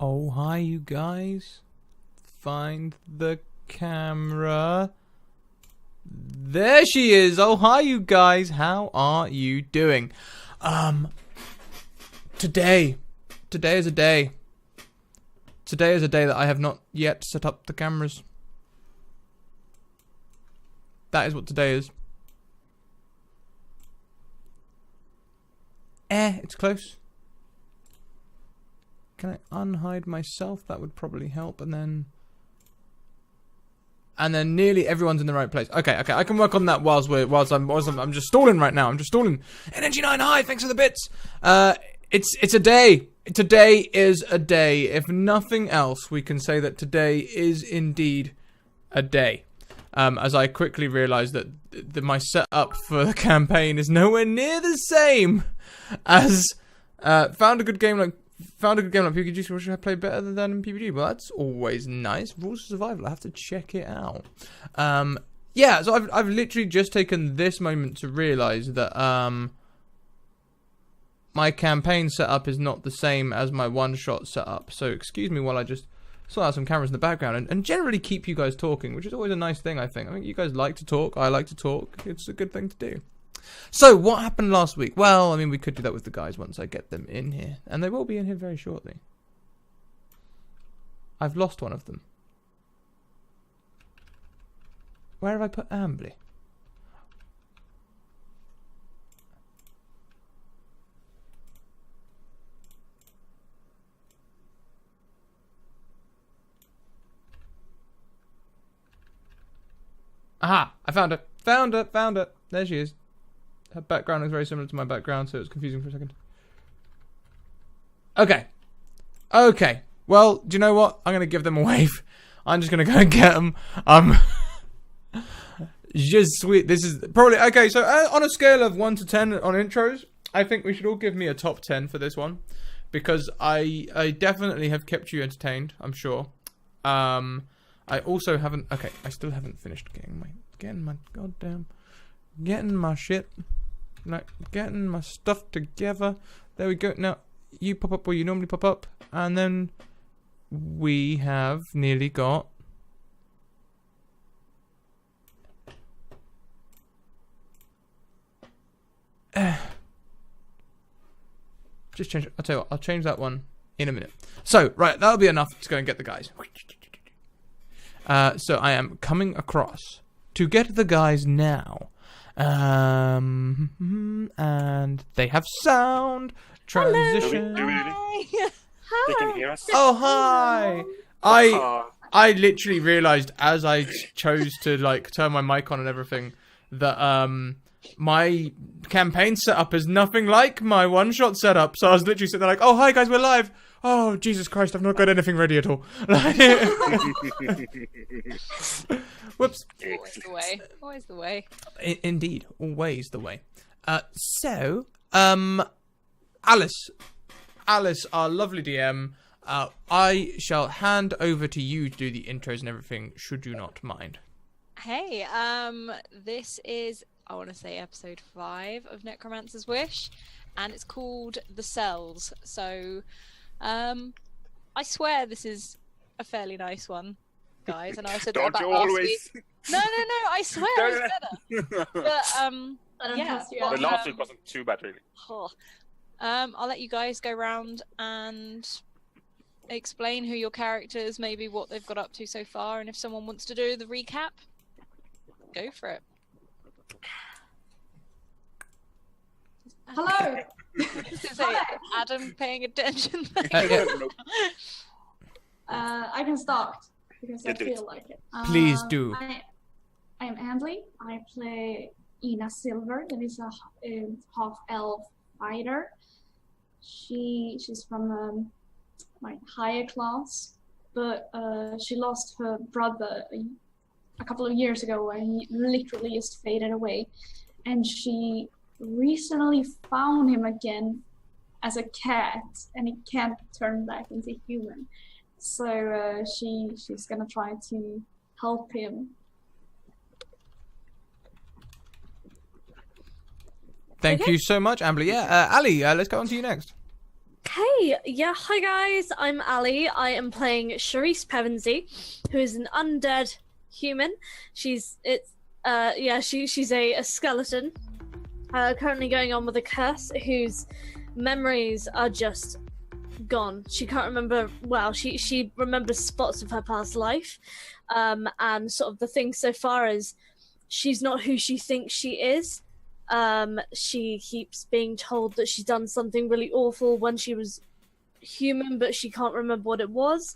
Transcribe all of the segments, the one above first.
Oh, hi, you guys. Find the camera. There she is. Oh, hi, you guys. How are you doing? Today is a day. Today is a day that I have not yet set up the cameras. That is what today is. It's close. Can I unhide myself? That would probably help. And then nearly everyone's in the right place. Okay. I can work on that whilst I'm just stalling right now. I'm just stalling. Energy 9 high. Thanks for the bits. It's a day. Today is a day. If nothing else, we can say that today is indeed a day. As I quickly realised that my setup for the campaign is nowhere near the same as found a good game like PUBG. Should I play better than in PUBG? Well, that's always nice. Rules of Survival. I have to check it out. Yeah. So I've literally just taken this moment to realise that my campaign setup is not the same as my one-shot setup. So excuse me while I just sort out some cameras in the background and generally keep you guys talking, which is always a nice thing, I think. I think you guys like to talk. I like to talk. It's a good thing to do. So, what happened last week? Well, I mean, we could do that with the guys once I get them in here. And they will be in here very shortly. I've lost one of them. Where have I put Ambly? Aha! I found her! Found her! There she is. Her background is very similar to my background, so it's confusing for a second. Okay. Well, do you know what? I'm going to give them a wave. I'm just going to go and get them. Just sweet. This is probably... Okay, so on a scale of 1 to 10 on intros, I think we should all give me a top 10 for this one. Because I definitely have kept you entertained, I'm sure. I also haven't... Okay, I still haven't finished getting my shit... Like, getting my stuff together. There we go. Now, you pop up where you normally pop up. And then we have nearly got... Just change it. I'll tell you what. I'll change that one in a minute. So, right. That'll be enough to go and get the guys. So, I am coming across to get the guys now. And they have sound transition. Hi. They can hear us. Oh, hi. I literally realized as I chose to like turn my mic on and everything that my campaign setup is nothing like my one-shot setup. So I was literally sitting there like, oh, hi guys, we're live. Oh, Jesus Christ, I've not got anything ready at all. Whoops. Always the way. Always the way. Indeed, always the way. So, Alice, our lovely DM, I shall hand over to you to do the intros and everything, should you not mind. Hey, this is, I want to say, episode 5 of Necromancer's Wish, and it's called The Cells. So, I swear this is a fairly nice one, guys, and I said that about last week. No, I swear it's better. But, I don't trust you. The last week wasn't too bad, really. I'll let you guys go round and explain who your characters, maybe what they've got up to so far, and if someone wants to do the recap, go for it. Hello. Is Adam paying attention? I can start because I feel like it. Please do. I am Andley. I play Ina Silver. That is a half-elf fighter. She's from like higher class, but she lost her brother a couple of years ago when he literally just faded away, and she recently found him again as a cat, and he can't turn back into human. So she's gonna try to help him. Thank you so much, Ambly. Yeah, Ali, let's go on to you next. Hey, yeah, hi guys, I'm Ali. I am playing Charisse Pevensey, who is an undead human. She's a skeleton. Currently going on with a curse, whose memories are just gone. She can't remember. Well, she remembers spots of her past life, and sort of the thing so far is she's not who she thinks she is. She keeps being told that she's done something really awful when she was human, but she can't remember what it was.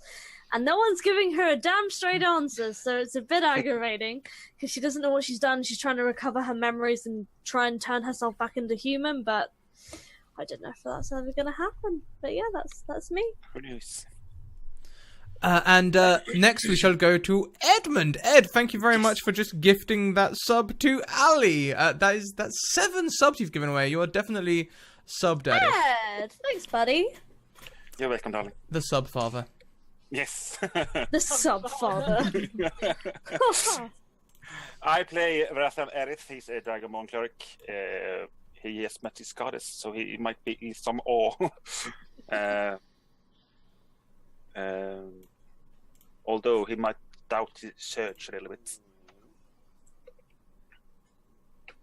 And no one's giving her a damn straight answer, so it's a bit aggravating, because she doesn't know what she's done. She's trying to recover her memories and try and turn herself back into human, but I don't know if that's ever going to happen. But yeah, that's me. Who knows? Next we shall go to Edmund. Ed, thank you very much for just gifting that sub to Ali. That's 7 subs you've given away. You are definitely sub daddy. Ed, thanks, buddy. You're welcome, darling. The sub father. Yes. The sub-father. I play Vrathan Erith. He's a Dragonborn cleric. He has met his goddess, so he might be in some awe. Although he might doubt his church a little bit.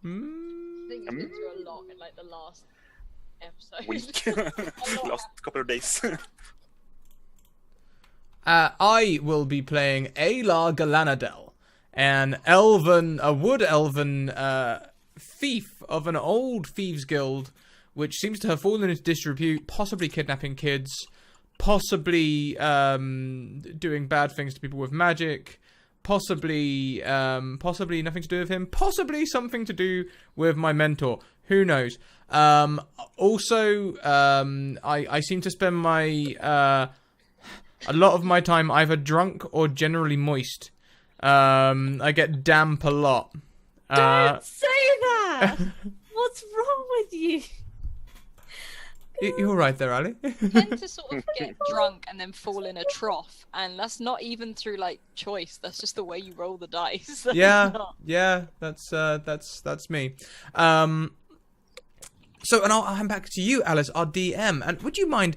I think he's been through a lot in like the last episode. Week. Last couple of days. I will be playing Aelar Galanadel, a wood elven thief of an old thieves guild, which seems to have fallen into disrepute, possibly kidnapping kids, possibly doing bad things to people with magic, possibly nothing to do with him, possibly something to do with my mentor. Who knows? Also, I seem to spend a lot of my time either drunk or generally moist. I get damp a lot. Don't say that! What's wrong with you? You're right there, Ali. Tend to sort of get drunk and then fall in a trough, and that's not even through like choice. That's just the way you roll the dice. Yeah, that's me. So, and I'll hand back to you, Alice, our DM. And would you mind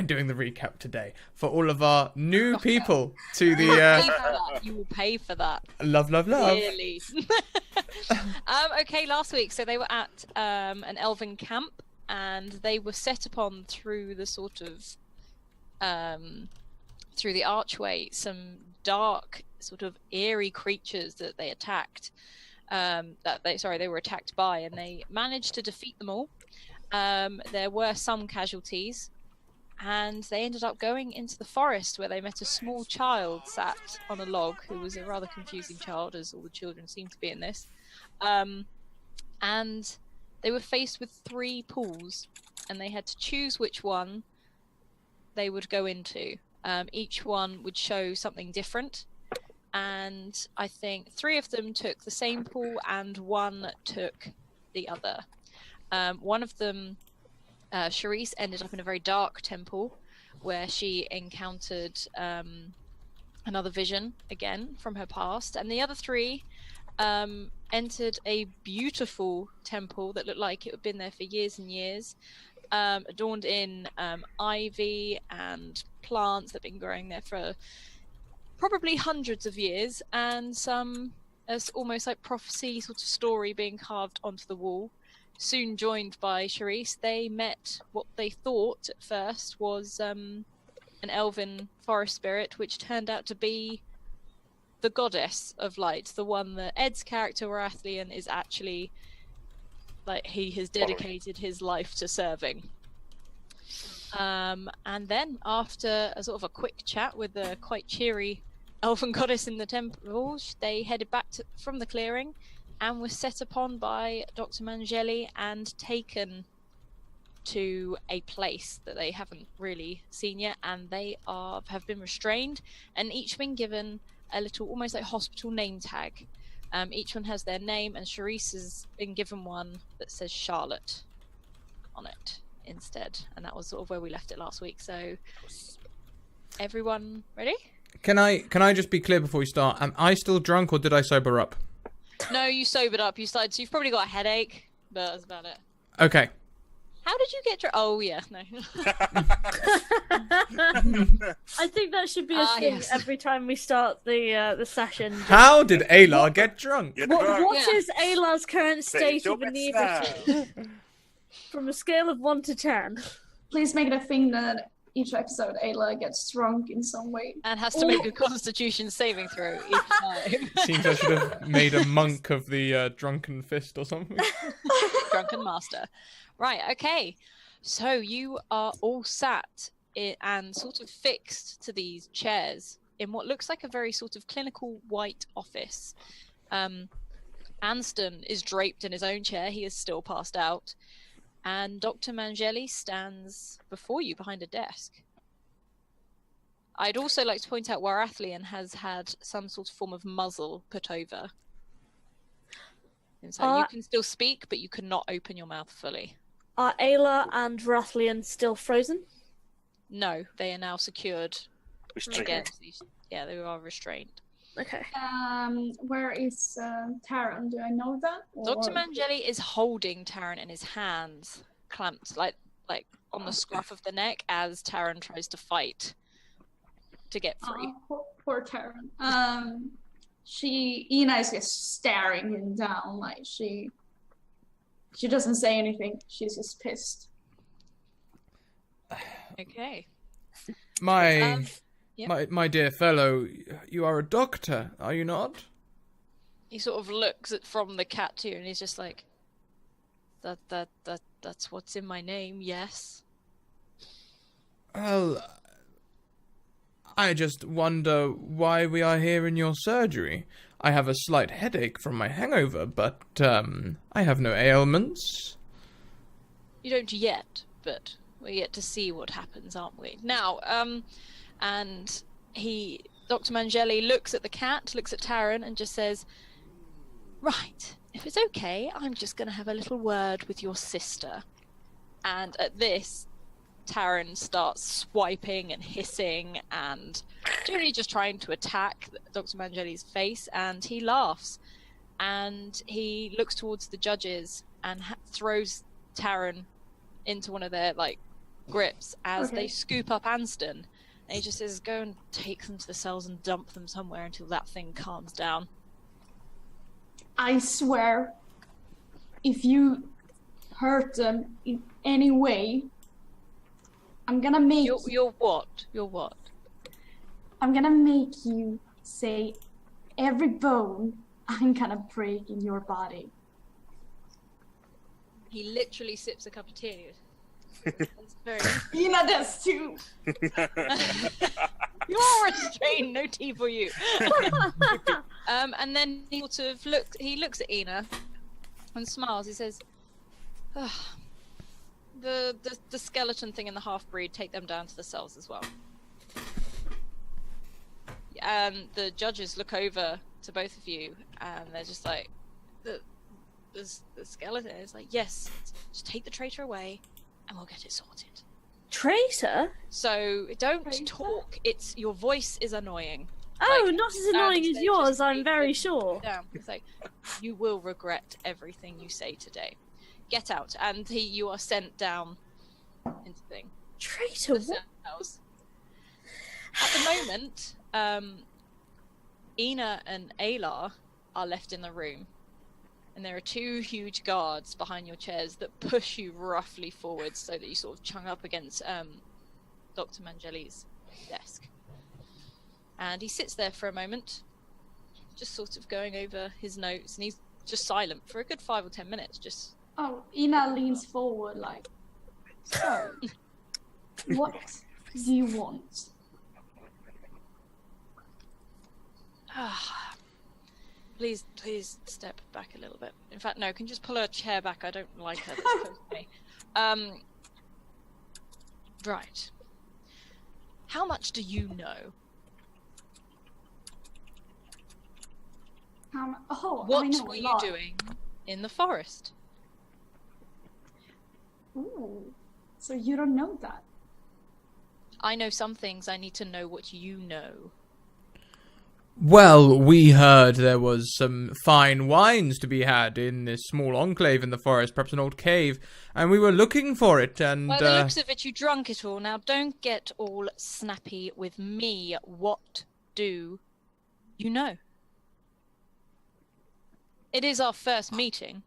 doing the recap today for all of our new people to the? You will pay for that. Love. Really. Okay, last week, so they were at an elven camp, and they were set upon through the sort of through the archway, some dark, sort of eerie creatures that they attacked. They were attacked by, and they managed to defeat them all. There were some casualties, and they ended up going into the forest, where they met a small child sat on a log, who was a rather confusing child, as all the children seem to be in this. And they were faced with 3 pools, and they had to choose which one they would go into. Each one would show something different. And I think 3 of them took the same pool, and 1 took the other. One of them, Charisse, ended up in a very dark temple, where she encountered another vision again from her past. And the other 3 entered a beautiful temple that looked like it had been there for years and years, adorned in ivy and plants that had been growing there for probably hundreds of years, and some as almost like prophecy sort of story being carved onto the wall. Soon joined by Charisse, they met what they thought at first was an elven forest spirit, which turned out to be the goddess of light, the one that Ed's character Warathlian is actually, like, he has dedicated his life to serving. And then, after a sort of a quick chat with the quite cheery elven goddess in the temple, they headed back from the clearing and were set upon by Dr. Mangelli and taken to a place that they haven't really seen yet, and they have been restrained, and each been given a little, almost like hospital name tag. Each one has their name, and Charisse has been given one that says Charlotte on it instead, and that was sort of where we left it last week. So, everyone ready? Can I just be clear before we start? Am I still drunk, or did I sober up? No, you sobered up. You started. So you've probably got a headache, but that's about it. Okay. How did you get drunk? Oh, yeah, no. I think that should be a thing yes. every time we start the session. How did Aelar get drunk? Get drunk. What Yeah. is Aelar's current Say state of your bits now. inebriety? From a scale of 1 to 10. Please make it a thing that each episode Ayla gets drunk in some way. And has to make a Constitution saving throw each time. Seems I should have made a monk of the drunken fist or something. Drunken master. Right, okay. So you are all sat and sort of fixed to these chairs in what looks like a very sort of clinical white office. Anston is draped in his own chair. He is still passed out. And Dr. Mangelli stands before you behind a desk. I'd also like to point out Warathlian has had some sort of form of muzzle put over. And so you can still speak, but you cannot open your mouth fully. Are Aelar and Warathlian still frozen? No, they are now secured Restrained. against these. Yeah, they are restrained. Okay. Where is Taran? Do I know that? Dr. Mangelli is holding Taran in his hands, clamped like on the scruff of the neck as Taran tries to fight to get free. Poor Taran. Ina is just staring him down, like she doesn't say anything. She's just pissed. Okay. My Yep. my dear fellow, you are a doctor, are you not? He sort of looks from the cat to you, and he's just like, that's what's in my name, yes. Well, I just wonder why we are here in your surgery. I have a slight headache from my hangover, but I have no ailments. You don't yet, but we're yet to see what happens, aren't we? Now, and Dr. Mangelli looks at the cat, looks at Taran, and just says, right, if it's okay, I'm just going to have a little word with your sister. And at this, Taran starts swiping and hissing and generally just trying to attack Dr. Mangelli's face, and he laughs. And he looks towards the judges and throws Taran into one of their, grips as they scoop up Anston. And he just says, go and take them to the cells and dump them somewhere until that thing calms down. I swear, if you hurt them in any way, I'm gonna make You're what? You're what? I'm gonna make you say every bone I'm gonna break in your body. He literally sips a cup of tea. It's very... Ina does too. You're restrained, no tea for you. And then he sort of looks at Ina and smiles. He says, the skeleton thing and the half-breed, take them down to the cells as well. And the judges look over to both of you, and they're just like, the skeleton is like, yes, just take the traitor away, and we'll get it sorted. Traitor? So don't Traitor? talk. Your voice is annoying. Oh, not as annoying as they yours, just I'm take very it sure. down. It's like, you will regret everything you say today. Get out, and you are sent down into the thing. Traitor? The What? cells. At the moment, Ina and Aelar are left in the room, and there are two huge guards behind your chairs that push you roughly forwards so that you sort of chung up against Dr. Mangelli's desk. And he sits there for a moment, just sort of going over his notes, and he's just silent for a good 5 or 10 minutes. Just Oh, Ina leans forward like, so, what do you want? please step back a little bit. In fact, no, can you just pull her chair back? I don't like her. That's close to me. Right. How much do you know? I What know were a you lot. doing in the forest? Ooh, so you don't know that? I know some things. I need to know what you know. Well, we heard there was some fine wines to be had in this small enclave in the forest, perhaps an old cave, and we were looking for it, and... By the looks of it, you drunk it all. Now, don't get all snappy with me. What do you know? It is our first meeting.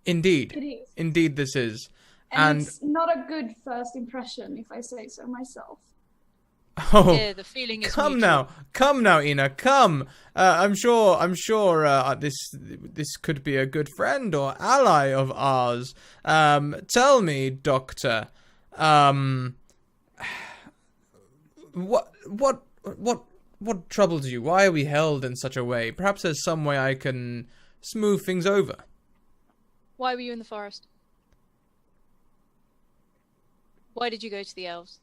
Indeed. It is. Indeed this is. And it's not a good first impression, if I say so myself. Oh, Yeah, the feeling is come mutual. now, Ina, come. I'm sure this could be a good friend or ally of ours. Tell me, Doctor, what troubles you? Why are we held in such a way? Perhaps there's some way I can smooth things over. Why were you in the forest? Why did you go to the elves?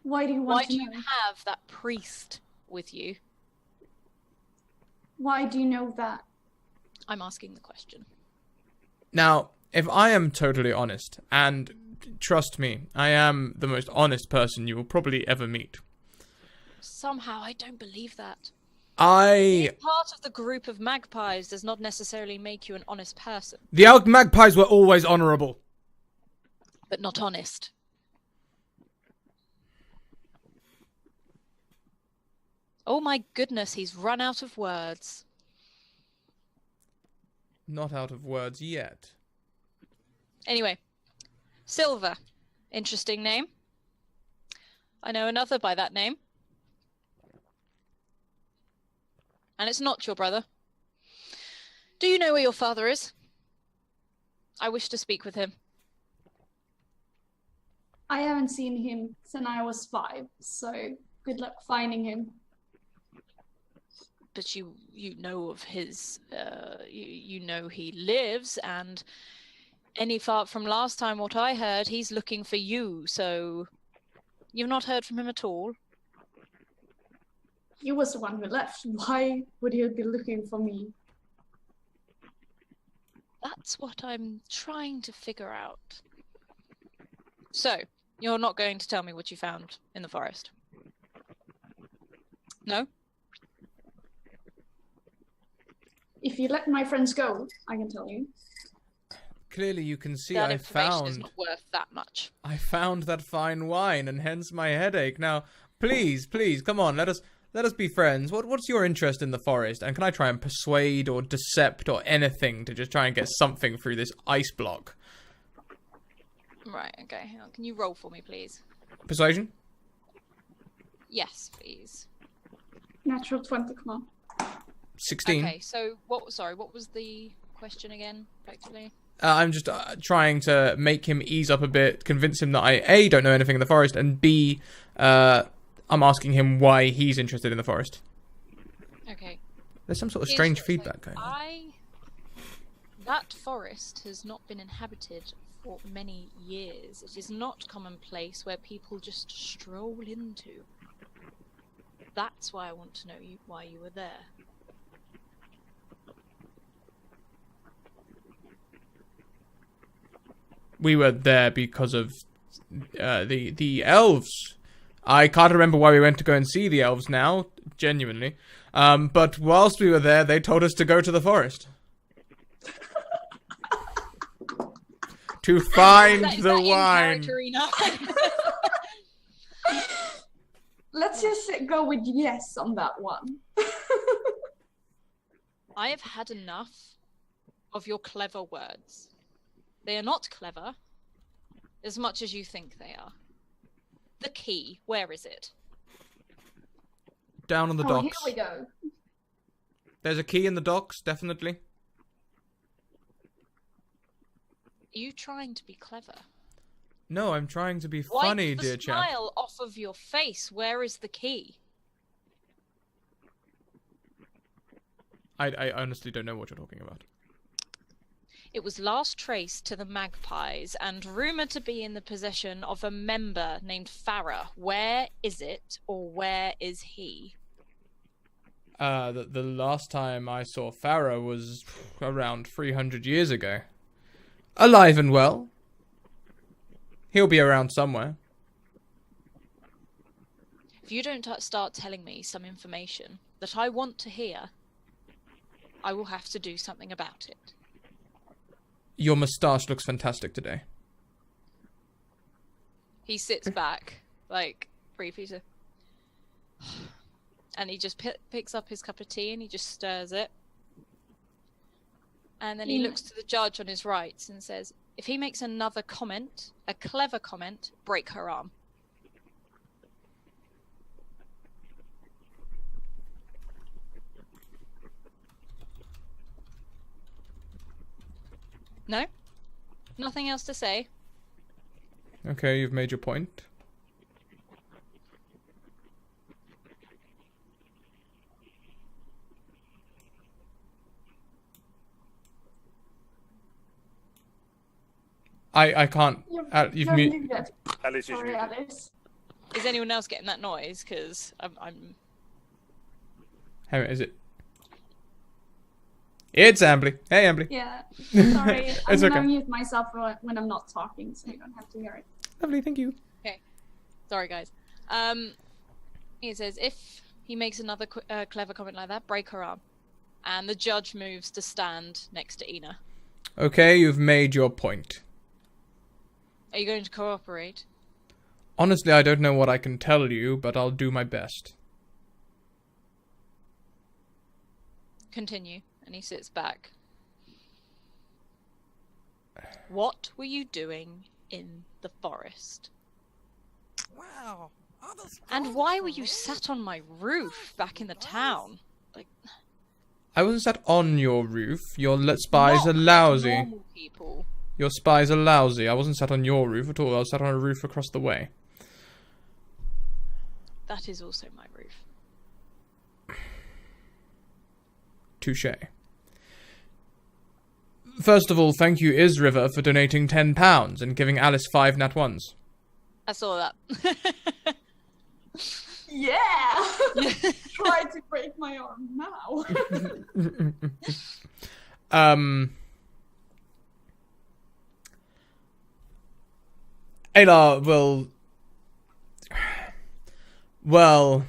Why do you Why want do to you know? have that priest with you? Why do you know that? I'm asking the question. Now, if I am totally honest, and trust me, I am the most honest person you will probably ever meet. Somehow, I don't believe that. Being Part of the group of magpies does not necessarily make you an honest person, The Elk Magpies were always honourable. but not honest. Oh my goodness, he's run out of words. Not out of words yet. Anyway, Silver. Interesting name. I know another by that name. And it's not your brother. Do you know where your father is? I wish to speak with him. I haven't seen him since I was 5, so good luck finding him. But you know of his, you know he lives, and any far from last time what I heard, he's looking for you, so you've not heard from him at all? He was the one who left. Why would he be looking for me? That's what I'm trying to figure out. So, you're not going to tell me what you found in the forest? No? If you let my friends go, I can tell you. Clearly you can see That I information is found not worth that much. that fine wine, and hence my headache. Now, please, come on, let us be friends. What's your interest in the forest? And can I try and persuade or decept or anything to just try and get something through this ice block? Right, okay. Hang on. Can you roll for me, please? Persuasion? Yes, please. Natural 20, come on. 16. Okay, so what was the question again, effectively? I'm just trying to make him ease up a bit, convince him that I A, don't know anything in the forest, and B, I'm asking him why he's interested in the forest. Okay. There's some sort of Here's strange what's feedback like, going on. That forest has not been inhabited for many years. It is not commonplace where people just stroll into. That's why I want to know why you were there. We were there because of the elves. I can't remember why we went to go and see the elves now, genuinely. But whilst we were there, they told us to go to the forest. To find Is the that in wine. character enough? Let's just go with yes on that one. I have had enough of your clever words. They are not clever as much as you think they are. The key, where is it? Down on the Oh, here docks. we go. There's a key in the docks, definitely. Are you trying to be clever? No, I'm trying to be Wipe funny, the dear chap. smile off of your face. Where is the key? I honestly don't know what you're talking about. It was last traced to the magpies and rumoured to be in the possession of a member named Farah. Where is it, or where is he? The last time I saw Farah was around 300 years ago. Alive and well. He'll be around somewhere. If you don't start telling me some information that I want to hear, I will have to do something about it. Your moustache looks fantastic today. He sits back, like, briefly to... And he just picks up his cup of tea and he just stirs it. And then he looks to the judge on his right and says, if he makes another comment, a clever comment, break her arm. No? Nothing else to say? Okay, you've made your point. I can't. You've You're good. Alice, you should Sorry, mute. Alice. Is anyone else getting that noise? Because I'm... Hang on, is it? It's Ambly. Hey, Ambly. Yeah. Sorry, I'm It's gonna okay. mute myself when I'm not talking, so you don't have to hear it. Lovely, thank you. Sorry, guys. He says, if he makes another clever comment like that, break her arm. And the judge moves to stand next to Ina. Okay, you've made your point. Are you going to cooperate? Honestly, I don't know what I can tell you, but I'll do my best. Continue. And he sits back. What were you doing in the forest? Wow. And why were you sat on my roof back in the town? Like, I wasn't sat on your roof. Your spies not are lousy. normal people. Your spies are lousy. I wasn't sat on your roof at all. I was sat on a roof across the way. That is also my roof. Touché. First of all, thank you, Isriver, for donating £10 and giving Alice 5 nat 1s. I saw that. Yeah! Try to break my arm now. Aelar well,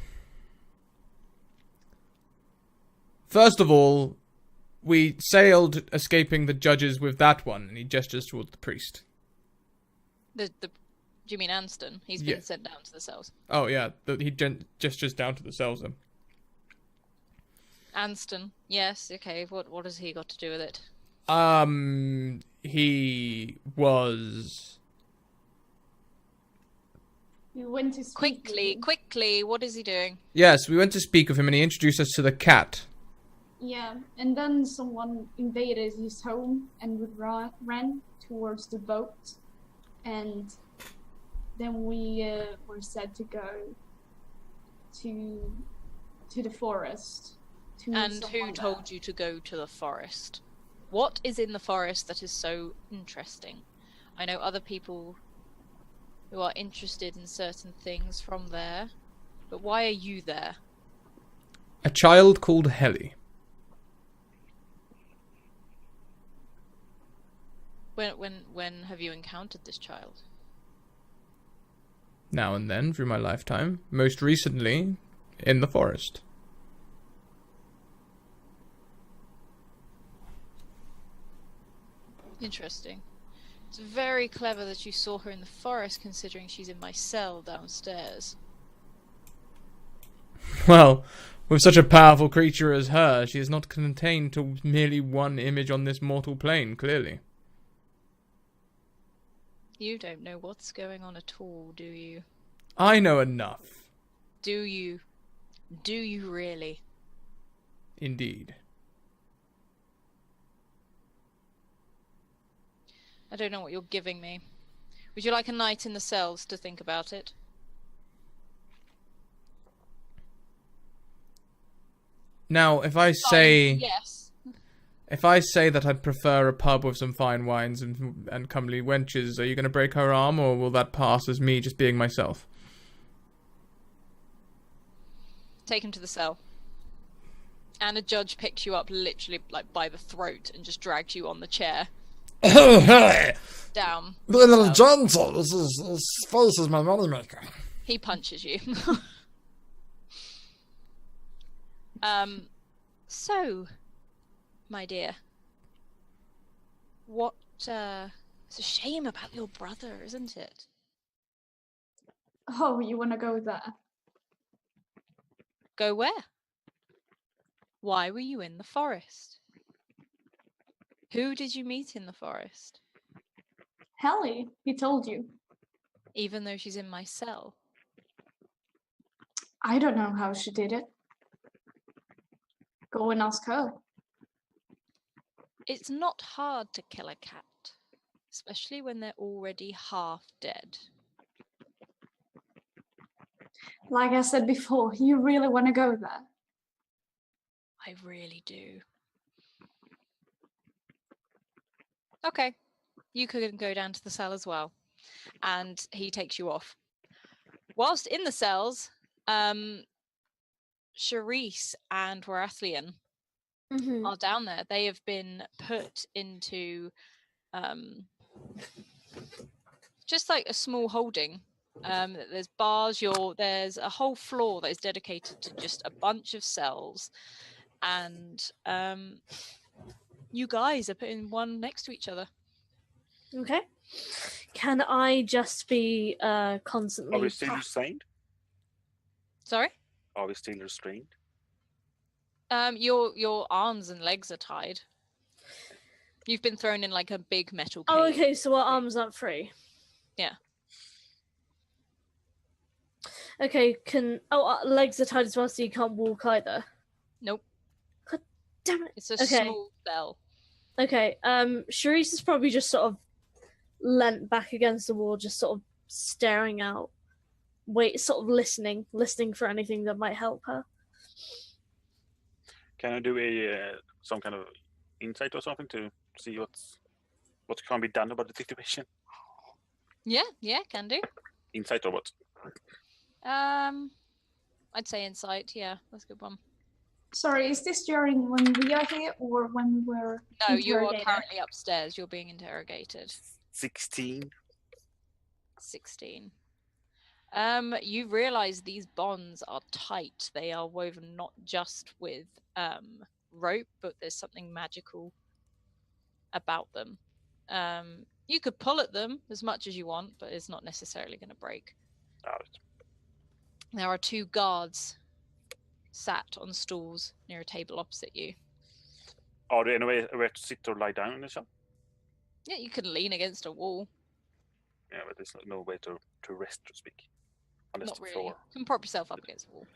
first of all, we sailed escaping the judges with that one, and he gestures towards the priest. Do you mean Anston? He's Yeah. been sent down to the cells. Oh yeah, he gestures down to the cells then. Anston, yes, okay. What has he got to do with it? He was... We went to speak with him. Quickly, what is he doing? Yes, we went to speak with him, and he introduced us to the cat. Yeah, and then someone invaded his home and we ran towards the boat, and then we were said to go to the forest. To meet And who someone told you to go to the forest? What is in the forest that is so interesting? I know other people who are interested in certain things from there, but why are you there? A child called Helly. When have you encountered this child? Now and then through my lifetime. Most recently, in the forest. Interesting. It's very clever that you saw her in the forest, considering she's in my cell downstairs. Well, with such a powerful creature as her, she is not contained to merely one image on this mortal plane, clearly. You don't know what's going on at all, do you? I know enough. Do you? Do you really? Indeed. I don't know what you're giving me. Would you like a night in the cells to think about it? Now, if I say... Yes. If I say that I'd prefer a pub with some fine wines and comely wenches, are you going to break her arm, or will that pass as me just being myself? Take him to the cell. And a judge picks you up literally like by the throat and just drags you on the chair Oh, hey! down. Be a little gentle. His face is my moneymaker. He punches you. So, my dear, what, it's a shame about your brother, isn't it? Oh, you want to go there? Go where? Why were you in the forest? Who did you meet in the forest? Helly, he told you. Even though she's in my cell. I don't know how she did it. Go and ask her. It's not hard to kill a cat, especially when they're already half dead. Like I said before, you really want to go there? I really do. Okay, you can go down to the cell as well. And he takes you off. Whilst in the cells, Charisse and Warathlian Mm-hmm. are down there. They have been put into just like a small holding. There's bars. There's a whole floor that is dedicated to just a bunch of cells, and you guys are put in one next to each other. Okay. Can I just be constantly? Are we still restrained? Sorry. Are we still restrained? Your arms and legs are tied. You've been thrown in like a big metal cage. Oh, okay. So our arms aren't free. Yeah. Okay. Our legs are tied as well, so you can't walk either. Nope. God damn it! It's a Okay. small cell. Okay. Charisse is probably just sort of leant back against the wall, just sort of staring out, sort of listening for anything that might help her. Can I do a some kind of insight or something to see what can be done about the situation? Yeah, can do. Insight or what? I'd say insight. Yeah, that's a good one. Sorry, is this during when we are here or when we're No, you are interrogated? currently upstairs. You're being interrogated. 16. 16. You realize these bonds are tight. They are woven not just with rope, but there's something magical about them. You could pull at them as much as you want, but it's not necessarily going to break. Alright. There are 2 guards sat on stools near a table opposite you. Are there any way where to sit or lie down in the cell? Yeah, you could lean against a wall. Yeah, but there's no way to rest, to speak. Unless Not the really. floor. You can prop yourself up against a wall.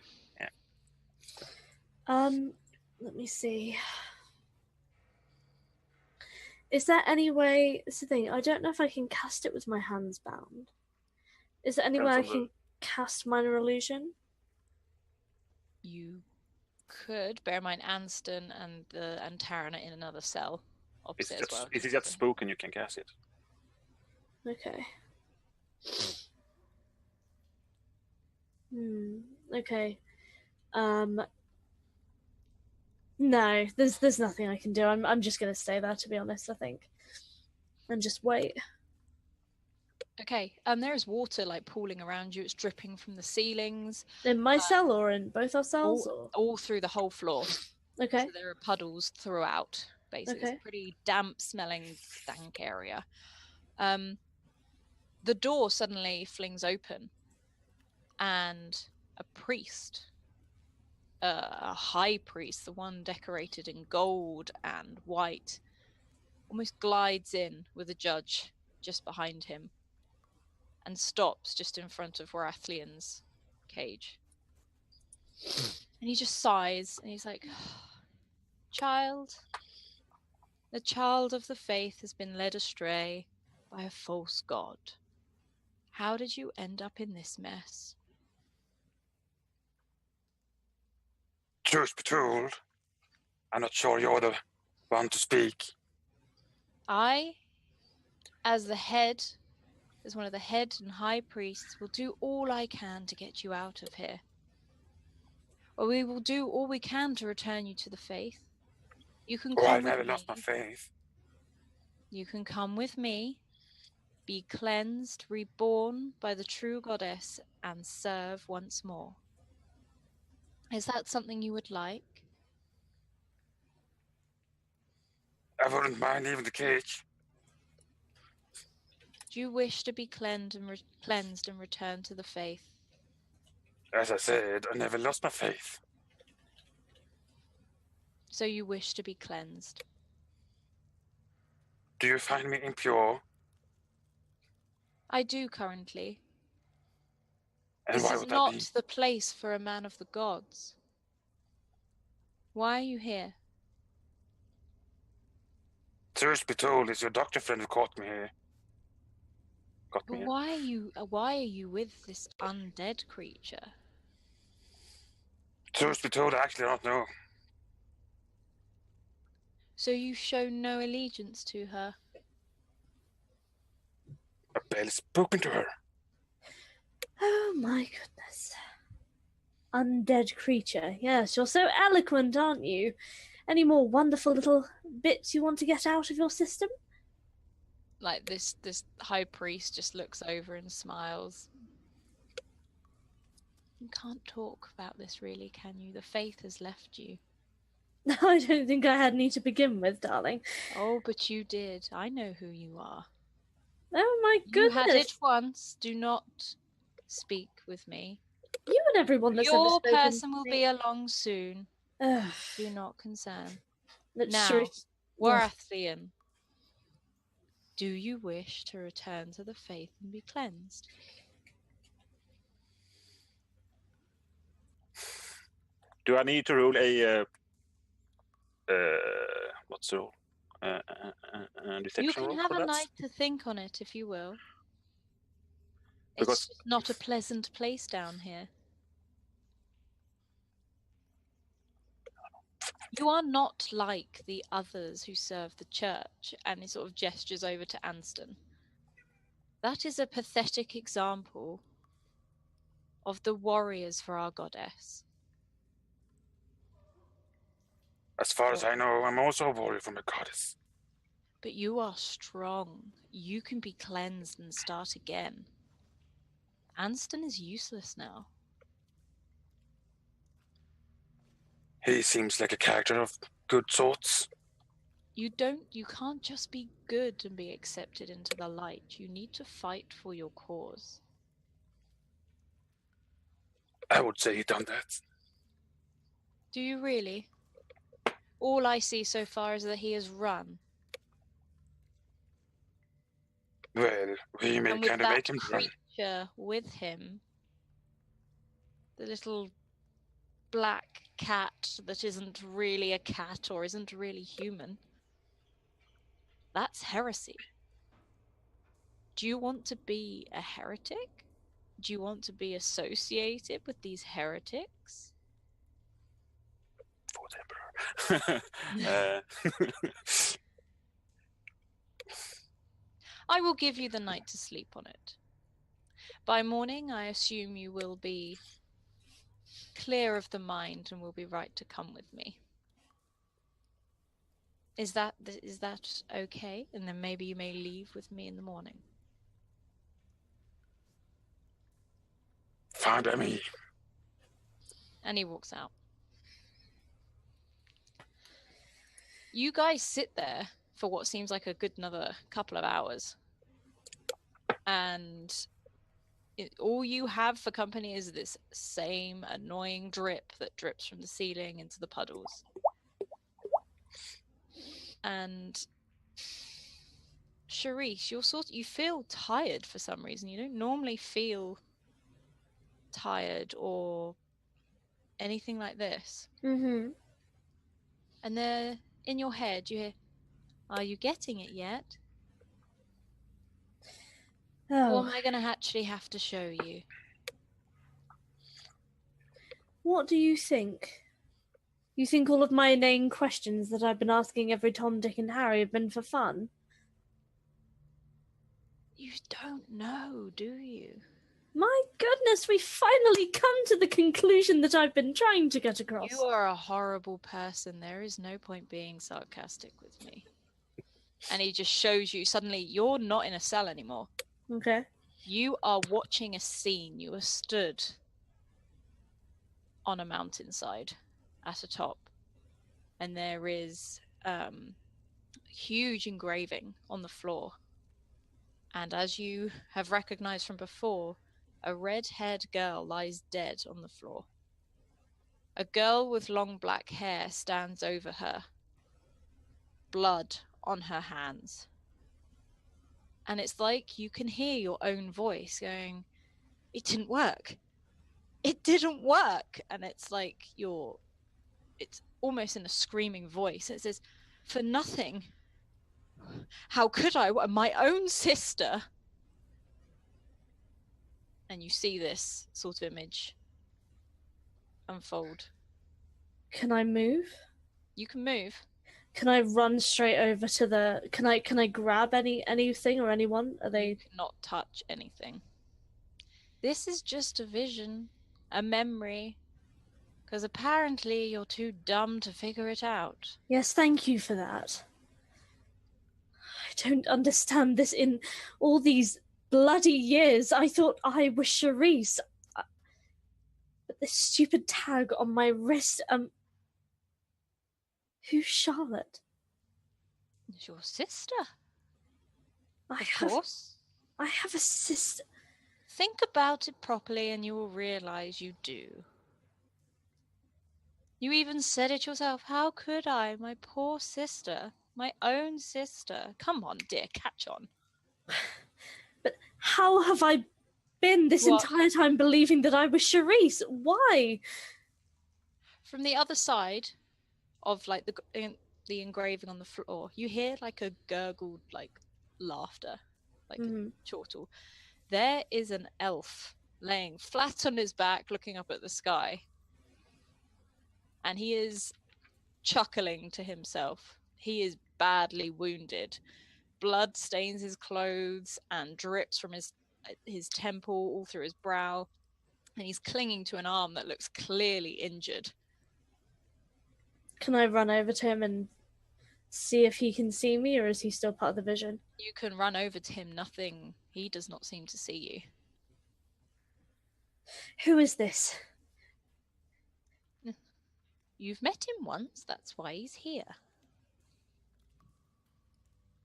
Let me see. Is there any way? It's the thing. I don't know if I can cast it with my hands bound. Is there any way I Depends on can cast minor illusion? You could. Bear in mind, Anston and Taran are in another cell opposite as well. Is it just spoken you can cast it? Okay. Okay. No, there's nothing I can do. I'm just gonna stay there, to be honest, I think. And just wait. Okay. There is water like pooling around you. It's dripping from the ceilings. In my cell or in both our cells? All through the whole floor. Okay. So there are puddles throughout, basically. Okay. It's a pretty damp smelling, dank area. The door suddenly flings open, and a priest, a high priest, the one decorated in gold and white, almost glides in with a judge just behind him and stops just in front of Warathlian's cage. And he just sighs and he's like, "Child, the child of the faith has been led astray by a false god. How did you end up in this mess?" Truth be told, I'm not sure you're the one to speak. I, as one of the head and high priests, will do all I can to get you out of here. Or we will do all we can to return you to the faith. You can come I've with never me. lost my faith. You can come with me, be cleansed, reborn by the true goddess, and serve once more. Is that something you would like? wouldn't mind leaving the cage. Do you wish to be cleansed and return to the faith? As I said, I never lost my faith. So you wish to be cleansed? Do you find me impure? I do currently. And This why is would that not be? the place for a man of the gods. Why are you here? Truth be told, it's your doctor friend who caught me here. Got me But here. why are you with this undead creature? Truth be told, I actually don't know. So you show no allegiance to her? I've barely spoken to her. Oh my goodness. Undead creature. Yes, you're so eloquent, aren't you? Any more wonderful little bits you want to get out of your system? Like this high priest just looks over and smiles. You can't talk about this really, can you? The faith has left you. I don't think I had any to begin with, darling. Oh, but you did. I know who you are. Oh my You goodness. had it once. Do not speak with me. You and everyone that's ever Your spoken person to will me. be along soon. Ugh, Do not concern. that's Now, true. Warathian, do you wish to return to the faith and be cleansed? Do I need to roll a what's the rule? You Deception can roll have for a that? night to think on it if you will. Because- It's just not a pleasant place down here. You are not like the others who serve the church, and he sort of gestures over to Anston. That is a pathetic example of the warriors for our goddess. As far as I know, I'm also a warrior from a goddess. But you are strong. You can be cleansed and start again. Anston is useless now. He seems like a character of good sorts. You can't just be good and be accepted into the light. You need to fight for your cause. I would say he done that. Do you really? All I see so far is that he has run. Well, we may And with kind of that make him run. creature with him, the little black cat that isn't really a cat or isn't really human, that's heresy. Do you want to be a heretic? Do you want to be associated with these heretics? For the Emperor. I will give you the night to sleep on it. By morning, I assume you will be clear of the mind and will be right to come with me. Is that okay? And then maybe you may leave with me in the morning. Fine by me. And he walks out. You guys sit there for what seems like a good another couple of hours. And all you have for company is this same annoying drip that drips from the ceiling into the puddles. And Sharice, you feel tired for some reason. You don't normally feel tired or anything like this. Mm-hmm. And there, in your head, you hear, "Are you getting it yet? Oh, Or am I going to actually have to show you?" what do you think? You think all of my inane questions that I've been asking every Tom, Dick, and Harry have been for fun? You don't know, do you? My goodness, we finally come to the conclusion that I've been trying to get across. You are a horrible person. There is no point being sarcastic with me. And he just shows you, suddenly, you're not in a cell anymore. Okay. You are watching a scene. You are stood on a mountainside at a top. And there is huge engraving on the floor. And as you have recognized from before, a red-haired girl lies dead on the floor. A girl with long black hair stands over her, blood on her hands. And it's like you can hear your own voice going, "It didn't work. It didn't work." And it's like it's almost in a screaming voice. It says, "For nothing. How could I? My own sister." And you see this sort of image unfold. Can I move? You can move. Can I run straight over to the? Can I grab anything or anyone? Are You they? cannot touch anything. This is just a vision, a memory, because apparently you're too dumb to figure it out. Yes, thank you for that. I don't understand this. In all these bloody years, I thought I was Charisse. But this stupid tag on my wrist. Who's Charlotte? It's your sister, I of have. course. I have a sister. Think about it properly and you will realize you do. You even said it yourself. How could I? My poor sister. My own sister. Come on, dear, catch on. But how have I been this What? entire time believing that I was Charisse? Why? From the other side of like the engraving on the floor, you hear like a gurgled like laughter, like a chortle. There is an elf laying flat on his back looking up at the sky. And he is chuckling to himself. He is badly wounded. Blood stains his clothes and drips from his temple all through his brow. And he's clinging to an arm that looks clearly injured. Can I run over to him and see if he can see me, or is he still part of the vision? You can run over to him. Nothing. He does not seem to see you. Who is this? You've met him once. That's why he's here.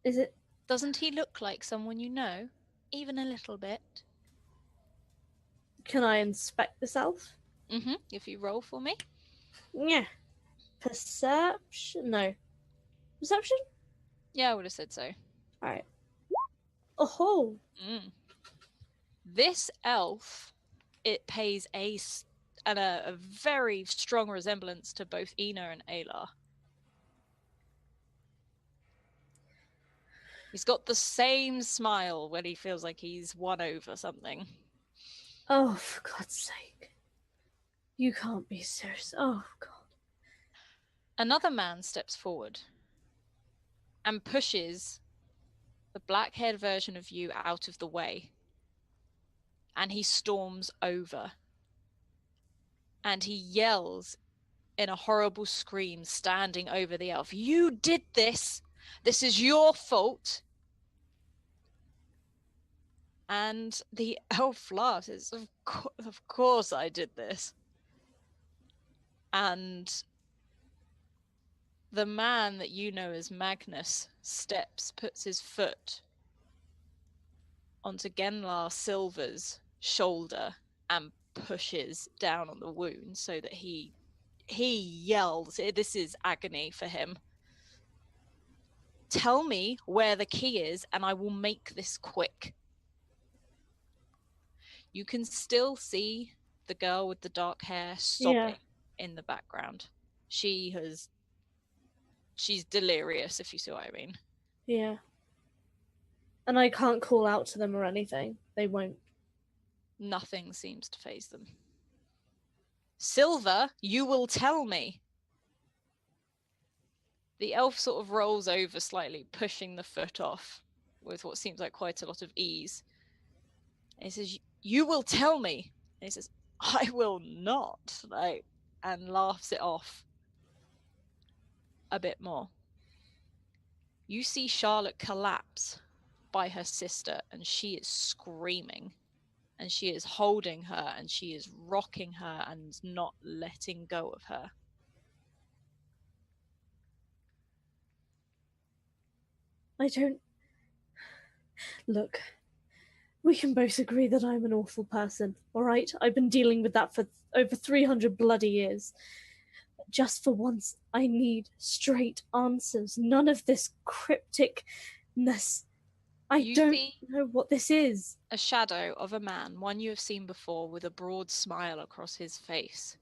Is it? Doesn't he look like someone you know? Even a little bit. Can I inspect this elf? If you roll for me. Yeah. Perception? No. Perception? Yeah, I would have said so. Alright. Oh. This elf, it pays a very strong resemblance to both Ina and Aelar. He's got the same smile when he feels like he's won over something. Oh, for God's sake. You can't be serious. Oh, God. Another man steps forward and pushes the black-haired version of you out of the way. And he storms over. And he yells in a horrible scream, standing over the elf. "You did this! This is your fault!" And the elf laughs. It's, of course I did this. And the man that you know as Magnus puts his foot onto Genlar Silver's shoulder and pushes down on the wound so that he yells. This is agony for him. "Tell me where the key is and I will make this quick." You can still see the girl with the dark hair sobbing in the background. She's delirious, if you see what I mean. Yeah. And I can't call out to them or anything. They won't. Nothing seems to faze them. "Silver, you will tell me." The elf sort of rolls over slightly, pushing the foot off with what seems like quite a lot of ease. And he says, "You will tell me." And he says, "I will not," and laughs it off a bit more. You see Charlotte collapse by her sister, and she is screaming. And she is holding her, and she is rocking her and not letting go of her. I don't... Look, we can both agree that I'm an awful person, alright? I've been dealing with that for over 300 bloody years. Just for once, I need straight answers. None of this crypticness. I don't know what this is. A shadow of a man, one you have seen before, with a broad smile across his face,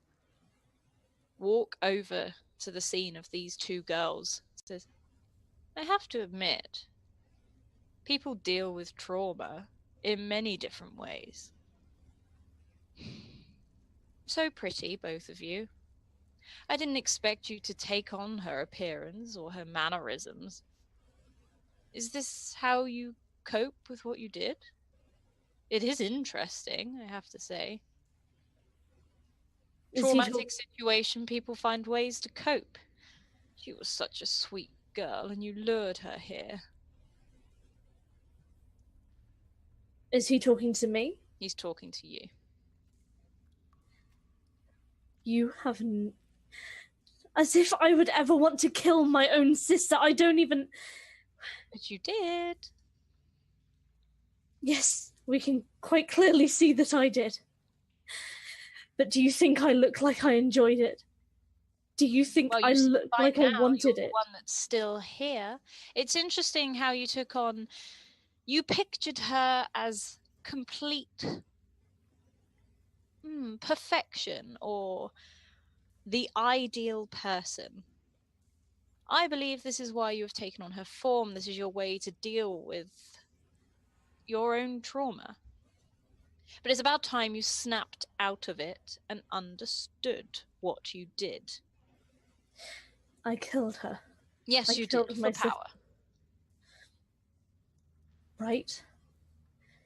walk over to the scene of these two girls. Says, I have to admit, people deal with trauma in many different ways. So pretty, both of you. I didn't expect you to take on her appearance or her mannerisms. Is this how you cope with what you did? It is interesting, I have to say. Traumatic situation, people find ways to cope. She was such a sweet girl, and you lured her here. Is he talking to me? He's talking to you. You have... As if I would ever want to kill my own sister. I don't even... But you did. Yes, we can quite clearly see that I did. But do you think I look like I enjoyed it? Do you think I look like I wanted it? The one that's still here. It's interesting how you took on... You pictured her as complete perfection, or the ideal person. I believe this is why you have taken on her form. This is your way to deal with your own trauma. But it's about time you snapped out of it and understood what you did. I killed her. Yes, you did, for power. Right.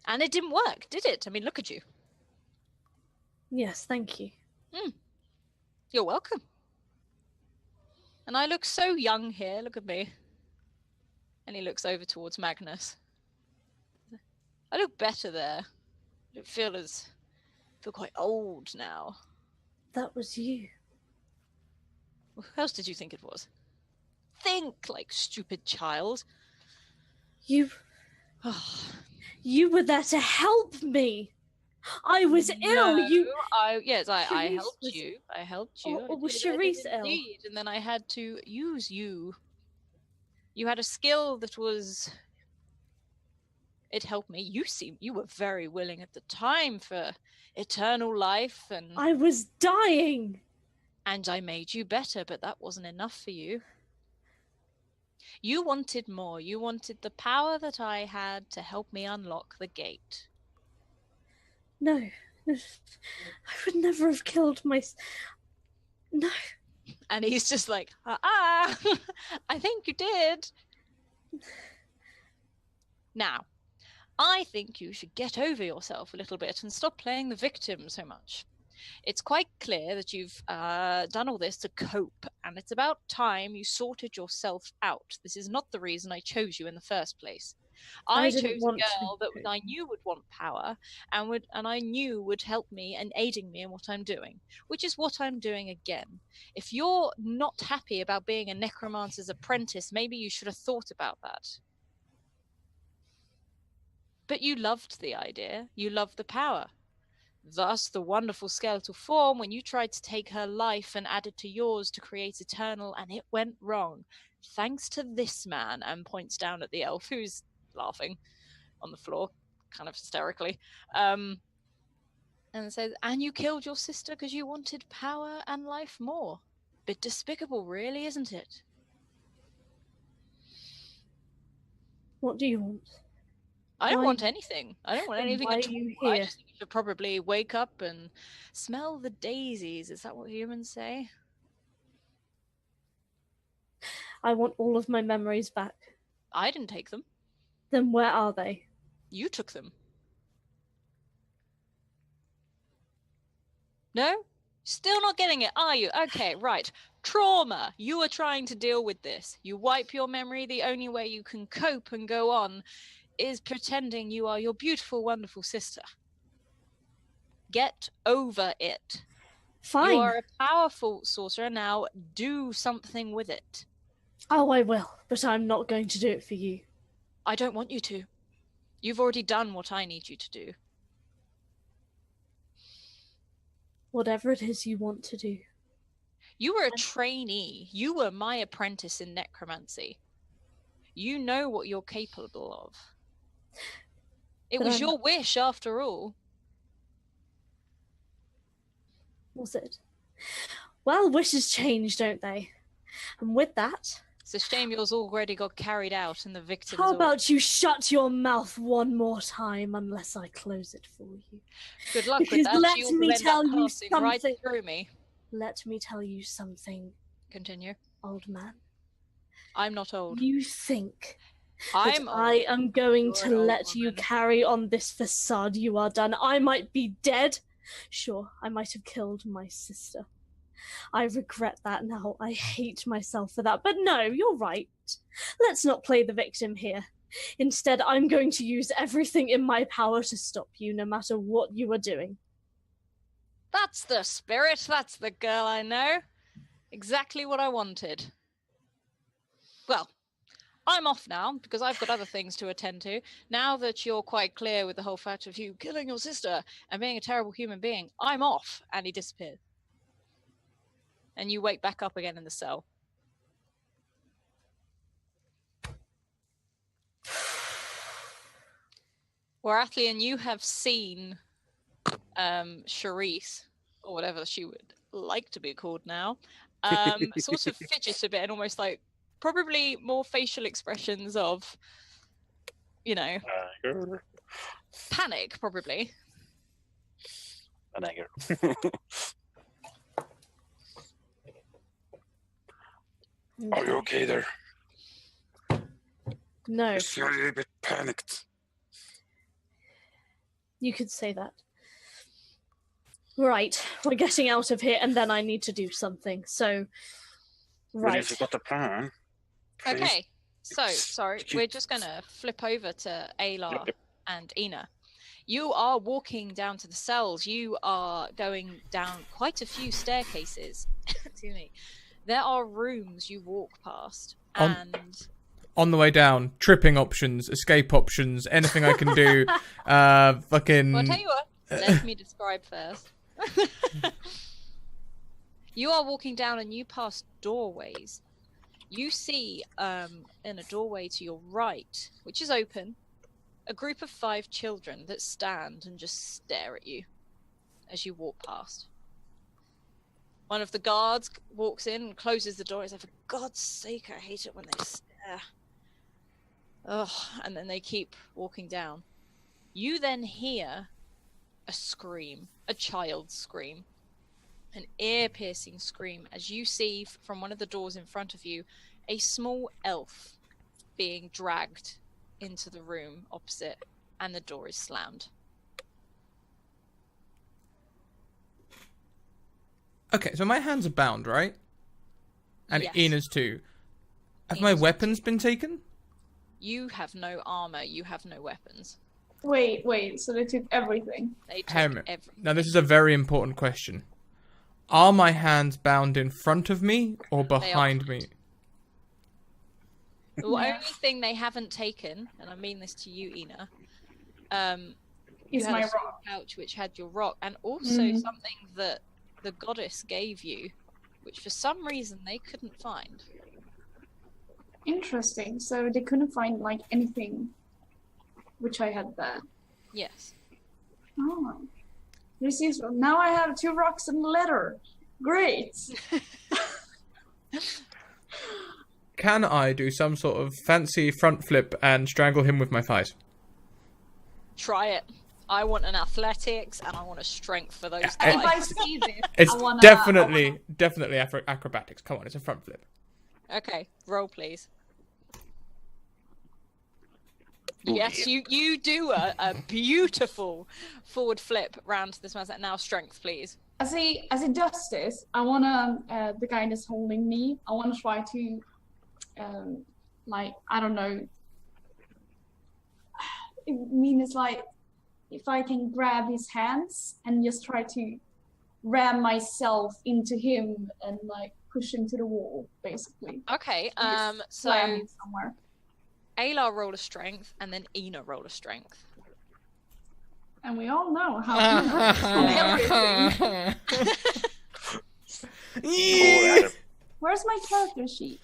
And it didn't work, did it? I mean, look at you. Yes, thank you. You're welcome. And I look so young here, look at me. And he looks over towards Magnus. I look better there. I don't feel quite old now. That was you. Who else did you think it was? Think, like, stupid child. You were there to help me. I was ill. I helped you. I helped you. Or was Charisse ill? Indeed. And then I had to use you. You had a skill that was... It helped me. You were very willing at the time for eternal life, and... I was dying! And I made you better, but that wasn't enough for you. You wanted more. You wanted the power that I had to help me unlock the gate. No. I would never have killed No. And he's just like, I think you did. Now, I think you should get over yourself a little bit and stop playing the victim so much. It's quite clear that you've done all this to cope, and it's about time you sorted yourself out. This is not the reason I chose you in the first place. I chose a girl that I knew would want power and I knew would help me and aiding me in what I'm doing, which is what I'm doing again. If you're not happy about being a necromancer's apprentice, maybe you should have thought about that. But you loved the idea. You loved the power. Thus, the wonderful skeletal form, when you tried to take her life and add it to yours to create eternal, and it went wrong. Thanks to this man, and points down at the elf, who's laughing on the floor, kind of hysterically, and says, and you killed your sister because you wanted power and life more. Bit despicable, really, isn't it? What do you want? I don't want anything. I don't want anything at all. I just think you should probably wake up and smell the daisies. Is that what humans say? I want all of my memories back. I didn't take them. Then where are they? You took them. No? Still not getting it, are you? Okay, right. Trauma. You are trying to deal with this. You wipe your memory. The only way you can cope and go on is pretending you are your beautiful, wonderful sister. Get over it. Fine. You are a powerful sorcerer. Now do something with it. Oh, I will, but I'm not going to do it for you. I don't want you to. You've already done what I need you to do. Whatever it is you want to do. You were a trainee. You were my apprentice in necromancy. You know what you're capable of. It was your wish, after all. Was it? Well, wishes change, don't they? And with that... It's a shame yours already got carried out and the victims... How about you shut your mouth one more time unless I close it for you? Good luck Because with that. let You'll me end tell up you passing right something. through me. Let me tell you something, Continue. old man. I'm not old. You think I'm that old. I am going You're to an old let you woman. carry on this facade you are done? I might be dead. Sure, I might have killed my sister. I regret that now. I hate myself for that. But no, you're right. Let's not play the victim here. Instead, I'm going to use everything in my power to stop you, no matter what you are doing. That's the spirit. That's the girl I know. Exactly what I wanted. Well, I'm off now because I've got other things to attend to. Now that you're quite clear with the whole fact of you killing your sister and being a terrible human being, I'm off. And he disappeared. And you wake back up again in the cell. Warathlian, you have seen Charisse, or whatever she would like to be called now, sort of fidget a bit and almost like probably more facial expressions of, you know, panic, probably. Are you okay there? No, You seem a little bit panicked. you could say that. Right, we're getting out of here, and then I need to do something. So, Well, right. if you got a plan, please. Okay, so, sorry, we're just going to flip over to Aelar Yep. and Ina. You are walking down to the cells. You are going down quite a few staircases. Excuse me. There are rooms you walk past, and... On the way down, tripping options, escape options, anything I can do. Fucking... Well, I'll tell you what, let me describe first. You are walking down and you pass doorways. You see, in a doorway to your right, which is open, a group of 5 children that stand and just stare at you as you walk past. One of the guards walks in and closes the door. He's like, for God's sake, I hate it when they stare. Ugh, and then they keep walking down. You then hear a scream, a child's scream, an ear-piercing scream, as you see from one of the doors in front of you a small elf being dragged into the room opposite, and the door is slammed. Okay, so my hands are bound, right? And Yes. Ina's too. Have my Ina's weapons been taken? You have no armor, you have no weapons. Wait, so they took everything. They took Hammer. everything. Now, this is a very important question. Are my hands bound in front of me or behind me? The only thing they haven't taken, and I mean this to you, Ina, you Is had my a small rock. pouch which had your rock, and also something that the goddess gave you, which for some reason they couldn't find. Interesting. So they couldn't find like anything which I had there. Yes. Oh. This is now I have 2 rocks and a letter. Great. Can I do some sort of fancy front flip and strangle him with my thighs? Try it. I want an athletics and I want a strength for those And if I guys. see this, It's I wanna, definitely acrobatics. Come on, it's a front flip. Okay, roll please. Yes, you do a beautiful forward flip round to this man. Now strength, please. As he does this, I wanna the guy that's holding me. I wanna try to, like I don't know. I mean, it's like if I can grab his hands and just try to ram myself into him and like push him to the wall, basically. Okay, Slam so him somewhere. Aelar roll a strength, and then Ina roll a strength. And we all know how everything. Where's my character sheet?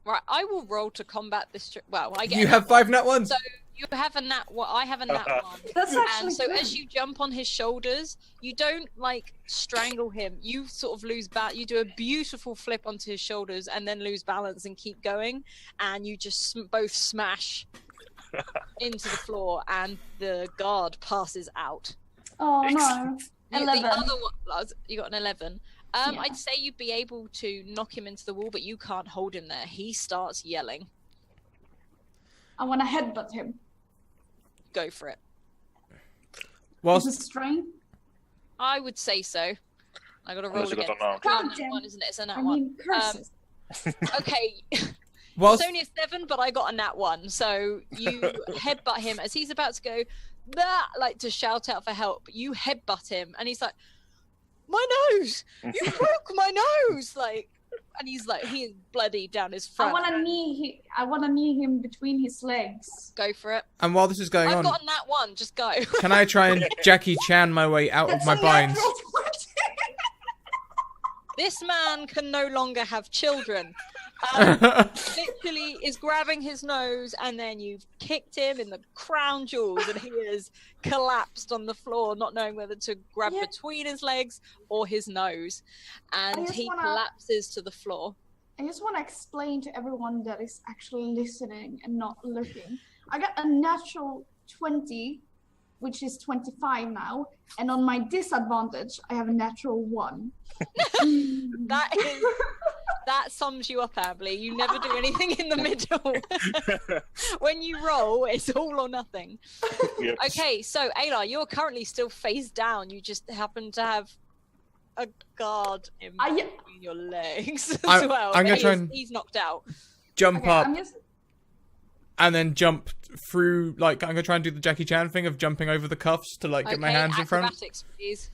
Right, I will roll to combat this. Well, I get. You have 5 nat ones. So you have a nat. Well, I have a nat one. That's actually And so good. as you jump on his shoulders, you don't like strangle him. You sort of lose balance. You do a beautiful flip onto his shoulders and then lose balance and keep going. And you just both smash into the floor, and the guard passes out. Oh no. The 11. other one, you got an 11. Yeah. I'd say you'd be able to knock him into the wall, but you can't hold him there. He starts yelling. I want to headbutt him. Go for it. Whilst Is it strength? I would say so. I got to roll Unless you again. got a nat. God It's a nat damn. one, isn't it? It's a nat I one. mean, curses. Okay, whilst it's only a 7, but I got a nat 1. So you headbutt him as he's about to go, that like to shout out for help. You headbutt him, and he's like, "My nose! You broke my nose!" Like, and he's like, he is bloody down his I front. want to knee him between his legs. Go for it. and while this is going I've on, got a nat 1. Just go. can I try and Jackie Chan my way out of That's my a binds? natural 20. This man can no longer have children. Literally is grabbing his nose, and then you've kicked him in the crown jewels, and he is collapsed on the floor, not knowing whether to grab Yeah. between his legs or his nose, and just he wanna- collapses to the floor. I just want to explain to everyone that is actually listening and not looking. I got a natural 20, which is 25 now, and on my disadvantage, I have a natural 1. That sums you up, Ambly. You never do anything in the middle. When you roll, it's all or nothing. Yep. Okay, so Aelar, you're currently still face down. You just happen to have a guard in between your legs as well. I'm gonna but try and he's knocked out. jump Okay, up I'm just. and then jump through. Like I'm gonna try and do the Jackie Chan thing of jumping over the cuffs to like get my Okay, hands in front. acrobatics, please.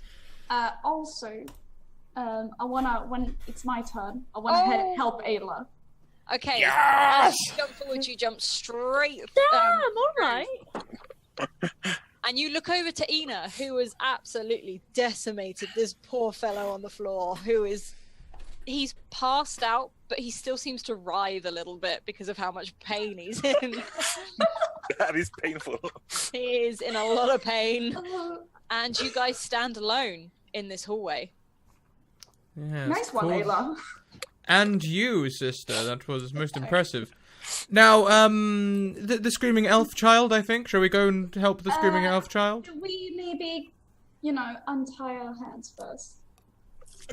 Also, I wanna when it's my turn, I wanna help Aelar. Okay. Yes! As you jump forward, you jump straight. Damn, all right. And you look over to Ina, who has absolutely decimated this poor fellow on the floor, he's passed out, but he still seems to writhe a little bit because of how much pain he's in. That is painful. He is in a lot of pain. And you guys stand alone in this hallway. Yes, Nice one, cool. Aelar. And you, sister. That was most impressive. Now, the screaming elf child. I think. Shall we go and help the screaming elf child? We maybe, untie our hands first.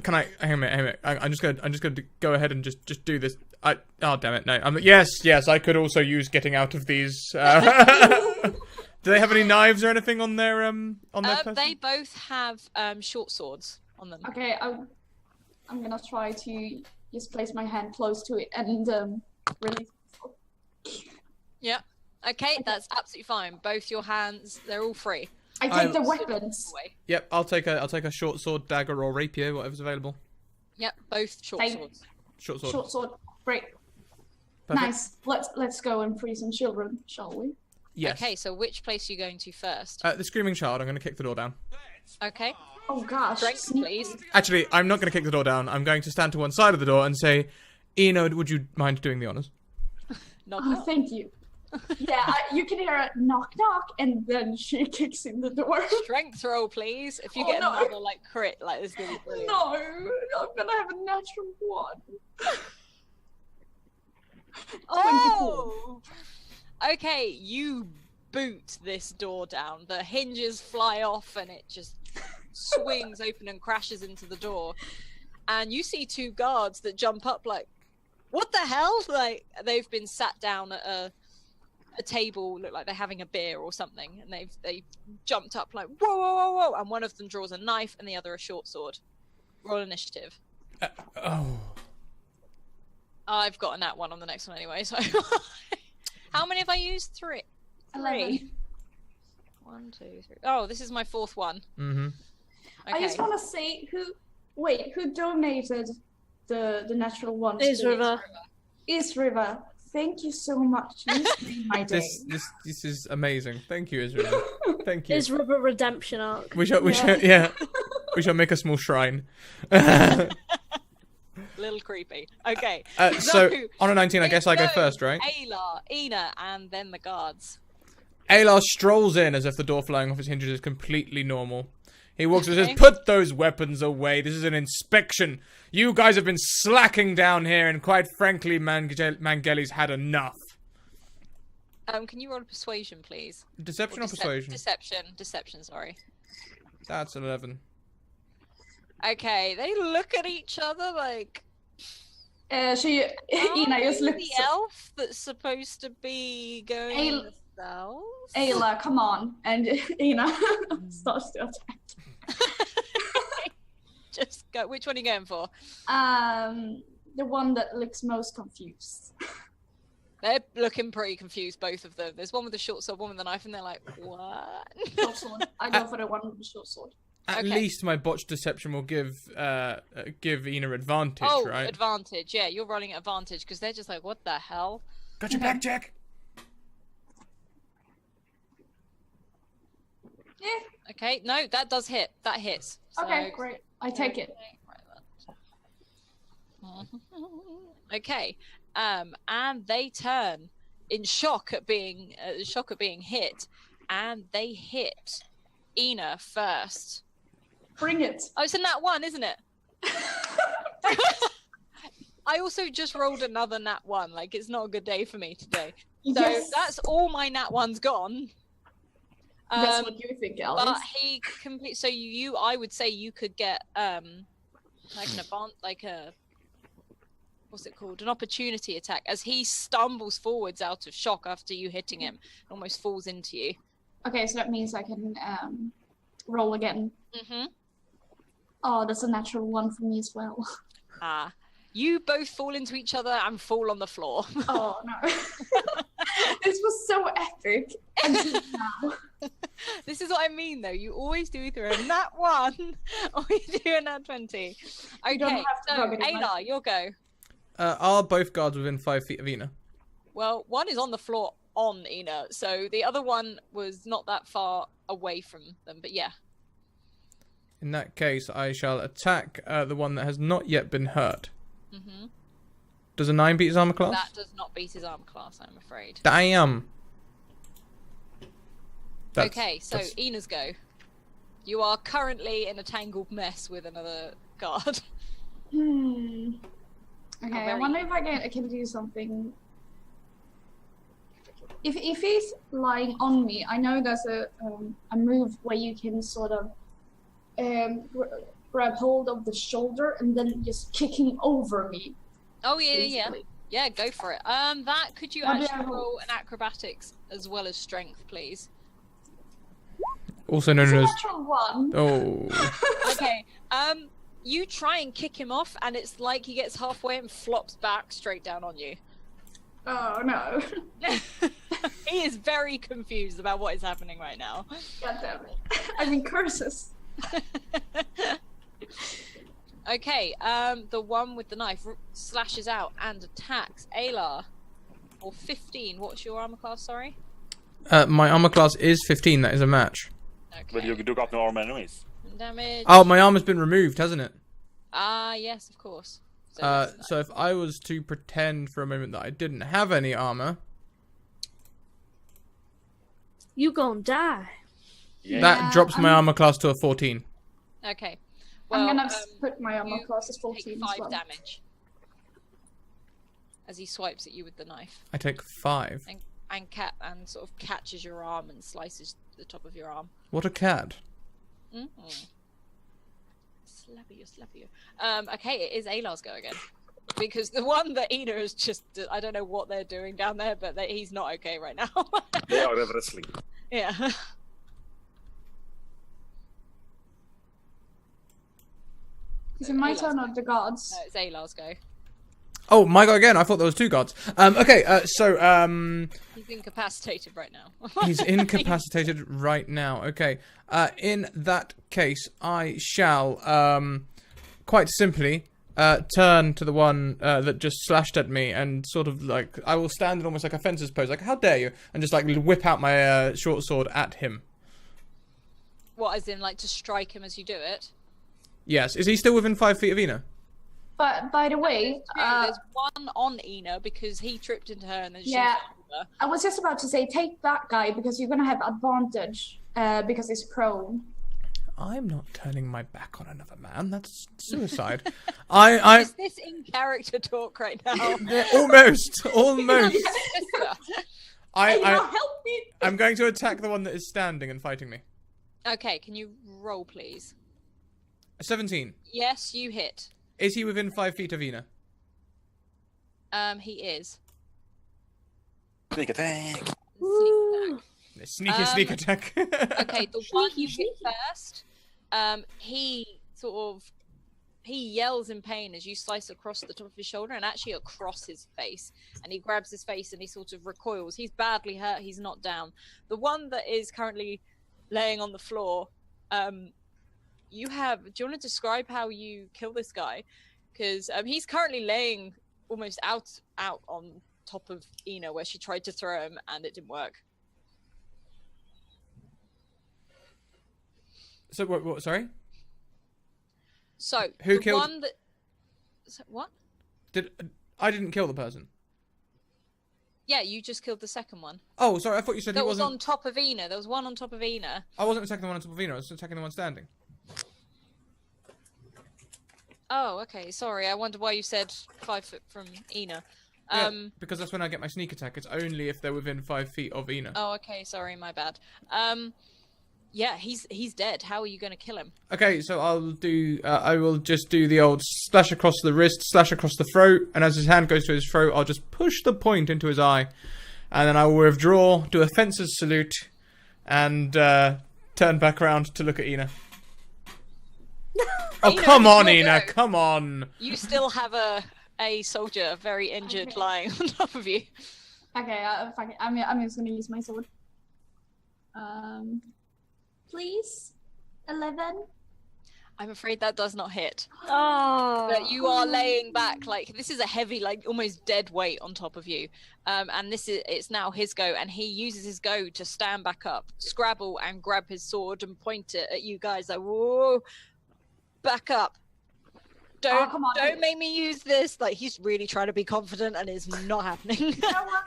Can I? Hang on a minute. I'm just gonna go ahead and just do this. Oh damn it! No. Yes. I could also use getting out of these. Do they have any knives or anything on their person? They both have short swords on them. Okay, I'm gonna try to just place my hand close to it and release. Yeah. Okay, that's absolutely fine. Both your hands, they're all free. I take the weapons. Away. Yep. I'll take a short sword, dagger, or rapier, whatever's available. Yep, both short Same. swords. Short sword. Short sword. Great. Perfect. Nice. Let's go and free some children, shall we? Yes. Okay, so which place are you going to first? The screaming child. I'm gonna kick the door down. Okay. Oh gosh. Strength, please. Actually, I'm not gonna kick the door down. I'm going to stand to one side of the door and say, Eno, would you mind doing the honors? Knock, Oh, knock. thank you. Yeah, you can hear a knock knock, and then she kicks in the door. Strength roll, please. If you Oh, get no. another like crit, like this is gonna be brilliant. No, I'm gonna have a natural 1. Oh! Okay, you boot this door down. The hinges fly off and it just swings open and crashes into the door. And you see 2 guards that jump up like, what the hell? Like, they've been sat down at a table, look like they're having a beer or something, and they've jumped up like, whoa, whoa, whoa, whoa, and one of them draws a knife and the other a short sword. Roll initiative. Oh. I've got a nat 1 on the next one anyway, so... How many have I used? 3. 11. 1, 2, 3. Oh, this is my 4th one. Mm-hmm. Okay. I just want to say who donated the natural 1? Is River. Is River. Thank you so much. This made my day. This is amazing. Thank you, Israel. Thank you. Is Rubber redemption arc? We shall we shall make a small shrine. Little creepy. Okay. So on a 19, I guess I go first, right? Aelar, Ina, and then the guards. Aelar strolls in as if the door flying off its hinges is completely normal. He walks and says, "Put those weapons away. This is an inspection. You guys have been slacking down here, and quite frankly, Mangeli's had enough." Can you roll a persuasion, please? Deception or persuasion? Deception, sorry. That's 11. Okay, they look at each other like... Ina just looks. The elf that's supposed to be going south? Aelar, come on. And Ina starts to attack. Just go. Which one are you going for? The one that looks most confused. They're looking pretty confused, both of them. There's one with the short sword, one with the knife, and they're like, what? Short sword. I go for the one with the short sword. At least my botched deception will give Ina advantage, right? Advantage. Yeah, you're rolling at advantage because they're just like, what the hell? Got your back, Jack. Yeah. Okay, no, that does hit. That hits. So... Okay, great. I take it. Okay, and they turn in shock at being hit, and they hit Ina first. Bring it. Oh, it's a nat 1, isn't it? I also just rolled another nat 1. Like, it's not a good day for me today. So that's all my nat 1's gone. That's what you think, Alice. But he complete. So I would say you could get what's it called? An opportunity attack as he stumbles forwards out of shock after you hitting him, almost falls into you. Okay, so that means I can roll again. Mhm. Oh, that's a natural 1 for me as well. You both fall into each other and fall on the floor. Oh no. This was so epic. Until now. This is what I mean, though. You always do either a nat 1 or you do a nat 20. Okay, so Aelar, your go. Are both guards within 5 feet of Ina? Well, one is on the floor on Ina, so the other one was not that far away from them, but yeah. In that case, I shall attack the one that has not yet been hurt. Mm-hmm. Does a 9 beat his armor class? That does not beat his armor class, I'm afraid. Damn. Okay, so Ina's go. You are currently in a tangled mess with another guard. Okay, I wonder if I can do something. If he's lying on me, I know there's a move where you can sort of grab hold of the shoulder and then just kick him over me. Oh yeah. Yeah, go for it. Could you actually roll an acrobatics as well as strength, please? Also known as natural 1. Oh. Okay. You try and kick him off, and it's like he gets halfway and flops back straight down on you. Oh no. He is very confused about what is happening right now. God damn it. I mean curses. Okay, the one with the knife slashes out and attacks Aelar. Or 15. What's your armor class, sorry? My armor class is 15, that is a match. Okay. But you got no armor anyways. Damage. Oh, my armor's been removed, hasn't it? Yes, of course. So if I was to pretend for a moment that I didn't have any armor... You gon' die. Yeah. That drops my armor class to a 14. Okay. Well, I'm gonna put my armor class as 14 take as 5 well. damage. As he swipes at you with the knife. I take 5. And sort of catches your arm and slices the top of your arm. What a cad. Slap you. Okay, it is Aelar's go again. Because the one that Ina is just... I don't know what they're doing down there, but he's not okay right now. They are wrestling. Yeah. Is it my turn or the gods? No, it's Aelar's go. Oh, my god again, I thought there was 2 gods. Okay, He's incapacitated right now. he's incapacitated right now. Okay. In that case, I shall, quite simply, turn to the one that just slashed at me and sort of like I will stand in almost like a fencer's pose, like how dare you, and just like whip out my short sword at him. What, as in like to strike him as you do it? Yes. Is he still within 5 feet of Ina? But by the way, There's one on Ina because he tripped into her and then she yeah, fell over. I was just about to say take that guy because you're gonna have advantage because he's prone. I'm not turning my back on another man. That's suicide. I Is this in character talk right now? almost. Hey, now help me! I'm going to attack the one that is standing and fighting me. Okay, can you roll, please? 17. Yes, you hit. Is he within 5 feet of Ina? He is. Sneak attack. Sneak attack. Okay, the one you hit first, he yells in pain as you slice across the top of his shoulder and actually across his face. And he grabs his face and he sort of recoils. He's badly hurt. He's not down. The one that is currently laying on the floor, do you want to describe how you kill this guy? Because he's currently laying almost out on top of Ina where she tried to throw him and it didn't work. So what? Sorry. So Who the killed? one that what? I didn't kill the person? Yeah, you just killed the second one. Oh, sorry. I thought you said That he was wasn't. on top of Ina. There was one on top of Ina. I wasn't attacking the one on top of Ina. I was attacking the one standing. Oh, okay. Sorry. I wonder why you said 5 foot from Ina. Yeah, because that's when I get my sneak attack. It's only if they're within 5 feet of Ina. Oh, okay. Sorry, my bad. Yeah, he's dead. How are you going to kill him? Okay, so I will just do the old slash across the wrist, slash across the throat, and as his hand goes to his throat, I'll just push the point into his eye, and then I will withdraw, do a fencer's salute, and turn back around to look at Ina. Oh, Ina, come on, it's your Ina, go. come on! You still have a soldier very injured lying on top of you. Okay, fuck it. I'm just gonna use my sword. Please, 11. I'm afraid that does not hit. Oh. But you are laying back, like, this is a heavy, like, almost dead weight on top of you. And it's now his go, and he uses his go to stand back up, scrabble, and grab his sword and point it at you guys, like, whoa, back up. Don't make me use this. Like, he's really trying to be confident, and it's not happening.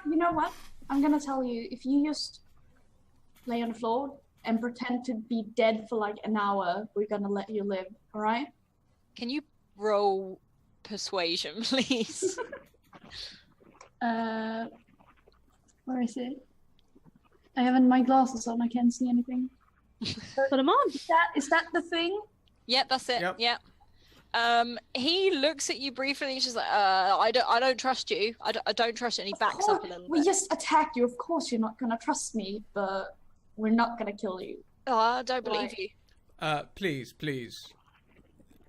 You know what? I'm gonna tell you, if you just lay on the floor and pretend to be dead for like an hour, we're gonna let you live, alright? Can you roll persuasion, please? Where is it? I haven't my glasses on, I can't see anything. Put them on. Is that the thing? Yep, that's it. Yep. He looks at you briefly and he's just like, I don't trust you. I don't trust you. And he backs up a little We bit. just attacked you, of course you're not gonna trust me, but we're not gonna kill you. Oh, I don't believe Right. you. Please.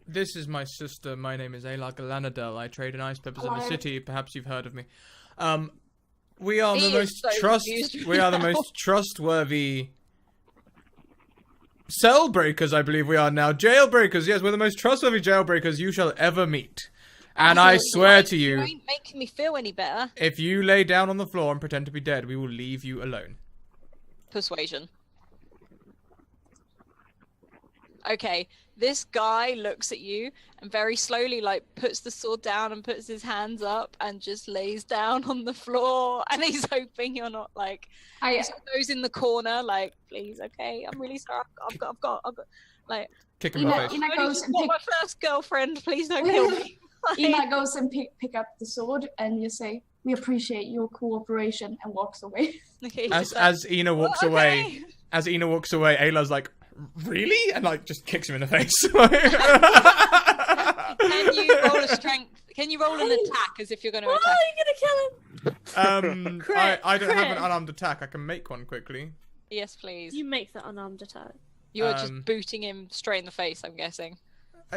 This is my sister. My name is Aelar Galanadel. I trade in ice peppers in the Hello. city. Perhaps you've heard of me. We are He the is most so confused we are the now. most trustworthy cell breakers, I believe we are now. Jailbreakers, yes, we're the most trustworthy jailbreakers you shall ever meet. And I swear to You you, ain't making me feel any better. if you lay down on the floor and pretend to be dead, we will leave you alone. Persuasion. Okay, this guy looks at you and very slowly, like, puts the sword down and puts his hands up and just lays down on the floor. And he's hoping you're not, like, he sort of goes in the corner, like, please, okay, I'm really sorry. I've got, like, Kick him in the face. Ina goes and my first girlfriend, please don't kill me. Like, Ina goes and pick up the sword and you say, "We appreciate your cooperation," and walks away. okay, As Ina walks away, okay. Ayla's like, really? And like just kicks him in the face. Can you roll a strength? Can you roll an attack as if you're going to Why attack? are you gonna kill him? I don't have an Crit. unarmed attack. I can make one quickly. Yes, please. You make that unarmed attack. You're just booting him straight in the face, I'm guessing.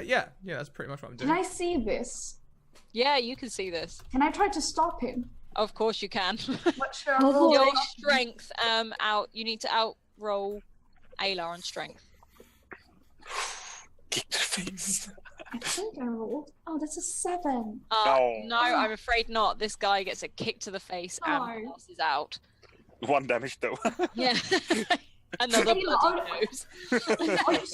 Yeah, that's pretty much what I'm Can doing. I see this? Yeah, you can see this. Can I try to stop him? Of course you can. What should I roll? Your strength, you need to out-roll Aelar on strength. Kick the face. I think I rolled. Oh, that's a 7. No, I'm afraid not. This guy gets a kick to the face and No. passes out. 1 damage though. Yeah. Another bloody Aelar, nose.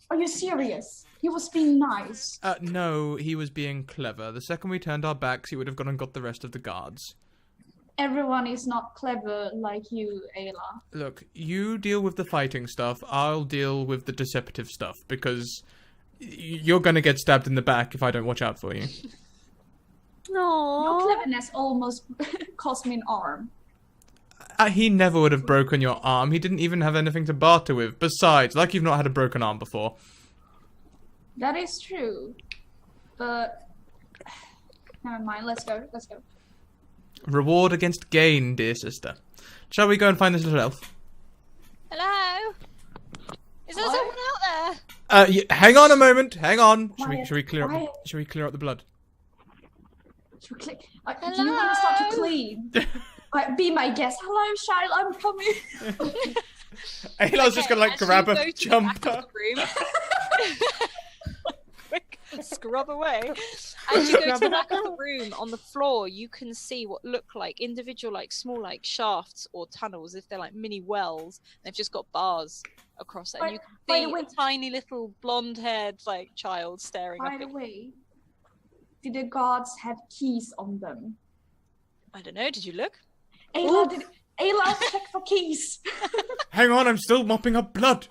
Are you serious? He was being nice. No, he was being clever. The second we turned our backs, he would have gone and got the rest of the guards. Everyone is not clever like you, Aelar. Look, you deal with the fighting stuff, I'll deal with the deceptive stuff, because you're gonna get stabbed in the back if I don't watch out for you. Your Aww. cleverness almost cost me an arm. He never would have broken your arm. He didn't even have anything to barter with. Besides, like you've not had a broken arm before. That is true. But never mind, let's go. Reward against gain, dear sister. Shall we go and find this little elf? Hello? Is there What? someone out there? Hang on a moment. Hang on. Quiet, Should we clear up? quiet. Should we clear up the blood? Should we click? Do you want to start to clean? Be my guest. Hello, child, I'm coming. Ayla's just gonna like as you grab go a to the jumper. back of the room- Quick, scrub away. As you go to the back of the room, on the floor, you can see what look like individual, like small, like shafts or tunnels, if they're like mini wells. They've just got bars across it, and you By can the see way- a tiny little blonde-haired like child staring By up. the At way, did the guards have keys on them? I don't know. Did you look? Aelar, check for keys. Hang on, I'm still mopping up blood.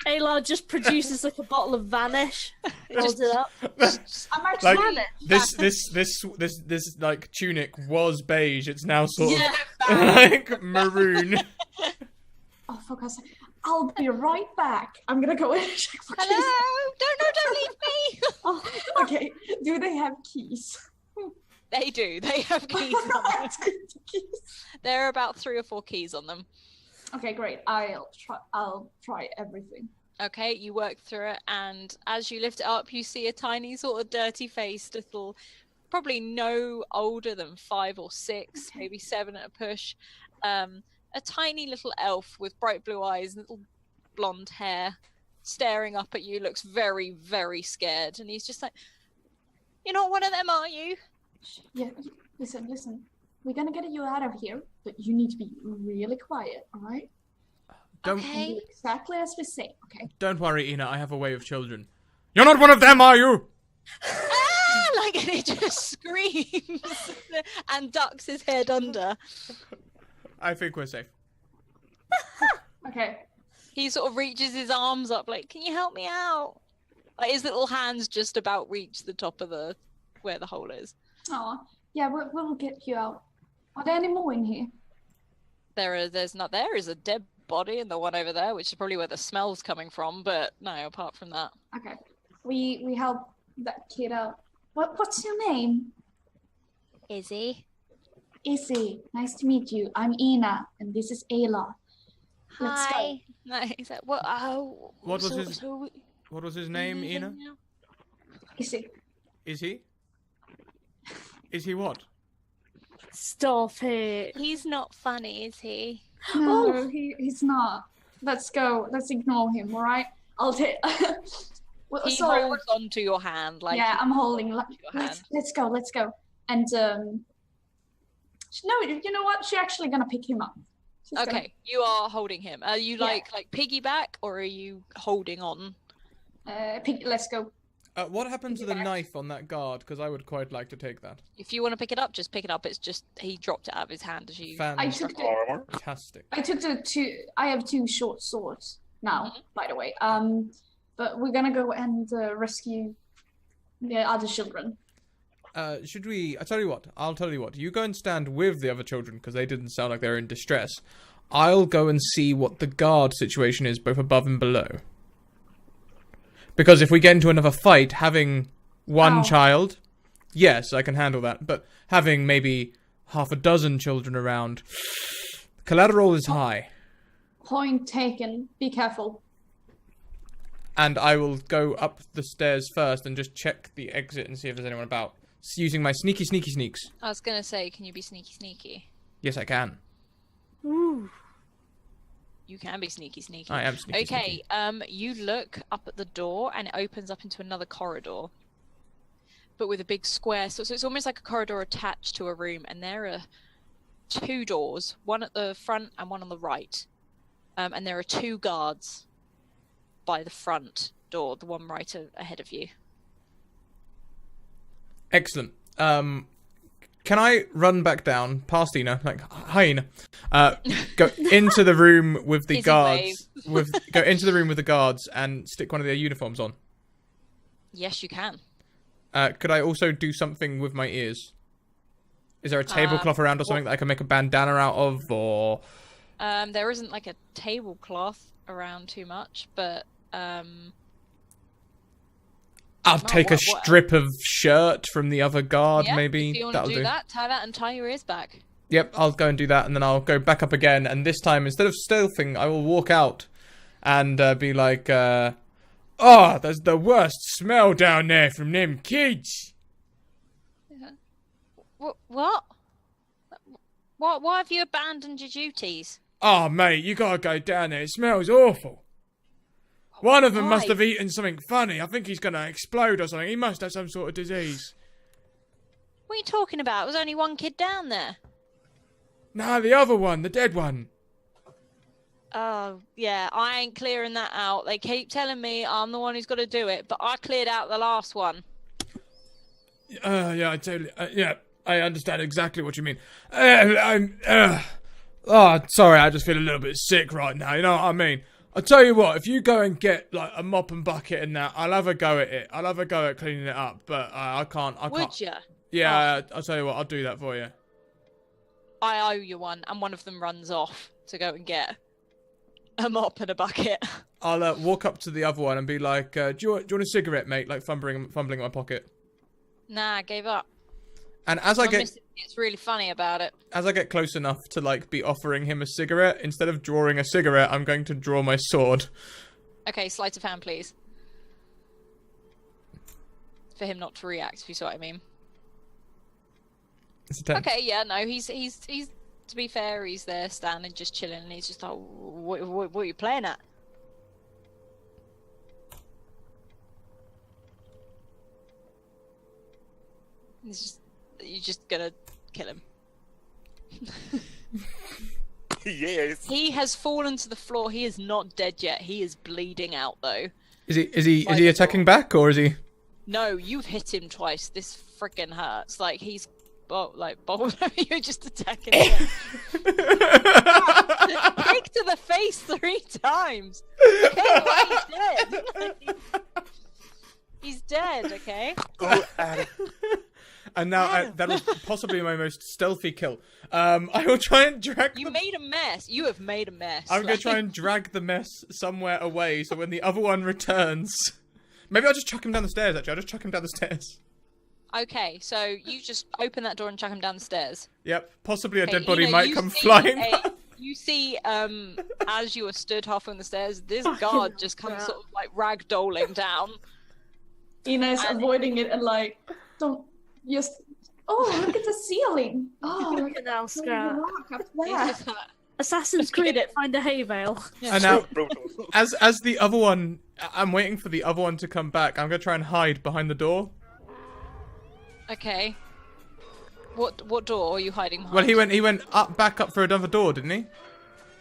Aelar just produces like a bottle of Vanish, rolls it up. I'm actually. Like this like tunic was beige. It's now sort Yeah, of like maroon. Oh, for God's sake. I'll be right back. I'm gonna go and check for keys. Hello? Don't leave me. Oh, okay. Do they have keys? They do. They have keys on them. There are about 3 or 4 keys on them. Okay, great. I'll try everything. Okay, you work through it, and as you lift it up, you see a tiny sort of dirty-faced little, probably no older than 5 or 6, maybe 7 at a push. A tiny little elf with bright blue eyes, little blonde hair, staring up at you, looks very, very scared, and he's just like, "You're not one of them, are you?" Yeah, listen. We're gonna get you out of here, but you need to be really quiet, alright? Don't Okay. Do exactly as we say, okay? don't worry, Ina. I have a way with children. You're not one of them, are you? Ah! Like, and it just screams and ducks his head under. I think we're safe. Okay. He sort of reaches his arms up, like, "Can you help me out?" Like, his little hands just about reach the top of where the hole is. Oh, yeah, we'll get you out. Are there any more in here? There is a dead body in the one over there, which is probably where the smell's coming from, but no, apart from that. Okay. We help that kid out. What's your name? Izzy? Izzy. Nice to meet you. I'm Ina, and this is Aelar. Let's go. Hi. No, he's like, what? Oh, What was so- his- so we- What was his name, Ina? Izzy. Is he? Is he what? Stop it. He's not funny, is he? No, he's not. Let's go. Let's ignore him, alright? I'll take. Well, He so, holds onto your hand, like yeah, I'm holding. your hand. Let's go. And no, you know what? She's actually gonna pick him up. She's gonna- Okay, you are holding him. Are you Yeah. like piggyback, or are you holding on? Let's go. What happened to the Yeah. knife on that guard? Because I would quite like to take that. If you want to pick it up, just pick it up. It's just he dropped it out of his hand as you. I took Fantastic. the two. I have 2 short swords now, by the way. But we're gonna go and rescue the other children. Should we? I'll tell you what. You go and stand with the other children because they didn't sound like they were in distress. I'll go and see what the guard situation is, both above and below. Because if we get into another fight, having one Ow. child, yes, I can handle that. But having maybe half a dozen children around, collateral is high. Point taken. Be careful. And I will go up the stairs first and just check the exit and see if there's anyone about. Using my sneaky sneaks. I was gonna say, can you be sneaky? Yes, I can. Ooh. You can be sneaky, sneaky. I am sneaky. Okay, Sneaky. you look up at the door and it opens up into another corridor. But with a big square, so it's almost like a corridor attached to a room, and there are 2 doors, one at the front and one on the right. And there are 2 guards by the front door, the one right ahead of you. Excellent. Can I run back down past Ina, like hi Ina, go into the room with the guards, go into the room with the guards and stick one of their uniforms on? Yes, you can. Could I also do something with my ears? Is there a tablecloth around or something that I can make a bandana out of, or? There isn't like a tablecloth around too much, but I'll take a strip of shirt from the other guard, yeah, maybe. If you want That'll to do that, tie that and tie your ears back. Yep, I'll go and do that, and then I'll go back up again, and this time, instead of stealthing, I will walk out and be like, oh, there's the worst smell down there from them kids. What? Why have you abandoned your duties? Oh, mate, you gotta go down there. It smells awful. One of them Why? must have eaten something funny. I think he's gonna explode or something. He must have some sort of disease. What are you talking about? There's only one kid down there. Nah, the other one, the dead one. Oh, yeah, I ain't clearing that out. They keep telling me I'm the one who's got to do it, but I cleared out the last one. Yeah, I totally, yeah, I understand exactly what you mean. Oh, sorry, I just feel a little bit sick right now, you know what I mean? I'll tell you what, if you go and get, like, a mop and bucket and that, I'll have a go at it. I'll have a go at cleaning it up, but I can't. Would you? Yeah, I'll tell you what, I'll do that for you. I owe you one, and one of them runs off to go and get a mop and a bucket. I'll walk up to the other one and be like, do you want a cigarette, mate? Like, fumbling in my pocket. Nah, I gave up. And as I get... It's really funny about it. As I get close enough to, like, be offering him a cigarette, instead of drawing a cigarette, I'm going to draw my sword. Okay, sleight of hand, please. For him not to react, if you see what I mean. It's a 10. Okay, yeah, no, he's to be fair, he's there standing, just chilling, and he's just like, what are you playing at? You're just gonna kill him. Yes. He has fallen to the floor. He is not dead yet. He is bleeding out though. Is he attacking back, or is he? No, you've hit him twice. This freaking hurts. Like he's bowled. You're just attacking him. Kick to the face 3 times. Okay, well, he's dead. He's dead. Okay. Go at it. And now that was possibly my most stealthy kill. I will try and drag. You made a mess. You have made a mess. I'm gonna try and drag the mess somewhere away, so when the other one returns, maybe I'll just chuck him down the stairs. Actually, I'll just chuck him down the stairs. Okay, so you just open that door and chuck him down the stairs. Yep, possibly a Okay, dead body Ina, might come flying. You see, as you are stood half on the stairs, this guard just comes sort of like ragdolling down. Ina is avoiding it and like, don't just. Oh, look at the ceiling. Oh, Look at that, Scrap. up He's there. just like, Assassin's Creed it, find a hay bale. And now, Brutal. as the other one, I'm waiting for the other one to come back. I'm gonna try and hide behind the door. okay. What door are you hiding behind? Well, he went back up for another door, didn't he?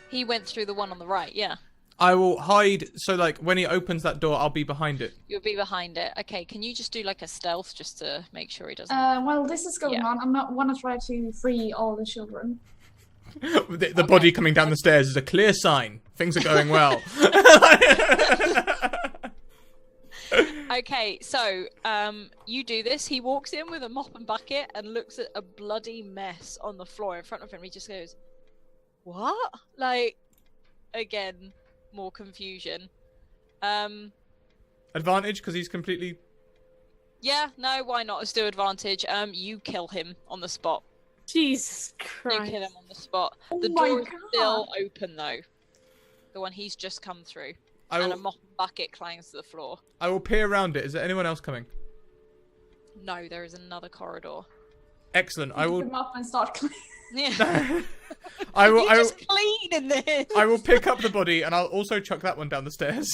He went through the one on the right, yeah. I will hide, so like when he opens that door, I'll be behind it. You'll be behind it. Okay, can you just do like a stealth just to make sure he doesn't... While this is going on, I'm not want to try to free all the children. The body coming down the stairs is a clear sign. Things are going well. Okay, so you do this. He walks in with a mop and bucket and looks at a bloody mess on the floor in front of him. He just goes, "What?" Like, again, more confusion. Advantage because he's completely. Yeah, no, why not? Let's do advantage. You kill him on the spot. Jesus You Christ. kill him on the spot. Oh The my door is God. still open though. The one he's just come through. And a mop and bucket clangs to the floor. I will peer around it. Is there anyone else coming? No, there is another corridor. Excellent. I Pick will. them up and start cleaning. Yeah. I will. You're just clean in this. I will pick up the body and I'll also chuck that one down the stairs.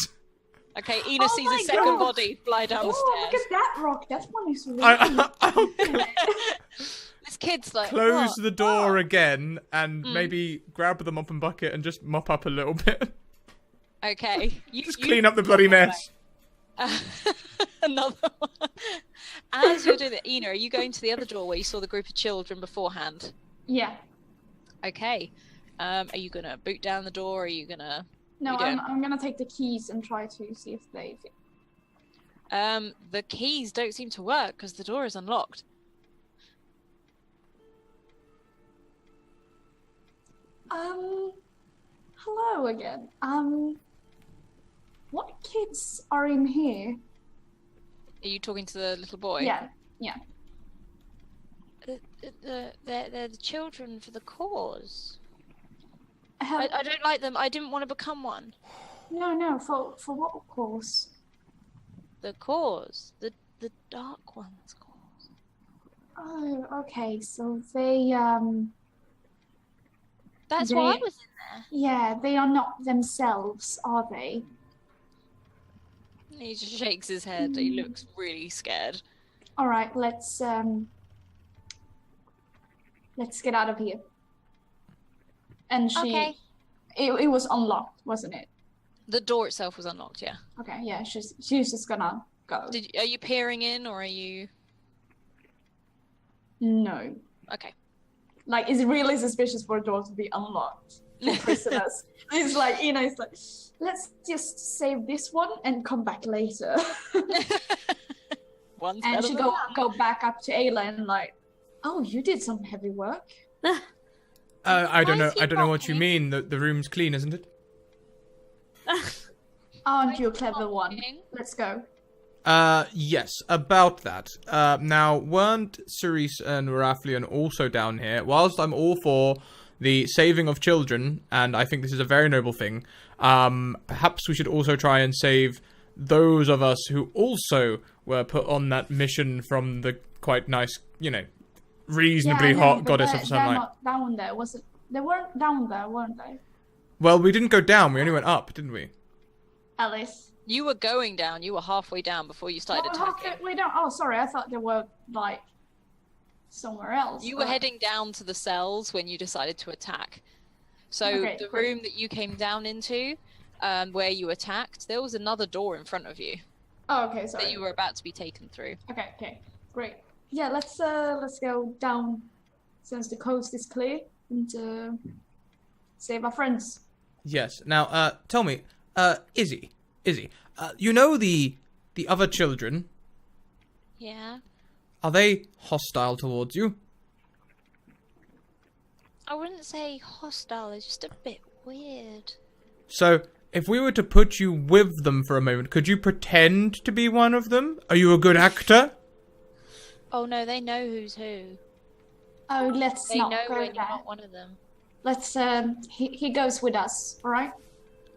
Okay, Ina sees my a second God. body fly down the Oh, look stairs. at that rock. That one is really I'll This kid's like, close "What? the door Oh." again and maybe grab the mop and bucket and just mop up a little bit. Okay. Just clean up the bloody mess. Another one. As you're doing it, Ina, are you going to the other door where you saw the group of children beforehand? Yeah. Okay. Are you gonna boot down the door? Or are you gonna? No, You doing? I'm gonna take the keys and try to see if they fit. The keys don't seem to work because the door is unlocked. Hello again. What kids are in here? Are you talking to the little boy? Yeah. They're the children for the cause. Have... I don't like them. I didn't want to become one. No, for what cause? The cause. The dark one's cause. Oh, okay. So they That's They- why I was in there. yeah, they are not themselves, are they? He just shakes his head. He looks really scared. All right, let's get out of here. And she Okay. it was unlocked, wasn't it? The door itself was unlocked, yeah. Okay, yeah, she's just gonna go. Are you peering in or are you... No. Okay. Like, it's really suspicious for a door to be unlocked for prisoners. It's like, it's like, let's just save this one and come back later. One's And better she than go back up to Aelar and like, oh, you did some heavy work. I don't Why know. is he I don't know what you walking? mean. The room's clean, isn't it? Aren't you a clever one? walking. Let's go. Yes, about that. Now, weren't Cerise and Rafleon also down here? Whilst I'm all for the saving of children, and I think this is a very noble thing, perhaps we should also try and save those of us who also were put on that mission from the quite nice, reasonably I know, hot but goddess they're of sunlight. not down there, was it? They weren't down there, weren't they? Well, we didn't go down. We only went up, didn't we? Alice. You were going down. You were halfway down before you started attacking. Wait, no. Oh, sorry. I thought they were like somewhere else. You were heading down to the cells when you decided to attack. So Okay, the great. room that you came down into, where you attacked, there was another door in front of you Oh, okay. that Sorry. you were about to be taken through. Okay. Great. Yeah. Let's go down since the coast is clear and save our friends. Yes. Now, tell me, Izzy, you know the other children? Yeah. Are they hostile towards you? I wouldn't say hostile. It's just a bit weird. So, if we were to put you with them for a moment, could you pretend to be one of them? Are you a good actor? Oh no, they know who's who. Oh, let's They not know go when you're there. not one of them. Let's. He goes with us. All right.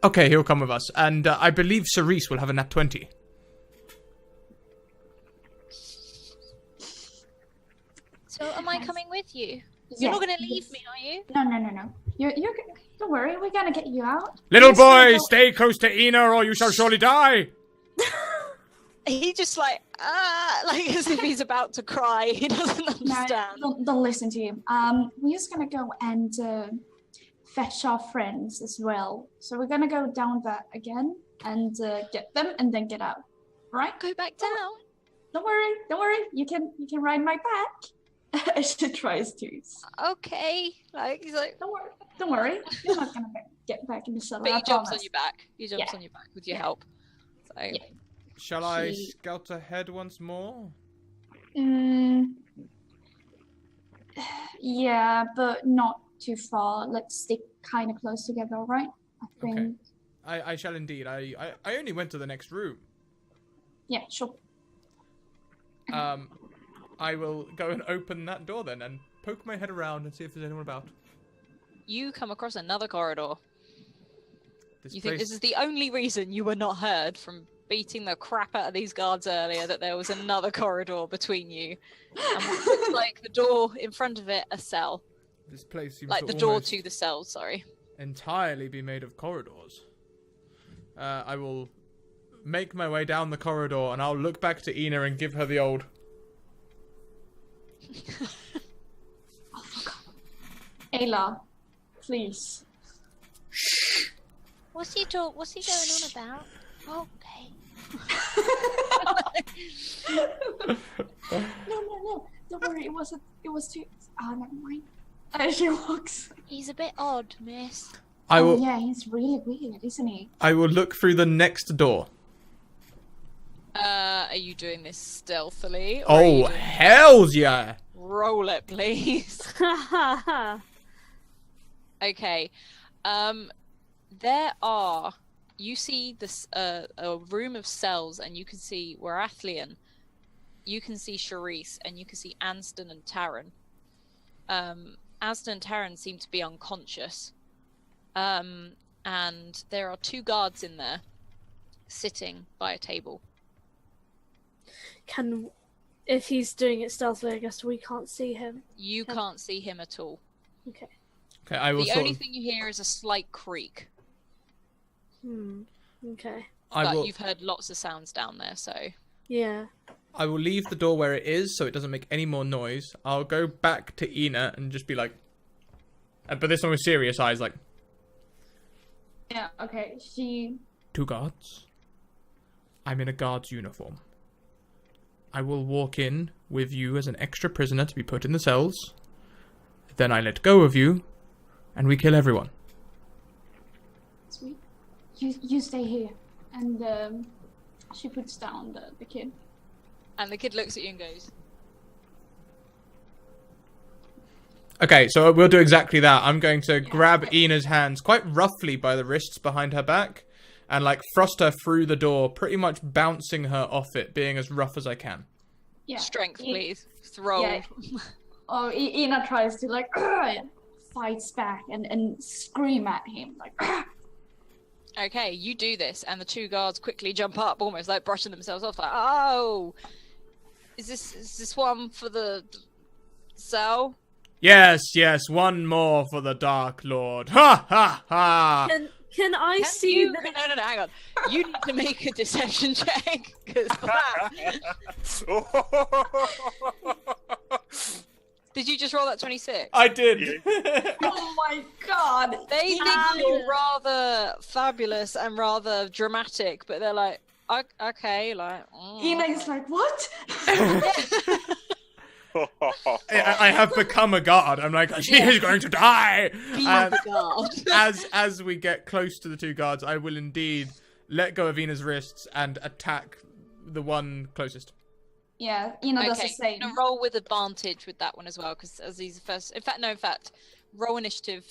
Okay, he'll come with us, and I believe Cerise will have a nat 20. So am I Yes. coming with you? Yes, You're not going to leave yes. me, are you? No. You're. Don't worry. We're gonna get you out. Little We're just gonna boy, go- stay close to Ina, or you shall surely die! He just like as if he's about to cry. He doesn't No, understand. don't listen to him. We're just gonna go and fetch our friends as well. So we're gonna go down there again and get them and then get out. Right? Go back down. Don't worry. You can ride my back. She tries to. Okay. Like he's like, Don't worry. You're not gonna get back in the cellar. but I he jumps on promise. your back. He jumps Yeah. on your back with your Yeah. help. So Yeah. Shall I She- scout ahead once more? Yeah, but not too far. Let's stick kind of close together, all right? I think. Okay. I shall indeed. I only went to the next room. Yeah, sure. I will go and open that door then and poke my head around and see if there's anyone about. you come across another corridor. This You think place... this is the only reason you were not heard from beating the crap out of these guards earlier, that there was another corridor between you. And what looks like the door in front of it, a cell. This place seems Like to the door almost to the cells, sorry. entirely be made of corridors. I will make my way down the corridor, and I'll look back to Ina and give her the old... Oh, for God. Aelar, please. What's he going on about? Okay. No. Don't worry, it was too... Ah, never mind. She walks. He's a bit odd, miss. I will. Yeah, he's really weird, isn't he? I will look through the next door. Are you doing this stealthily? Or Oh, hells yeah! roll it, please. Okay. There are. You see this a room of cells, and you can see Warathlian. You can see Charisse, and you can see Anston and Taryn. Anston and Taryn seem to be unconscious. And there are 2 guards in there, sitting by a table. If he's doing it stealthily, I guess we can't see him. You can't see him at all. Okay. Okay, I will The sort only of... thing you hear is a slight creak. Okay. But you've heard lots of sounds down there, so... Yeah. I will leave the door where it is so it doesn't make any more noise. I'll go back to Ina and just be like... but this one with serious eyes, like... Yeah, okay, she... 2 guards. I'm in a guard's uniform. I will walk in with you as an extra prisoner to be put in the cells. Then I let go of you, and we kill everyone. Sweet. You stay here. And, she puts down the kid. And the kid looks at you and goes, Okay, so we'll do exactly that. I'm going to grab Ina's hands quite roughly by the wrists behind her back and, like, thrust her through the door, pretty much bouncing her off it, being as rough as I can. Yeah. strength, please. Throw. Yeah. Oh, Ina tries to, like, fights back and scream at him, like, Okay, you do this, and the 2 guards quickly jump up, almost like brushing themselves off, like, oh! Is this one for the cell? Yes, one more for the Dark Lord. Ha ha ha! Can I see you... that? No, hang on. You need to make a deception check, because that... Did you just roll that 26? I did. oh my God. They think you're rather fabulous and rather dramatic, but they're like, okay, like... Ina is like, what? I have become a guard. I'm like, she is going to die. Be the guard. As we get close to the 2 guards, I will indeed let go of Ina's wrists and attack the one closest. Yeah, Ina does the same. Now roll with advantage with that one as well, because as he's the first... In fact, roll initiative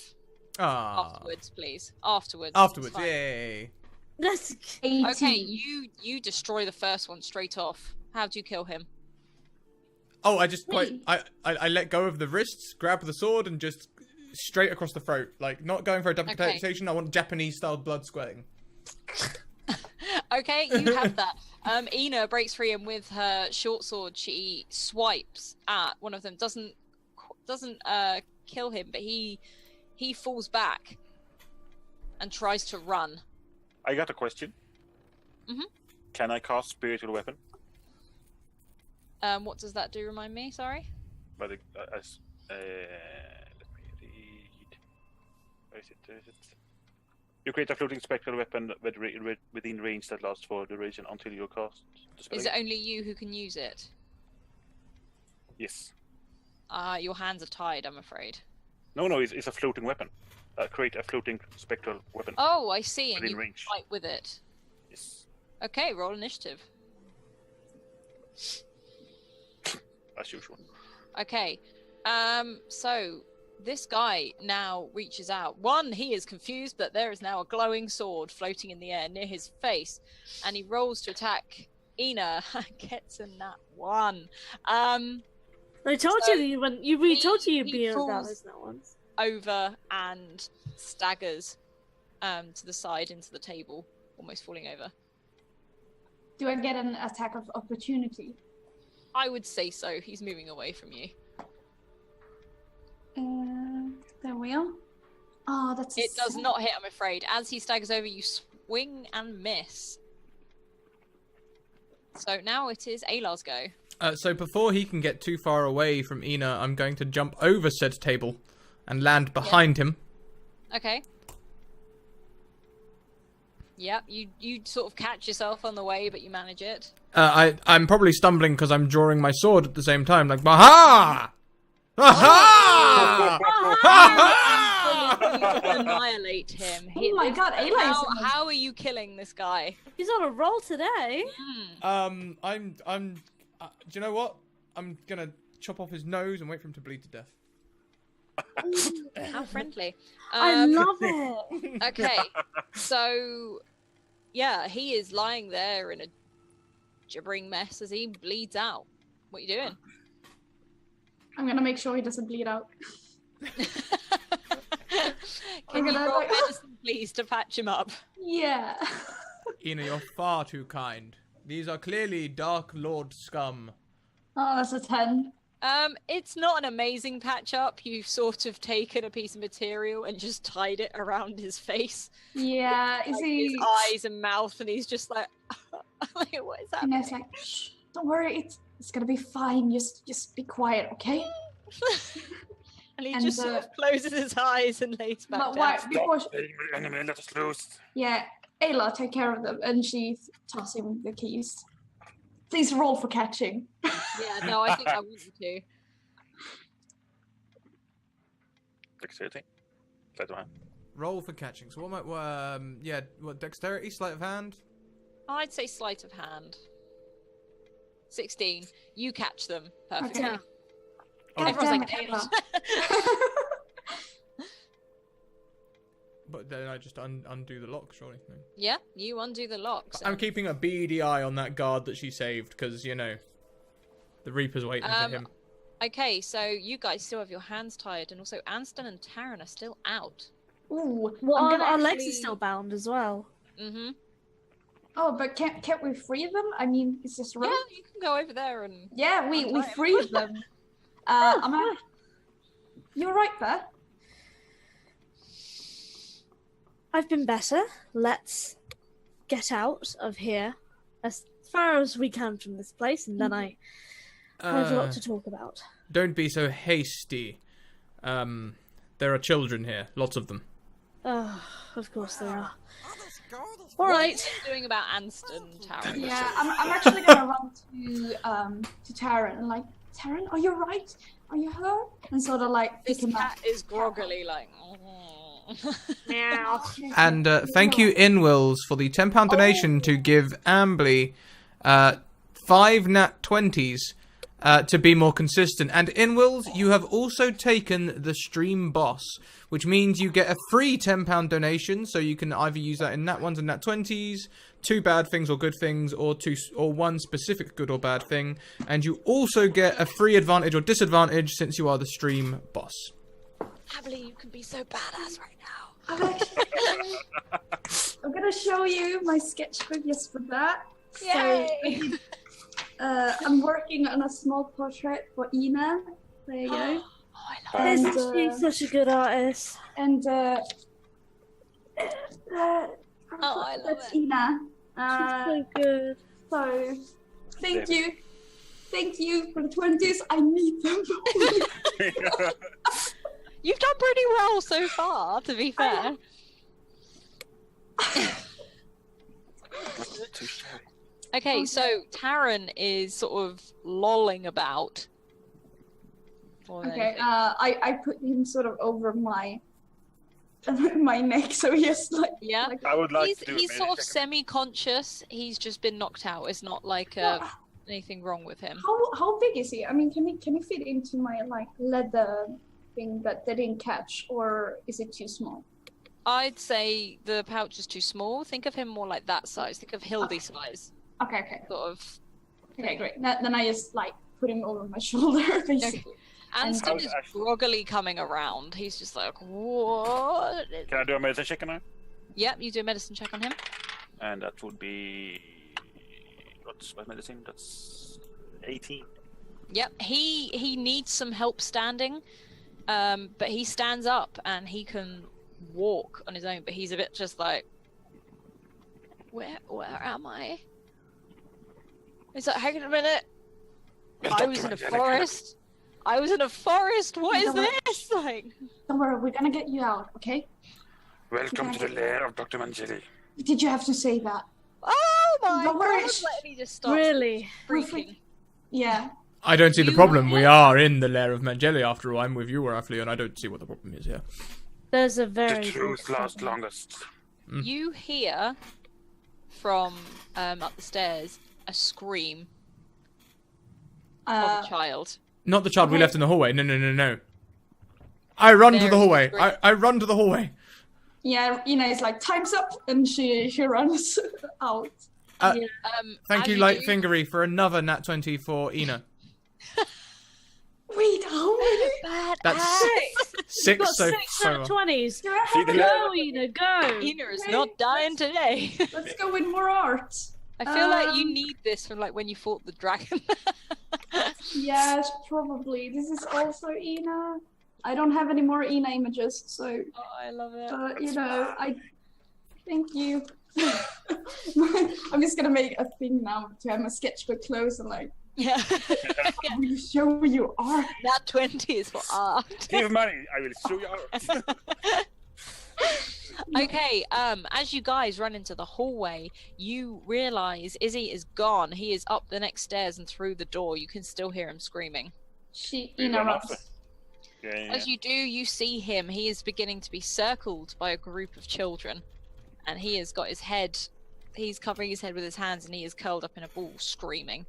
afterwards, please. Afterwards, yay. Let's... 18. Okay, you destroy the first one straight off. How do you kill him? Oh, I let go of the wrists, grab the sword, and just straight across the throat. Like, not going for a decapitation, I want Japanese-style blood squirting. Okay, you have that. Ina breaks free, and with her short sword, she swipes at one of them. Doesn't kill him, but he falls back and tries to run. I got a question. Mhm. Can I cast spiritual weapon? What does that do? Remind me. Sorry. But let me read. Where is it? You create a floating spectral weapon within range that lasts for duration until you cast the spell. Is it only you who can use it? Yes. Your hands are tied, I'm afraid. No, it's a floating weapon. Create a floating spectral weapon. Oh, I see, and within you range. fight with it. Yes. Okay, roll initiative. As usual. Okay, so this guy now reaches out. One, he is confused that there is now a glowing sword floating in the air near his face, and he rolls to attack Ina. Gets a nat 1. I told So you when we told you you'd he be about falls those nat ones. over and staggers to the side into the table, almost falling over. Do I get an attack of opportunity? I would say so. He's moving away from you. There we are. Oh, that's. It does not hit, I'm afraid. As he staggers over, you swing and miss. So now it is Aelar's go. So before he can get too far away from Ina, I'm going to jump over said table and land behind him. Okay. Yep, you sort of catch yourself on the way, but you manage it. I'm probably stumbling because I'm drawing my sword at the same time, like, Baha! Aha! You annihilate him. Oh my god, Aelar is How are you killing this guy? He's on a roll today. I'm do you know what? I'm gonna chop off his nose and wait for him to bleed to death. How friendly. I love it. Okay, so yeah, he is lying there in a gibbering mess as he bleeds out. What are you doing? I'm gonna make sure he doesn't bleed out. Can you roll medicine, please, to patch him up? Yeah. Ina, you're far too kind. These are clearly Dark Lord scum. Oh, that's a 10. It's not an amazing patch up. You've sort of taken a piece of material and just tied it around his face. Yeah, is Like he? his eyes and mouth, and he's just like, like what is that? And it's like, shh, don't worry, it's gonna be fine. Just be quiet, okay? And he And, just sort of closes his eyes and lays back But down. why? Before, Enemy, let us loose. yeah, Aelar, take care of them, and she tosses him the keys. Please roll for catching. Yeah, no, I think I want you to. Dexterity. Sleight of hand. Roll for catching. So what might what dexterity, sleight of hand? I'd say sleight of hand. 16. You catch them perfectly. Yeah. God Everyone's damn like, it, "Damn Aelar. But then I just undo the lock, surely. No. Yeah, you undo the locks. I'm keeping a beady eye on that guard that she saved, because, you know, the Reaper's waiting for him. Okay, so you guys still have your hands tied, and also Anston and Taryn are still out. Ooh, Well, I'm gonna our legs actually- are still bound as well. Mm-hmm. Oh, but can't we free them? I mean, it's just Yeah, rope. you can go over there and... Yeah, we untie 'em. freed them. You're right there. I've been better. Let's get out of here as far as we can from this place, and then I have a lot to talk about. Don't be so hasty. There are children here, lots of them. Oh, of course there are. All All right. What are you doing about Anston, Taryn? Yeah, I'm actually gonna run to Taryn and like, Taryn, are you right? Are you hurt? And sort of like pick This him up. cat is groggily like... Meow. And thank you, Inwills, for the £10 donation to give Ambly 5 nat 20s to be more consistent. And Inwills, you have also taken the stream boss, which means you get a free £10 donation, so you can either use that in nat 1s and nat 20s, 2 bad things or good things, or 1 specific good or bad thing. And you also get a free advantage or disadvantage since you are the stream boss. Happily, you can be so badass right now. I'm gonna show you my sketchbook just for that. Yay! So, I'm working on a small portrait for Ina. There you go. Oh, I love And, She's such a good artist. and I love that's it. Ina. She's so good. So, thank you. Thank you for the 20s. I need them. You've done pretty well so far, to be fair. Okay, so Taryn is sort of lolling about. More than Okay, anything. I put him sort of over my my neck, so he has like Yeah. I would like he's to do he's a sort of check. semi-conscious. He's just been knocked out. It's not like anything wrong with him. how big is he? I mean, can he fit into my like leather thing that they didn't catch, or is it too small? I'd say the pouch is too small. Think of him more like that size. Think of Hildy size. Okay, Sort of. okay, great. Then I just like put him over my shoulder, basically. Anston And- is groggily coming around. He's just like, what? Can I do a medicine check on her? Yep, you do a medicine check on him. And that would be... What's my medicine? That's 18. Yep, he needs some help standing. But he stands up and he can walk on his own, but he's a bit just like, where am I? He's like, hang on a minute. I was in a forest. I was in a forest. What is this? Like, Don't worry, we're gonna get you out, okay? Welcome to the lair of Dr. Mangelli. Did you have to say that? oh my Don't worry. god! Like, he just starts Really? freaking. Yeah. I don't see the You- problem. We are in the lair of Mangelli after all. I'm with you, Rafley, and I don't see what the problem is here. There's a The very truth big lasts problem. longest. You hear from up the stairs a scream of a child. Not the child we Okay. left in the hallway. No. I run to There the is hallway. great- I run to the hallway. Yeah, it's like, time's up, and she runs out. Thank as you, do- Lightfingery, for another nat 20 for Ina. Wait, how many? That's You've got 6 so 6 far. out of 20s. Do I have Go, Ina, go! Ina is not dying today. Let's go with more art. I feel like you Um, need this from like when you fought the dragon. Yes, probably. This is also Ina. I don't have any more Ina images, so Oh, I love it. I thank you. I'm just gonna make a thing now to have my sketchbook close and like Yeah. really show you art. That 20 is for art. Give money, I will show you out. Okay, as you guys run into the hallway, you realize Izzy is gone. He is up the next stairs and through the door. You can still hear him screaming. Ina run runs. after. Yeah. As you do, you see him. He is beginning to be circled by a group of children. And he has got his head, he's covering his head with his hands and he is curled up in a ball screaming.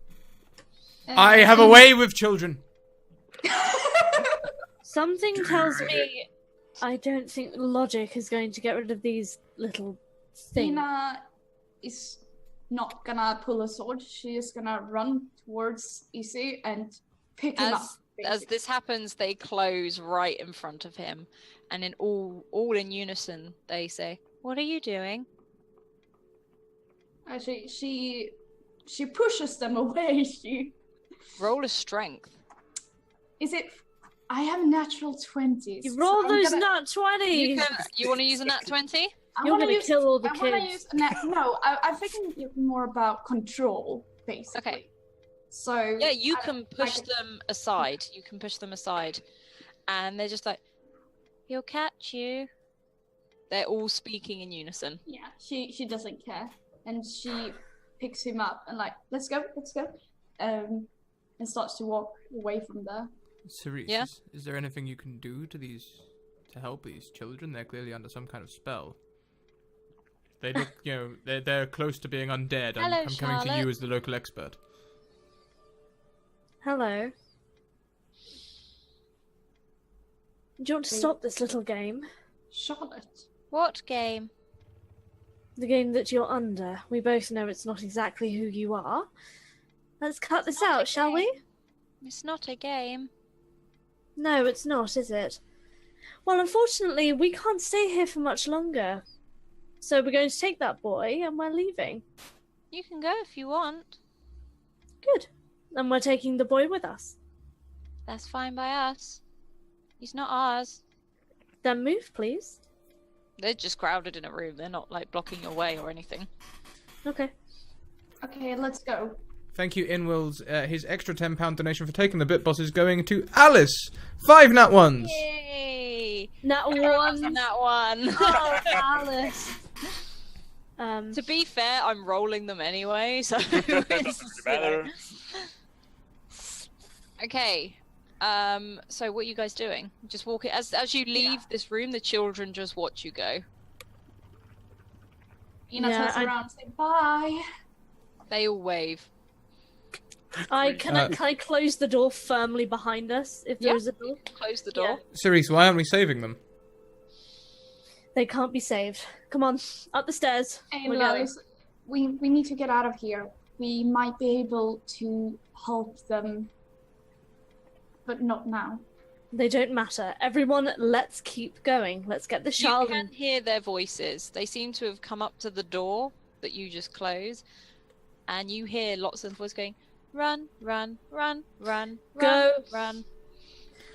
I have a way with children. Something tells me I don't think logic is going to get rid of these little things. Ina is not gonna pull a sword. She is gonna run towards Izzy and pick him up. As this happens, they close right in front of him, and in all in unison, they say, "What are you doing?" Actually, she pushes them away. She Roll a strength. is it. I have natural 20s. You roll so I'm those gonna- nat 20s! You want to use a nat 20? I You're wanna gonna use- kill all the I wanna kids. use no, I'm thinking more about control, basically. Okay. So Yeah, you I- can I push can- them aside. You can push them aside, and they're just like, "He'll catch you." They're all speaking in unison. Yeah, she doesn't care, and she picks him up and like, let's go, and starts to walk away from there. Cerise, Yeah? is there anything you can do to help these children? They're clearly under some kind of spell. They look, they're close to being undead. Hello, I'm coming to you Charlotte. as the local expert. Hello. Do you want to stop this little game? Charlotte. What game? The game that you're under. We both know it's not exactly who you are. Let's cut this Not a out, shall we? It's not a game. No, it's not, is it? Well, unfortunately, we can't stay here for much longer. So we're going to take that boy and we're leaving. You can go if you want. Good. And we're taking the boy with us. That's fine by us. He's not ours. Then move, please. They're just crowded in a room. They're not like blocking your way or anything. Okay. Okay, let's go. Thank you, Inwills. His extra £10 donation for taking the bit boss is going to Alice. 5 nat ones. Yay! Nat Everyone's one. on that one. Oh, Alice. To be fair, I'm rolling them anyway, so it's, Better. Okay. So what are you guys doing? Just walk it as you leave this room. The children just watch you go. Ina Yeah, turns I- around and says bye. They all wave. Can I close the door firmly behind us if Yeah. there is a door? Close the door. Cerise, why aren't we saving them? They can't be saved. Come on, up the stairs. Hey, We're going. Alice, we need to get out of here. We might be able to help them, but not now. They don't matter. Everyone, let's keep going. Let's get the You child. can hear their voices. They seem to have come up to the door that you just closed, and you hear lots of voices going, "Run, run, run, run, Go. run."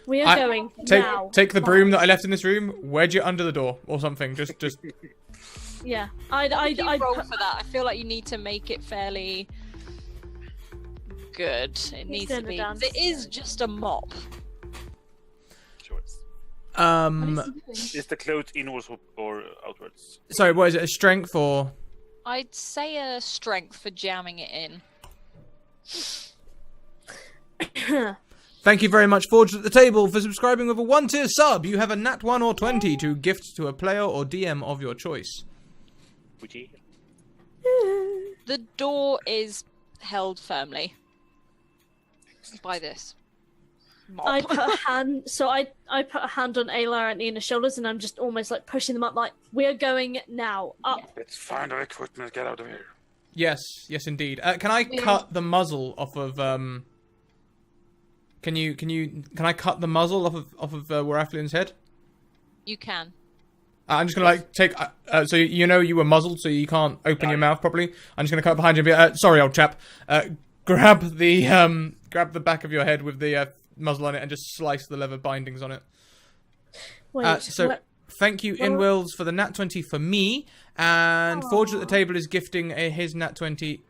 We are going now. Take the broom that I left in this room, wedge it under the door or something. Just. Yeah, I roll for that. I feel like you need to make it fairly good. It needs to be. It is just a mop. Choice. Is the clothes inwards or outwards? Sorry, what is it? A strength or? I'd say a strength for jamming it in. Thank you very much, Forged at the Table, for subscribing with a 1-tier sub. You have a nat 1 or 20 to gift to a player or DM of your choice. The door is held firmly by this mop. I put a hand. So I put a hand on Aelar and Ina's shoulders, and I'm just almost like pushing them up. Like, we're going now. Up. Let's find our equipment. Get out of here. Yes, indeed. Can I cut the muzzle off of Can I cut the muzzle off of Waraflian's head? You can. I'm just gonna like take. So you were muzzled, so you can't open your mouth properly. I'm just gonna cut behind you. Sorry, old chap. Grab the back of your head with the muzzle on it, and just slice the leather bindings on it. Wait. Thank you, Inwills, for the nat 20 for me, and Forge at the Table is gifting his nat 20.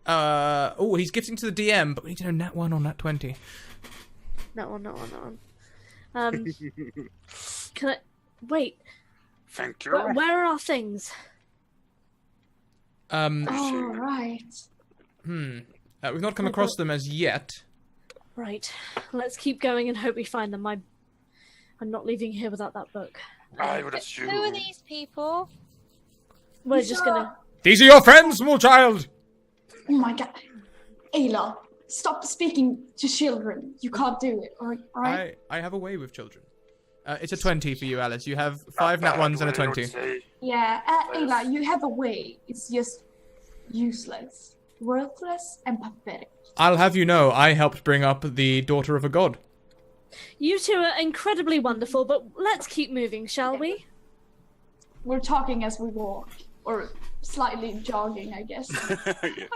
He's gifting to the DM, but we need to know nat 1 or nat 20. Nat 1. Can I wait? Thank you. Where are our things? Oh, right. We've not come across them as yet. Right. Let's keep going and hope we find them. I'm not leaving here without that book. I would assume. Who are these people? We're just gonna. These are your friends, small child. Oh my god. Aelar, stop speaking to children. You can't do it, alright? I have a way with children. It's a 20 for you, Alice. You have 5 nat 1s and a 20. Yeah, Aelar, you have a way. It's just useless, worthless, and pathetic. I'll have you know, I helped bring up the daughter of a god. You two are incredibly wonderful, but let's keep moving, shall we? We're talking as we walk, or slightly jogging, I guess. Yeah.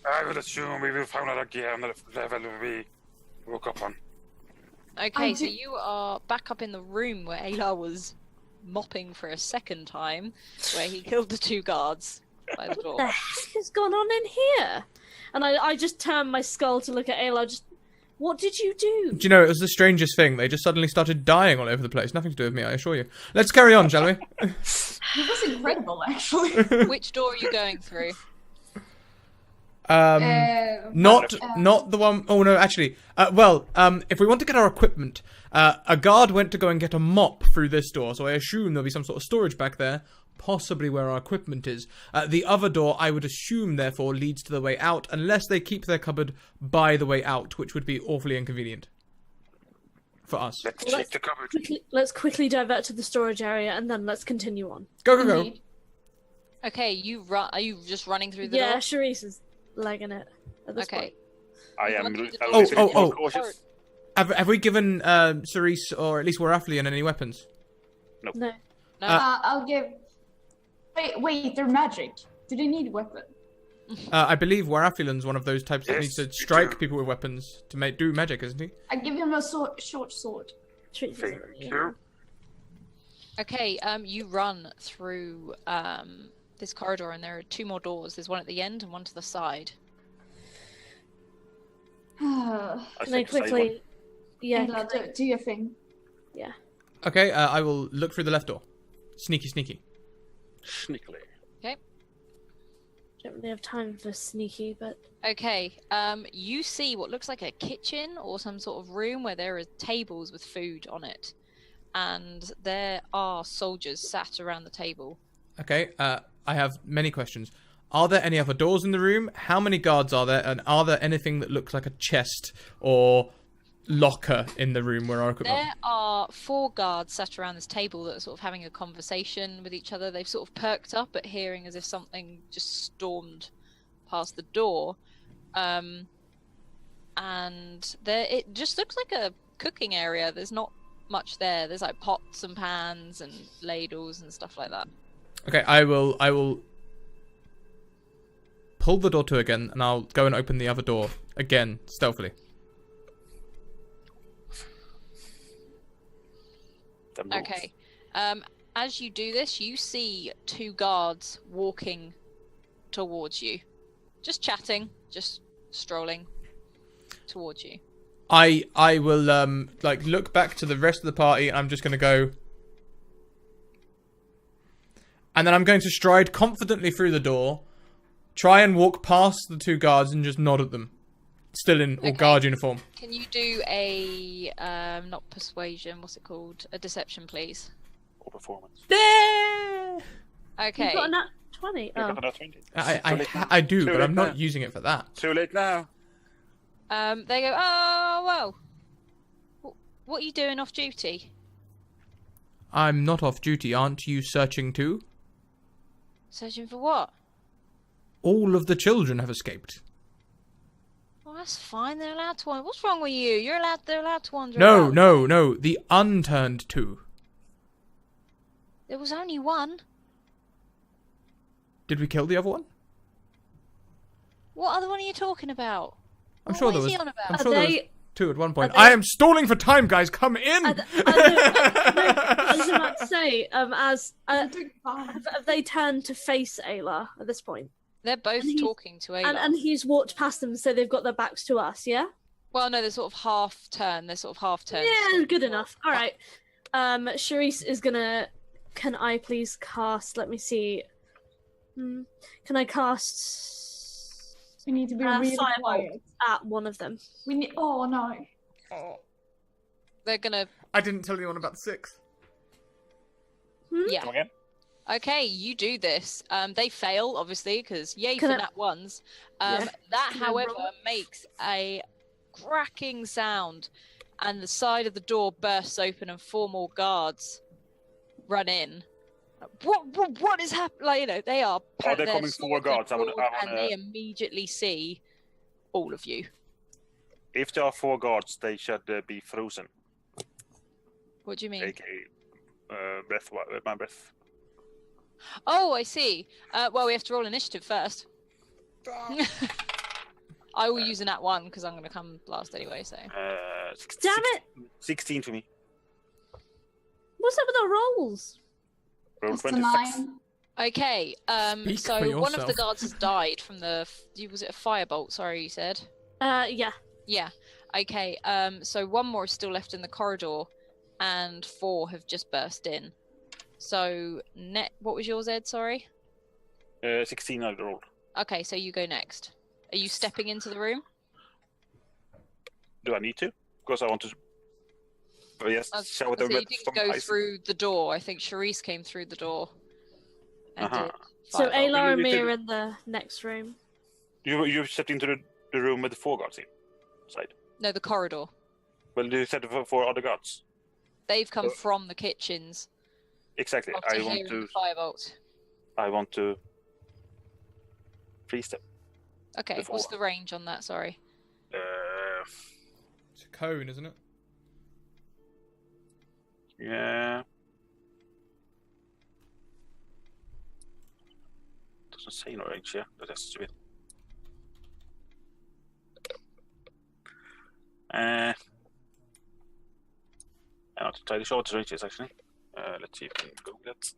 I would assume we will find out again the level we woke up on. Okay, so you are back up in the room where Aelar was mopping for a second time, where he killed the 2 guards by the door. What the heck has gone on in here? And I just turned my skull to look at Aelar. What did you do? Do you know, it was the strangest thing. They just suddenly started dying all over the place. Nothing to do with me, I assure you. Let's carry on, shall we? It was incredible, actually. Which door are you going through? Not the one. Oh no, actually. If we want to get our equipment, a guard went to go and get a mop through this door, so I assume there'll be some sort of storage back there, possibly where our equipment is. The other door, I would assume, therefore, leads to the way out, unless they keep their cupboard by the way out, which would be awfully inconvenient for us. Let's check the cupboard. Let's quickly divert to the storage area, and then let's continue on. Go. Okay, you run. Are you just running through the door? Yeah, Charisse is legging it at this point. I am. Cautious. Have we given Cerise or at least Waraflian any weapons? No. I'll give... Wait, they're magic. Do they need weapons? I believe Waraflian's one of those types that needs to strike people with weapons to do magic, isn't he? I give him a short sword. Thank you. Okay, you run through this corridor, and there are 2 more doors. There's one at the end and one to the side. Can I quickly... Yeah. Aelar, do your thing. Yeah. Okay, I will look through the left door. Sneaky. Sneakily. Okay. Don't really have time for sneaky, but... Okay, you see what looks like a kitchen or some sort of room where there are tables with food on it. And there are soldiers sat around the table. Okay, I have many questions. Are there any other doors in the room? How many guards are there? And are there anything that looks like a chest or locker in the room where our equipment... There are 4 guards sat around this table that are sort of having a conversation with each other. They've sort of perked up at hearing as if something just stormed past the door. And it just looks like a cooking area. There's not much there. There's like pots and pans and ladles and stuff like that. Okay, I will pull the door to again, and I'll go and open the other door again, stealthily. Them rules. Okay. As you do this, you see 2 guards walking towards you. Just chatting, just strolling towards you. I will like look back to the rest of the party and I'm just gonna go. And then I'm going to stride confidently through the door, try and walk past the 2 guards and just nod at them. Still in all guard uniform. Can you do a not persuasion, what's it called? A deception, please. Or performance. Okay. You've got a nat 20. You Oh. got another 20. I do, Too but late I'm not now. using it for that. Too late now. They go, oh, whoa. What are you doing off duty? I'm not off duty, aren't you searching too? Searching for what? All of the children have escaped. Well, that's fine. They're allowed to wander. What's wrong with you? They're allowed to wander No, around. no, the unturned 2. There was only one. Did we kill the other one? What other one are you talking about? I'm sure What there is was. he on about? I'm Are sure there was they- 2 at one point. they- I am stalling for time, guys. Come in. I was about to say, I'm doing fine. have they turned to face Aelar at this point? They're both And he's- talking to Aelar. And he's walked past them, so they've got their backs to us, yeah? Well, no, they're sort of half turn. They're sort of half turn. Yeah, good enough. All right. Charisse is gonna. Can I please cast? Let me see. Can I cast We need to be really Firebolt quiet. at one of them? We need. Oh no. They're gonna. I didn't tell anyone about the 6. Yeah. Come again? Okay, you do this. They fail, obviously, because yay Can for I- nat ones. Yeah. That, Can I however, roll it? makes a cracking sound, and the side of the door bursts open, and 4 more guards run in. What is happening? Like, you know, they are. they're their coming 4 swords are guards. I drawn, wanna- and they immediately see all of you. If there are 4 guards, they should be frozen. What do you mean? AKA breath. My breath. Oh, I see. Well, we have to roll initiative first. I will use a nat 1 because I'm going to come last anyway. So. Damn it! 16 for me. What's up with the rolls? Roll It's a 26. 9. Okay. Speak So for one of the yourself. guards has died from the. Was it a firebolt? Sorry, you said. Yeah. Yeah. Okay. So 1 more is still left in the corridor, and 4 have just burst in. So what was yours, Ed? Sorry. 16 I rolled. Okay, so you go next. Are you stepping into the room? Do I need to? Because I want to. Oh, yes. Show them So you with didn't some go ice. through the door. I think Charisse came through the door. And Uh-huh. did So firebolt. Aelar and You me did- are in the next room. You stepped into the room with the 4 guards inside. No, the corridor. Well, you said for 4 other guards. They've come Oh. from the kitchens Exactly. after I want hearing to. the firebolt. I want to. Freeze them. Okay, Before. what's the range on that? Sorry. It's a cone, isn't it? Yeah. Doesn't say no range here, but that's stupid. I'm not entirely sure what the range is actually. Let's see if we can Google it.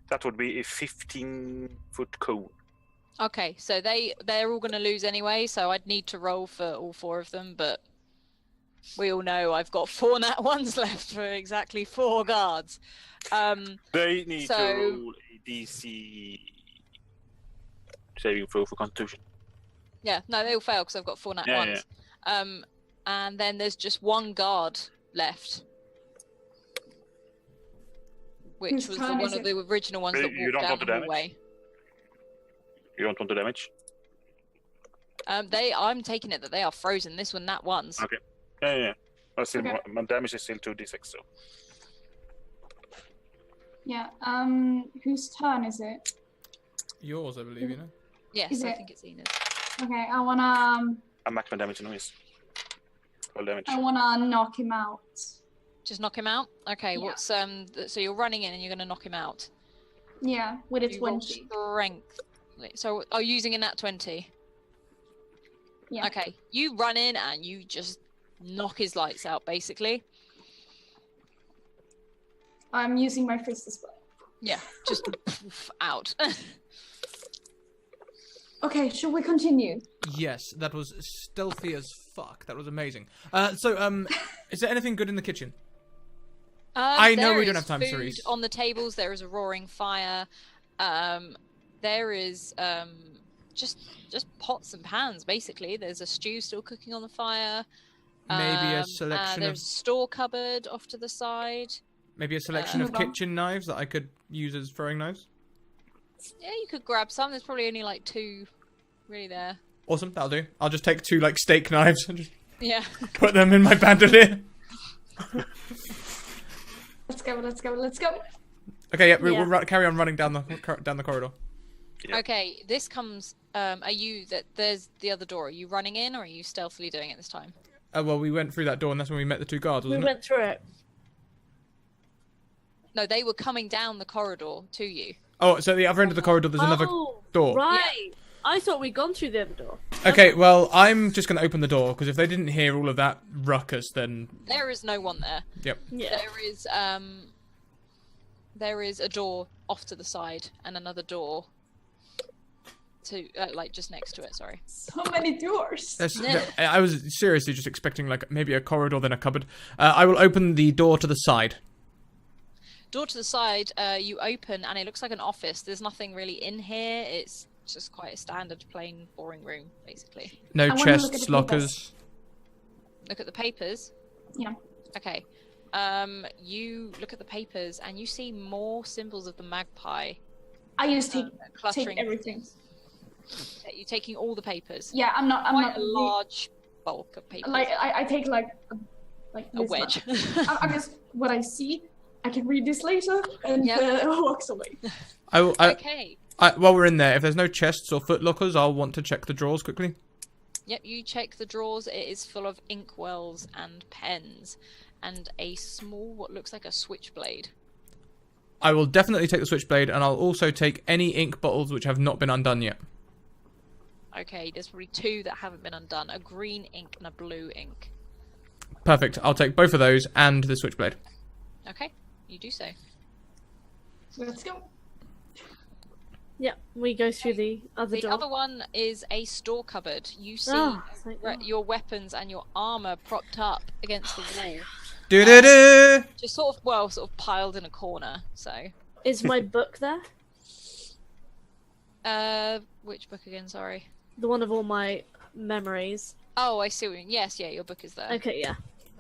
That would be a 15-foot cone. Okay, so they're all going to lose anyway, so I'd need to roll for all 4 of them, but we all know I've got 4 nat 1s left for exactly 4 guards. They need to So- roll a DC saving throw for Constitution. Yeah, no, they all fail because I've got 4 nat Yeah, 1s. And then there's just 1 guard left. Which Whose was turn one is of it? the original ones You that don't walked down want the the damage? hallway. You don't want the damage? I'm taking it that they are frozen. This one, nat 1s. Okay. Yeah. Still, Okay. my damage is still 2d6, so. Yeah. Whose turn is it? Yours, I believe, you know. Yes, Is I it- think it's Ena's. Okay. I wanna I max my damage anyways. Full damage. knock him out. Just knock him out. Okay. Yeah. What's so you're running in and you're gonna knock him out. Yeah, with a You roll 20. strength. So are you using a nat 20? Yeah. Okay. You run in and you just knock his lights out, basically. I'm using my fist as well. Yeah. Just poof, out. Okay, should we continue? Yes, that was stealthy as fuck. That was amazing. Is there anything good in the kitchen? I know there we don't is have time, food Cerise. on the tables. There is a roaring fire. There is just pots and pans, basically. There's a stew still cooking on the fire. Maybe a selection there's of a store cupboard off to the side. maybe a selection of Move on. kitchen knives that I could use as throwing knives. Yeah, you could grab some. There's probably only like 2 really there. Awesome, that'll do. I'll just take 2 like steak knives and just Yeah. put them in my bandolier. Let's go, let's go, let's go. Okay, yeah, Yeah. we'll carry on running down the corridor. Yeah. Okay, this comes. Are you that? There's the other door. Are you running in, or are you stealthily doing it this time? Well, we went through that door, and that's when we met the 2 guards, We wasn't it? went through it. No, they were coming down the corridor to you. Oh, so at the other end of the corridor, there's another Oh, door. right. I thought we'd gone through the other door. Okay, well, I'm just going to open the door, because if they didn't hear all of that ruckus, then... There is no one there. Yep. Yeah. There is a door off to the side and another door to like just next to it. Sorry. So many doors. I was seriously just expecting, like, maybe a corridor, then a cupboard. I will open the door to the side. Door to the side. You open and it looks like an office. There's nothing really in here. It's just quite a standard, plain, boring room, basically. No I wanna look at chests, the lockers. Look at the papers. Yeah. Okay. You look at the papers and you see more symbols of the magpie I just take cluttering. everything. You're taking all the papers. Yeah, I'm not Quite a large bulk of papers. like I take like a this wedge. much. I'm just what I see. I can read this later and Yep. walks away. Okay. While we're in there, if there's no chests or footlockers, I'll want to check the drawers quickly. Yep, you check the drawers. It is full of inkwells and pens and a small, what looks like a switchblade. I will definitely take the switchblade, and I'll also take any ink bottles which have not been undone yet. Okay, there's probably 2 that haven't been undone. A green ink and a blue ink. Perfect. I'll take both of those and the switchblade. Okay, you do so. Let's go. Yeah, we go through the other The door. other one is a store cupboard. You see Oh, thank God. your weapons and your armor propped up against the wall. Do-do-do! Just sort of piled in a corner. So, Is my book there? which book again? Sorry. The one of all my memories. Oh, I see what you mean. Yes, yeah, your book is there. Okay, yeah.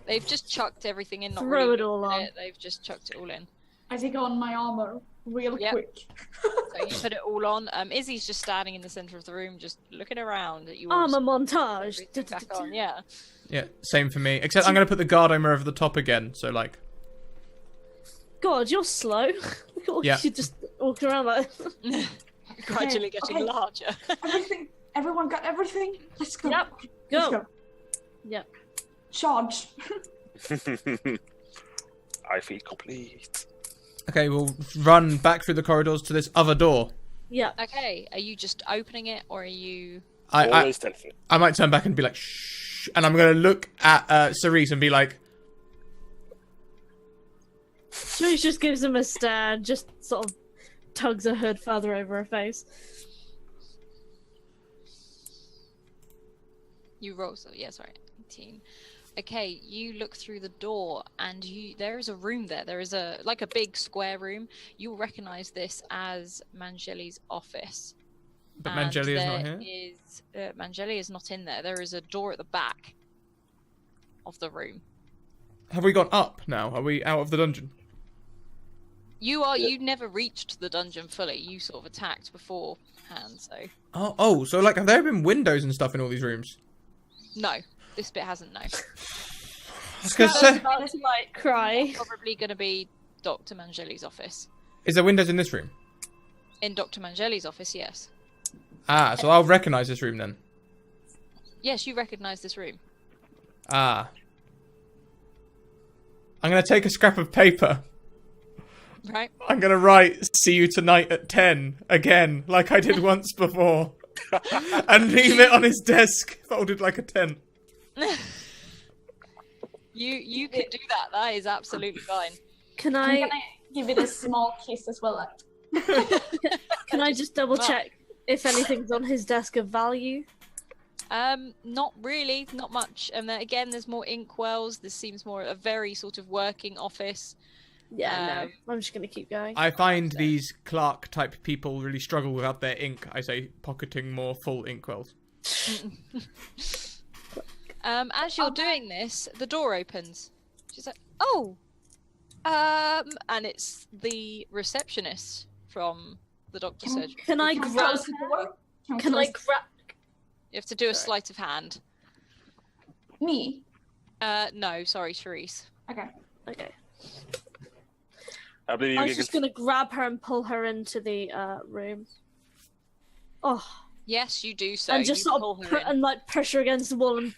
They've just chucked everything in. Not Throw really it all looked at on. it, They've just chucked it all in. I take on my armor real Yep. quick. So you put it all on. Izzy's just standing in the center of the room, just looking around at you. all Armor sort of montage. everything back on. Yeah. Yeah, same for me. Except I'm going to put the guard armor over the top again, so like... God, you're slow. Yeah. You just walk around like. Gradually getting okay. larger. Everything. Everyone got everything. Let's go. Yep. Let's Go. go. Yep. Charge. I feel complete. Okay, we'll run back through the corridors to this other door. Yeah. Okay, are you just opening it, or are you? I Always stealthy. I might turn back and be like, shh, and I'm going to look at Cerise and be like, Cerise just gives him a stare, just sort of tugs her hood further over her face. You roll. So yeah, sorry, 18. Okay, you look through the door, and there is a room there. There is a big square room. You'll recognize this as Mangeli's office. but And Mangeli is not there here. Mangeli is not in there. There is a door at the back of the room. Have we gone up now? Are we out of the dungeon? You never reached the dungeon fully. You sort of attacked beforehand, so So like, have there been windows and stuff in all these rooms? no, this bit hasn't. No, I was going to say, About to like cry. probably going to be Dr. Mangeli's office. is there windows in this room? In Dr. Mangeli's office, yes. Ah, so I'll recognize this room then. Yes, you recognise this room. Ah. I'm going to take a scrap of paper. Right. I'm going to write, see you tonight at 10, again, like I did once before. And leave it on his desk, folded like a tent. You can do that. That is absolutely fine. Can I'm I gonna give it a small kiss as well. can I just double check if anything's on his desk of value? Not really, not much. And then again, there's more inkwells. This seems more a very sort of working office. Yeah, no. I'm just gonna keep going. I find these clerk-type people really struggle without their ink. I say pocketing more full inkwells. As you're doing this, the door opens. She's like, "Oh, and it's the receptionist from the doctor's surgery. Can I Can we grab? close the door? we Can I close grab? You have to do a sleight of hand." me? No, sorry, Therese. Okay. Okay. I believe I you was just gonna grab her and pull her into the room. Oh, Yes, you do so. and just you sort pull of her in. and like push her against the wall and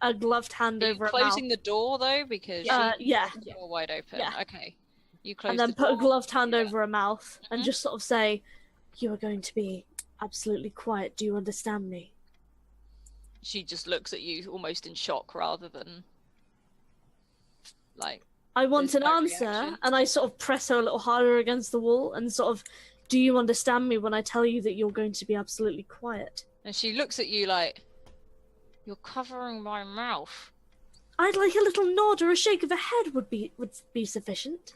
a gloved hand Are you over her closing mouth. the door though, because Yeah. she's all wide open. Yeah. Okay. You close And then the put a door. gloved hand over her mouth and Mhm. just sort of say, "You are going to be absolutely quiet. Do you understand me?" She just looks at you almost in shock rather than like. I want There's an no answer, reaction. and I sort of press her a little harder against the wall and sort of, "Do you understand me when I tell you that you're going to be absolutely quiet?" And she looks at you like, "You're covering my mouth." I'd like a little nod or a shake of a head would be sufficient.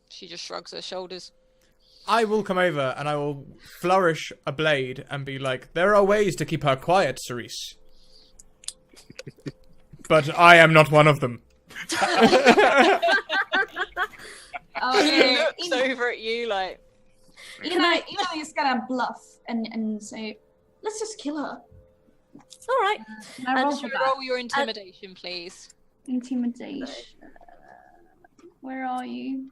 She just shrugs her shoulders. I will come over and I will flourish a blade and be like, "There are ways to keep her quiet, Cerise. But I am not one of them." She looks over at you like, Ina is gonna bluff and say, "Let's just kill her." All right. Can I And roll "Should for we that? roll your intimidation, please?" Intimidation. Where are you?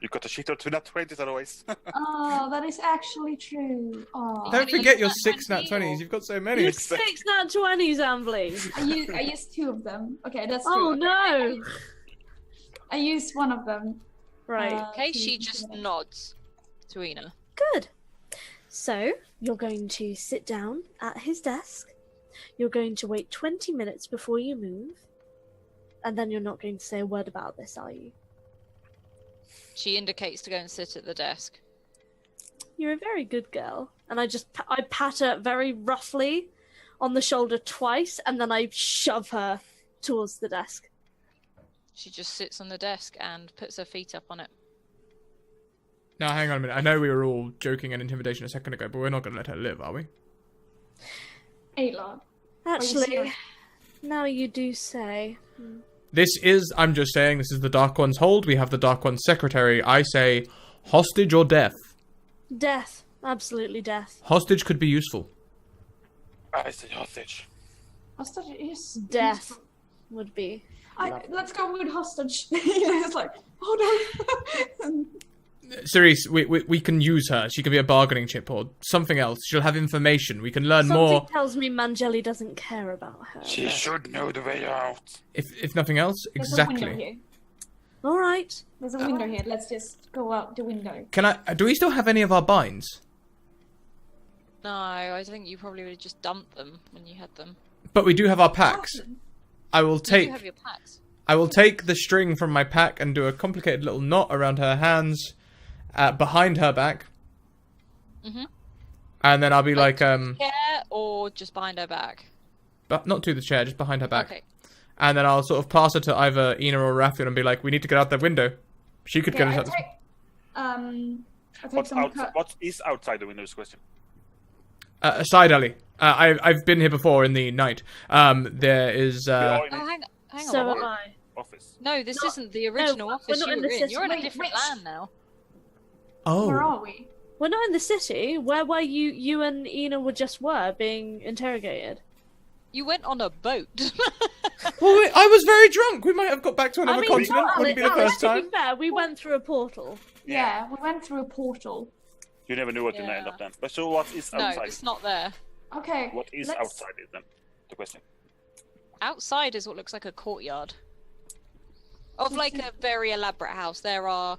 You got a shit or two nat 20s otherwise. Oh, that is actually true. Oh, Don't gonna forget use your that 6 nat 20 20s. or- You've got so many. You 6 nat 20s, Ambly. I used 2 of them. Okay, that's true. Oh Okay, no. I used one of them. Right. Okay, to she just intimidate. nods to Ina. Good. So, you're going to sit down at his desk. You're going to wait 20 minutes before you move. And then you're not going to say a word about this, are you? She indicates to go and sit at the desk. You're a very good girl. And I pat her very roughly on the shoulder twice, and then I shove her towards the desk. She just sits on the desk and puts her feet up on it. Now, hang on a minute. I know we were all joking and intimidation a second ago, but we're not going to let her live, are we? Aelar. Actually, serious? now you do say. This is, I'm just saying, this is the Dark One's hold. We have the Dark One's secretary. I say, hostage or death. Death. Absolutely death. Hostage could be useful. I say hostage. Hostage is Death would be. Let's go with hostage. It's like, oh no. Cerise, we can use her. She can be a bargaining chip or something else. She'll have information. We can learn Something more. tells me Mangelli doesn't care about her. She should know the way out. If nothing else, There's a window exactly. here. All right. There's a window here. Let's just go out the window. Can I? Do we still have any of our binds? No, I think you probably would have just dumped them when you had them. But we do have our packs. I will You take. have your packs. I will take the string from my pack and do a complicated little knot around her hands, behind her back. Mhm. And then I'll be like, Chair or just behind her back? but not to the chair, just behind her back. Okay. And then I'll sort of pass her to either Ina or Raphael and be like, we need to get out that window. She could Okay, get I us out. take, I take What's, some what is outside the window is the question. A side alley. I've been here before in the night. There is. We are in Oh, the hang on. So am I. office. No, this No, isn't the original we're office not you in were the in. You're in a system. different Wait. land now. Where Oh. are we? We're not in the city. Where were you? You and Ina were being interrogated. You went on a boat. Well, I was very drunk. We might have got back to another I mean, continent. Alex, Wouldn't be the first to be time. fair, we went through a portal. Yeah, we went through a portal. You never knew what you Yeah. end up then. But so what is No, outside? it's not there. Okay. What is let's- outside is then the question. Outside is what looks like a courtyard. Of like a very elaborate house. There are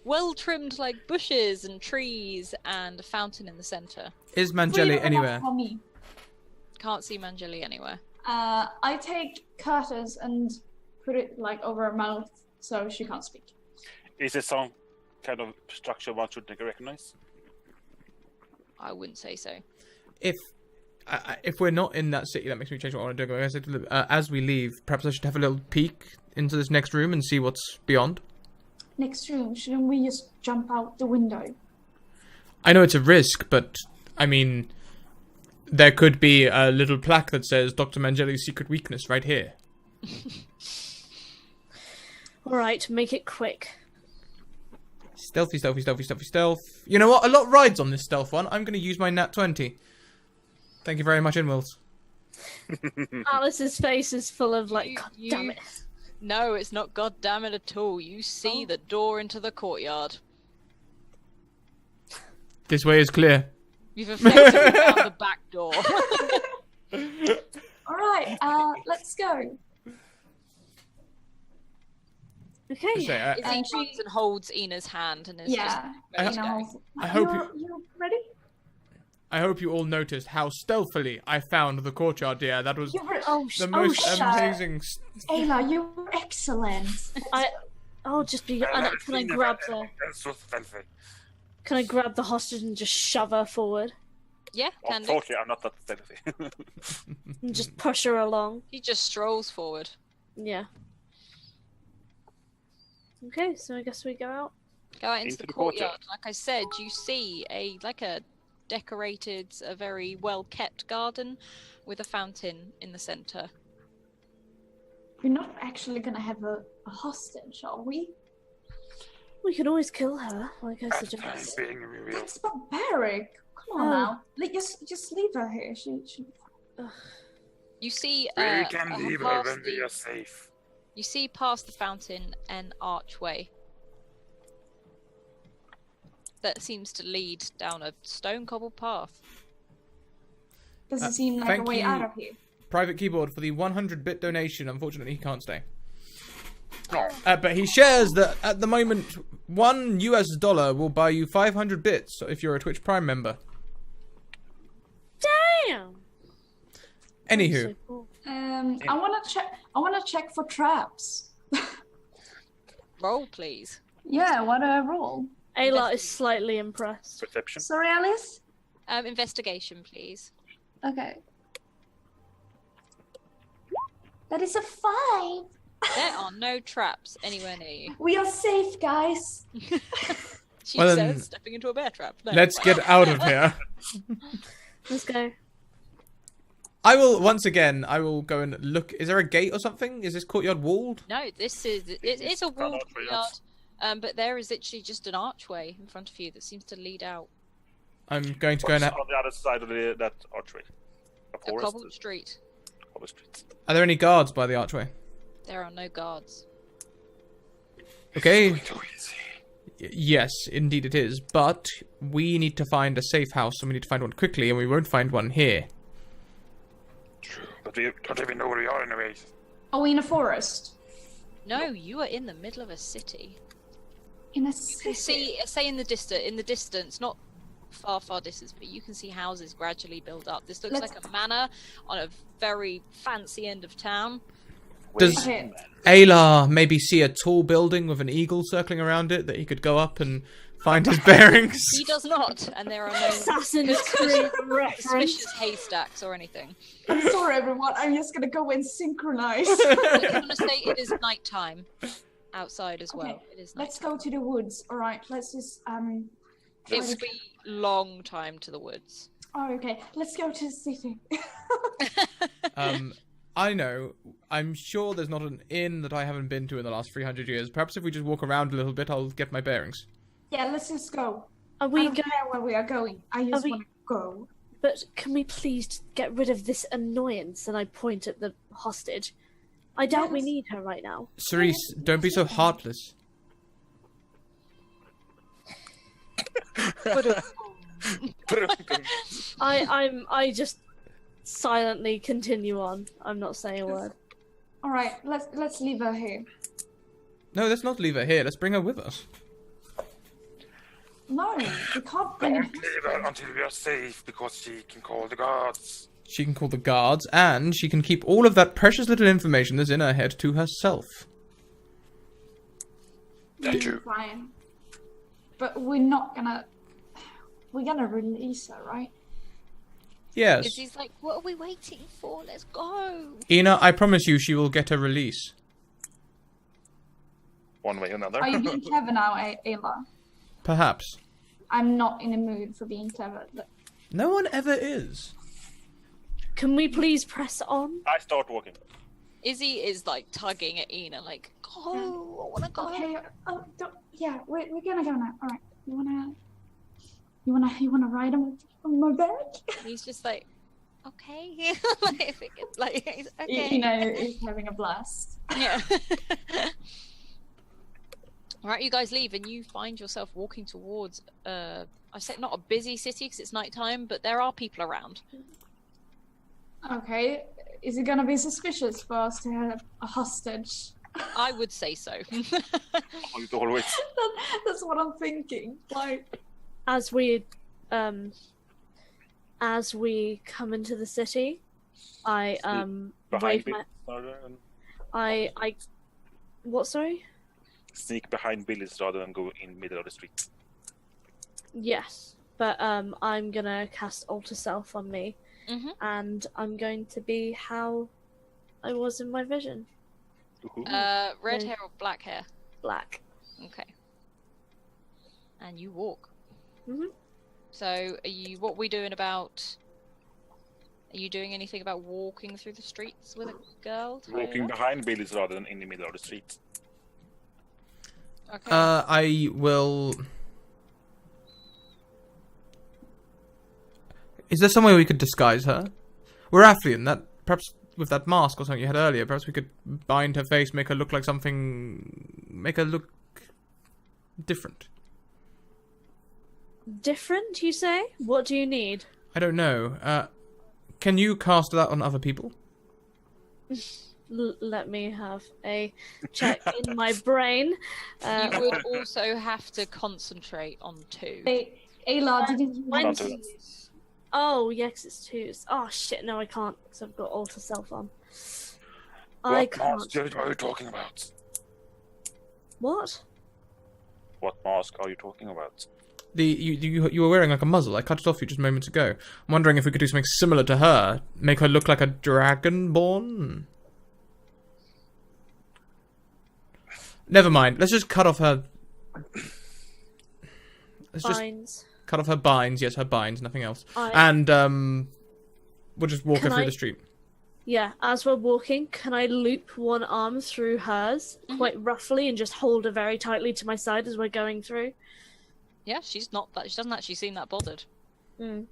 well-trimmed like bushes and trees and a fountain in the center. Is Freedom Mangeli enough anywhere? for me. Can't see Mangeli anywhere. I take Curtis and put it like over her mouth so she can't speak. Is it some kind of structure one should recognize? I wouldn't say so. If we're not in that city, that makes me change what I want to do. I said, as we leave, perhaps I should have a little peek into this next room and see what's beyond. Next room, shouldn't we just jump out the window? I know it's a risk, but I mean, there could be a little plaque that says Dr. Mangeli's secret weakness right here. Alright, make it quick. Stealthy, stealthy, stealthy, stealthy, stealth. You know what? A lot rides on this stealth one. I'm going to use my nat 20. Thank you very much, Inwills. Alice's face is full of like, God damn it. No, it's not god damn it at all. You see the door into the courtyard. This way is clear. You've effectively found the back door. Alright, let's go. Okay. Izzy turns and holds Ina's hand and is Yeah. just I- ready to go. I hope you're ready? I hope you all noticed how stealthily I found the courtyard, dear. That was You're ready. the most shut. amazing... Ayla, you're excellent. I'll just be. Can I grab the? Can I grab the hostage and just shove her forward Yeah, can do. Unfortunately, I'm not that stealthy. and just push her along? He just strolls forward. Yeah. Okay, so I guess we go out. Go out into Into the the courtyard. courtyard. Like I said, you see a decorated, a very well kept garden with a fountain in the center. We're not actually gonna have a hostage, are we? We can always kill her, like I suggest. being revealed. That's barbaric. Come on Oh. now. Just leave her here. She You see, We can leave her past when we the- are safe. You see past the fountain an archway that seems to lead down a stone cobbled path. does it seem like a thank way you. out of here? Private Keyboard for the 100-bit donation. Unfortunately, he can't stay. No. But he shares that at the moment, $1 will buy you 500 bits if you're a Twitch Prime member. Damn. Anywho, So cool. I wanna check for traps. Roll, please. Yeah, what a roll. Aelar is slightly impressed. Perception. Sorry, Alice. Investigation, please. Okay. That is a 5. There are no traps anywhere near you. We are safe, guys. She Well, says, then, stepping into a bear trap. No. let's get out of here. Let's go. I will, once again, go and look. Is there a gate or something? Is this courtyard walled? No, it's a walled archway, courtyard. yes. But there is literally just an archway in front of you that seems to lead out I'm going to go and... On the other side of that archway. A a forest. cobbled street. Cobbled street. Are there any guards by the archway? There are no guards. Okay. Too easy. Yes, indeed it is. But we need to find a safe house, and we need to find one quickly, and we won't find one here. True. But we don't even know where we are anyways. Are we in a forest? No, you are in the middle of a city. In a You can see, say in the distance, not far distance, but you can see houses gradually build up. This looks Let's- like a manor on a very fancy end of town. Does Okay. Aelar maybe see a tall building with an eagle circling around it that he could go up and find his bearings? He does not, and there are no Assassin's Creed reference. suspicious haystacks or anything. I'm sorry, everyone. I'm just gonna go and synchronize. I want to say it is nighttime outside as well. Okay, It is Let's nighttime. go to the woods. All right. Let's just It will be long time to the woods. Oh, okay. Let's go to the city. I know. I'm sure there's not an inn that I haven't been to in the last 300 years. Perhaps if we just walk around a little bit, I'll get my bearings. Yeah, let's just go. Are I we don't going? care where we are going. I just we- want to go. But can we please get rid of this annoyance? And I point at the hostage. I doubt we Yes. need her right now. Cerise, don't be so heartless. I just silently continue on. I'm not saying a word. All right. Let's leave her here. No, let's not leave her here. Let's bring her with us. No, we can't bring Don't it. leave her until we are safe, because she can call the guards. She can call the guards, and she can keep all of that precious little information that's in her head to herself. Thank you. Fine. But we're not gonna... We're gonna release her, right? Yes. Izzy's like, what are we waiting for? Let's go. Ina, I promise you she will get a release. One way or another. Are you being clever now, Aelar? Perhaps. I'm not in the mood for being clever. No one ever is. Can we please press on? I start walking. Izzy is like tugging at Ina, like, go, I wanna go. Okay, yeah, we're gonna go now. Alright, you wanna ride on my back? He's just like, okay. Like, if it gets, like, he's, okay. You know, he's having a blast. Yeah. Alright, you guys leave and you find yourself walking towards, I say not a busy city because it's nighttime, but there are people around. Okay, is it gonna be suspicious for us to have a hostage? I would say so. Always. That's what I'm thinking. Like, As we come into the city, I Behind wave my rather than I what, sorry? sneak behind buildings rather than go in middle of the street. Yes. But I'm gonna cast Alter Self on me. Mhm. And I'm going to be how I was in my vision. Ooh. Red Yeah. hair or black hair? Black. Okay. And you walk. Mhm. So, what are we doing about... Are you doing anything about walking through the streets with a girl? Walking Tyler? behind buildings rather than in the middle of the street. Okay. I will... Is there some way we could disguise her? We're Affian, that perhaps with that mask or something you had earlier, perhaps we could bind her face, make her look like something... Make her look... different. Different, you say? What do you need? I don't know. Can you cast that on other people? Let me have a check in my brain. You would also have to concentrate on 2. hey, Aelar, didn't you want 20. to? Oh, yes, it's 2s. Oh, shit, no, I can't, because I've got Alter Self on. I What mask can't. are you talking about? What? What mask are you talking about? You were wearing like a muzzle. I cut it off you just moments ago. I'm wondering if we could do something similar to her. Make her look like a dragonborn? Never mind. Let's just cut off her... Let's just Binds. cut off her binds. Yes, her binds, nothing else. I- And, we'll just walk her Can through I- the street. Yeah, as we're walking, can I loop one arm through hers quite roughly and just hold her very tightly to my side as we're going through? Yeah, she's not that. She doesn't actually seem that bothered. Mm.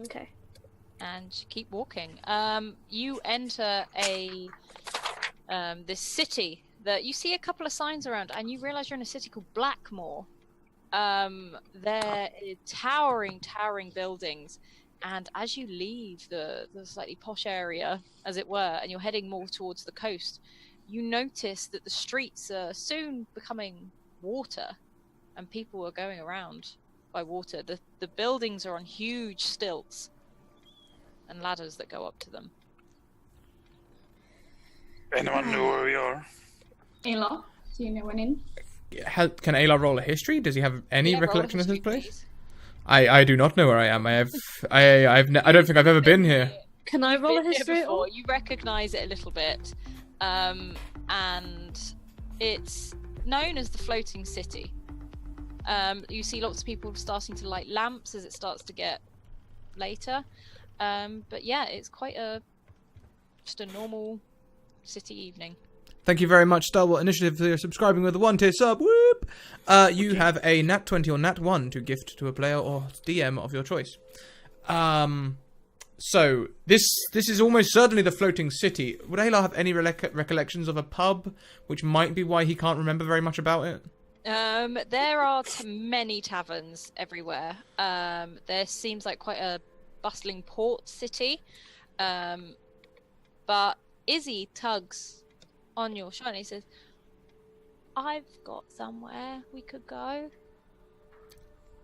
Okay. And keep walking. You enter a this city that you see a couple of signs around, and you realise you're in a city called Blackmore. There are towering buildings, and as you leave the slightly posh area, as it were, and you're heading more towards the coast, you notice that the streets are soon becoming water, and people are going around by water. The buildings are on huge stilts and ladders that go up to them. Anyone know where we are? Aelar, do you know when in? Can Aelar roll a history? Does he have any Yeah, roll a recollection of his history, place? please. I do not know where I am. I don't think I've ever been here. Can I roll a Been here history? at all? before. You recognise it a little bit, and it's known as the Floating City. You see lots of people starting to light lamps as it starts to get later, but yeah, it's quite just a normal city evening. Thank you very much, Star Wars Initiative, for subscribing with a 1-tier sub. Whoop! You have a Nat 20 or Nat 1 to gift to a player or DM of your choice. So, this is almost certainly the Floating City. Would Aelar have any recollections of a pub, which might be why he can't remember very much about it? There are many taverns everywhere. There seems like quite a bustling port city. But Izzy tugs on your shoulder. And he says, "I've got somewhere we could go.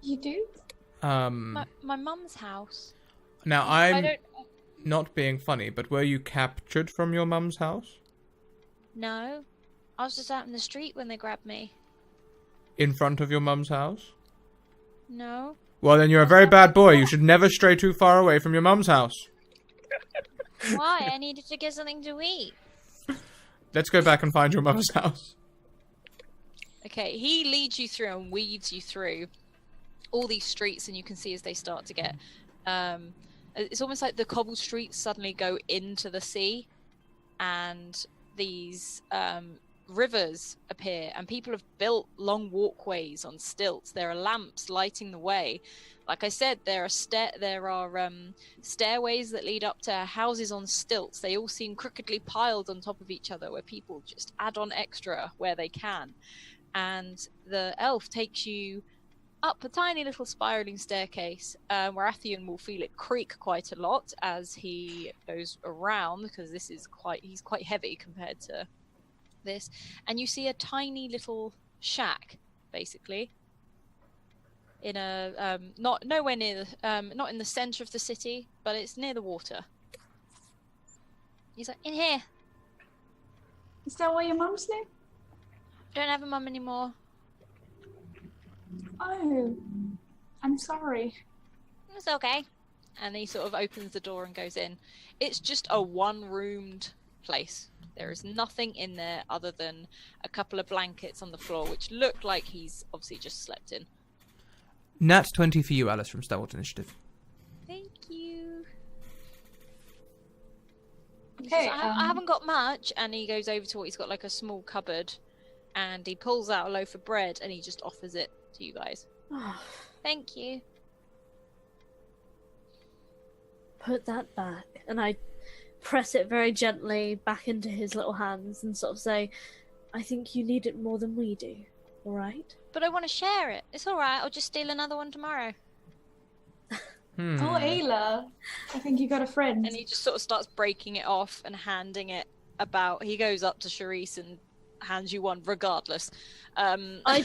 You do? My mum's house." Now I I'm don't. not being funny, but were you captured from your mum's house? No, I was just out in the street when they grabbed me. In front of your mum's house? No. Well, then you're a very bad boy. You should never stray too far away from your mum's house. Why? I needed to get something to eat. Let's go back and find your mother's house. Okay, he leads you through and weaves you through all these streets, and you can see as they start to get it's almost like the cobble streets suddenly go into the sea, and these rivers appear, and people have built long walkways on stilts. There are lamps lighting the way. Like I said, there are stairways that lead up to houses on stilts. They all seem crookedly piled on top of each other, where people just add on extra where they can. And the elf takes you up a tiny little spiraling staircase, where Athian will feel it creak quite a lot as he goes around, because he's quite heavy compared to this. And you see a tiny little shack, basically, in a not in the center of the city, but it's near the water. He's like, "In here." Is that where your mum's live? Don't have a mum anymore. Oh, I'm sorry. It's okay. And he sort of opens the door and goes in. It's just a one-roomed place. There is nothing in there other than a couple of blankets on the floor, which look like he's obviously just slept in. Nat 20 for you, Alice, from Star Wars Initiative. Thank you. He Okay, says, I haven't got much. And he goes over to what he's got, like a small cupboard, and he pulls out a loaf of bread and he just offers it to you guys. Thank you. Put that back. And I press it very gently back into his little hands and sort of say, I think you need it more than we do, alright? But I want to share it. It's alright, I'll just steal another one tomorrow. Oh, Aelar, I think you got a friend. And he just sort of starts breaking it off and handing it about. He goes up to Charisse and hands you one regardless. I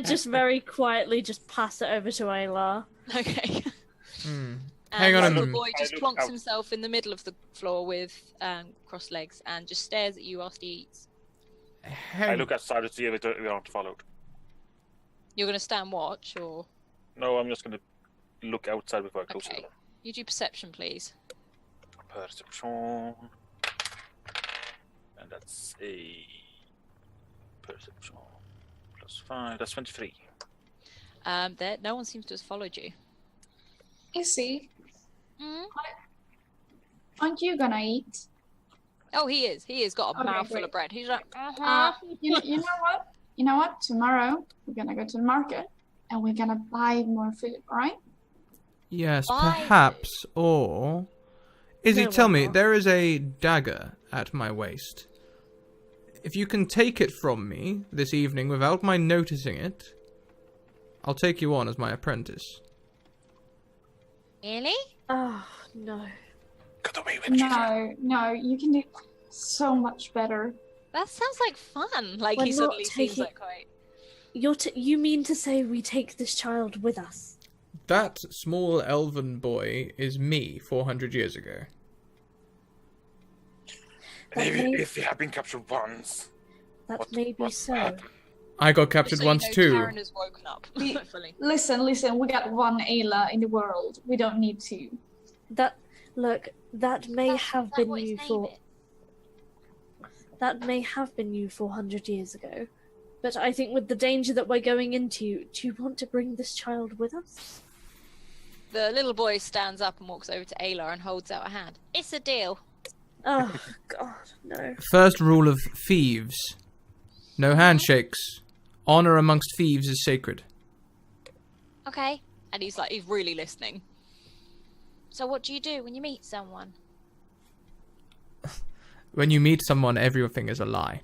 just very quietly just pass it over to Aelar. Okay. Hang on a the little minute. boy just look plonks out. himself in the middle of the floor with crossed legs and just stares at you whilst he eats. I look outside to see if we aren't followed. You're going to stand watch, or...? No, I'm just going to look outside before I close the Okay. door. You do perception, please. Perception. And that's a perception +5. That's 23. No one seems to have followed you. Issy, Mm? aren't you gonna eat? Oh, he is. He has got a Okay, mouthful great. of bread. He's like, uh-huh. You know what? You know what? Tomorrow we're gonna go to the market and we're gonna buy more food, alright? Yes, Why? perhaps, or... Izzy, No, tell we're me, not. there is a dagger at my waist. If you can take it from me this evening without my noticing it, I'll take you on as my apprentice. Really? Oh, no. Got away with it. No, you can do so much better. That sounds like fun. Like, We're he not suddenly seems taking- like quite... You mean to say we take this child with us? That small elven boy is me 400 years ago. Maybe if we have been captured once. That may be what so. happened? I got captured So once you know, too. Karen has woken up, We- hopefully. Listen, we got one Aelar in the world. We don't need two. That may have been what his you name for. is? That may have been you 400 years ago. But I think with the danger that we're going into, do you want to bring this child with us? The little boy stands up and walks over to Aelar and holds out a hand. It's a deal. Oh, God, no. First rule of thieves. No handshakes. Honor amongst thieves is sacred. Okay. And he's really listening. So what do you do when you meet someone? When you meet someone, everything is a lie.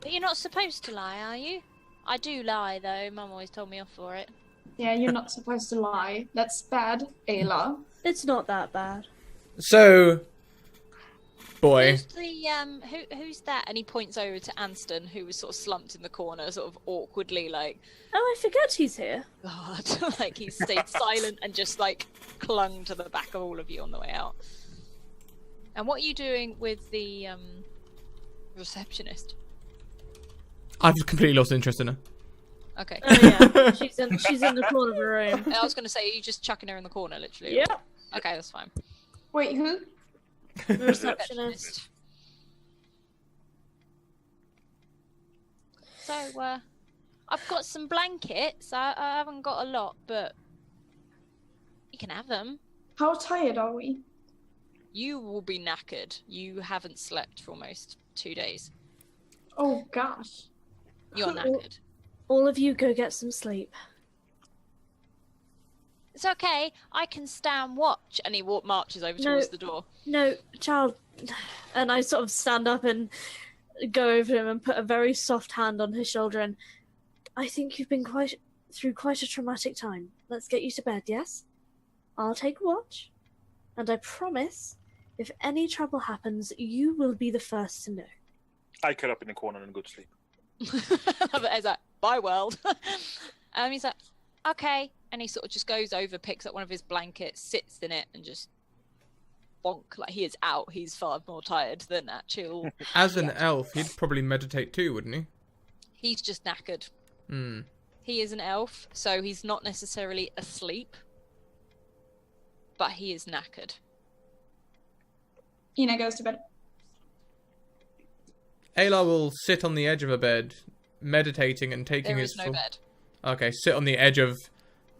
But you're not supposed to lie, are you? I do lie, though. Mum always told me off for it. Yeah, you're not supposed to lie. That's bad, Aelar. It's not that bad. So, boy. Who's the who's that? And he points over to Anston, who was sort of slumped in the corner, sort of awkwardly, like, Oh, I forget he's here. God, like he stayed silent and just like clung to the back of all of you on the way out. And what are you doing with the receptionist? I've completely lost interest in her. Okay. Oh yeah, she's in the corner of the room. I was going to say, are you just chucking her in the corner, literally? Yeah. Okay, that's fine. Wait, who? The receptionist. So, I've got some blankets. I haven't got a lot, but you can have them. How tired are we? You will be knackered. You haven't slept for almost 2 days. Oh gosh. You're knackered. All of you go get some sleep. It's okay. I can stand watch. And he marches over towards the door. No, child. And I sort of stand up and go over to him and put a very soft hand on his shoulder. And I think you've been through quite a traumatic time. Let's get you to bed, yes? I'll take watch. And I promise, if any trouble happens, you will be the first to know. I curl up in the corner and go to sleep. He's like, bye, world. He's like, okay. And he sort of just goes over, picks up one of his blankets, sits in it, and just bonk. Like, he is out. He's far more tired than actual. As an elf, he'd probably meditate too, wouldn't he? He's just knackered. Hmm. He is an elf, so he's not necessarily asleep, but he is knackered. Ina goes to bed. Aelar will sit on the edge of a bed, meditating and taking There his is no bed. Okay, sit on the edge of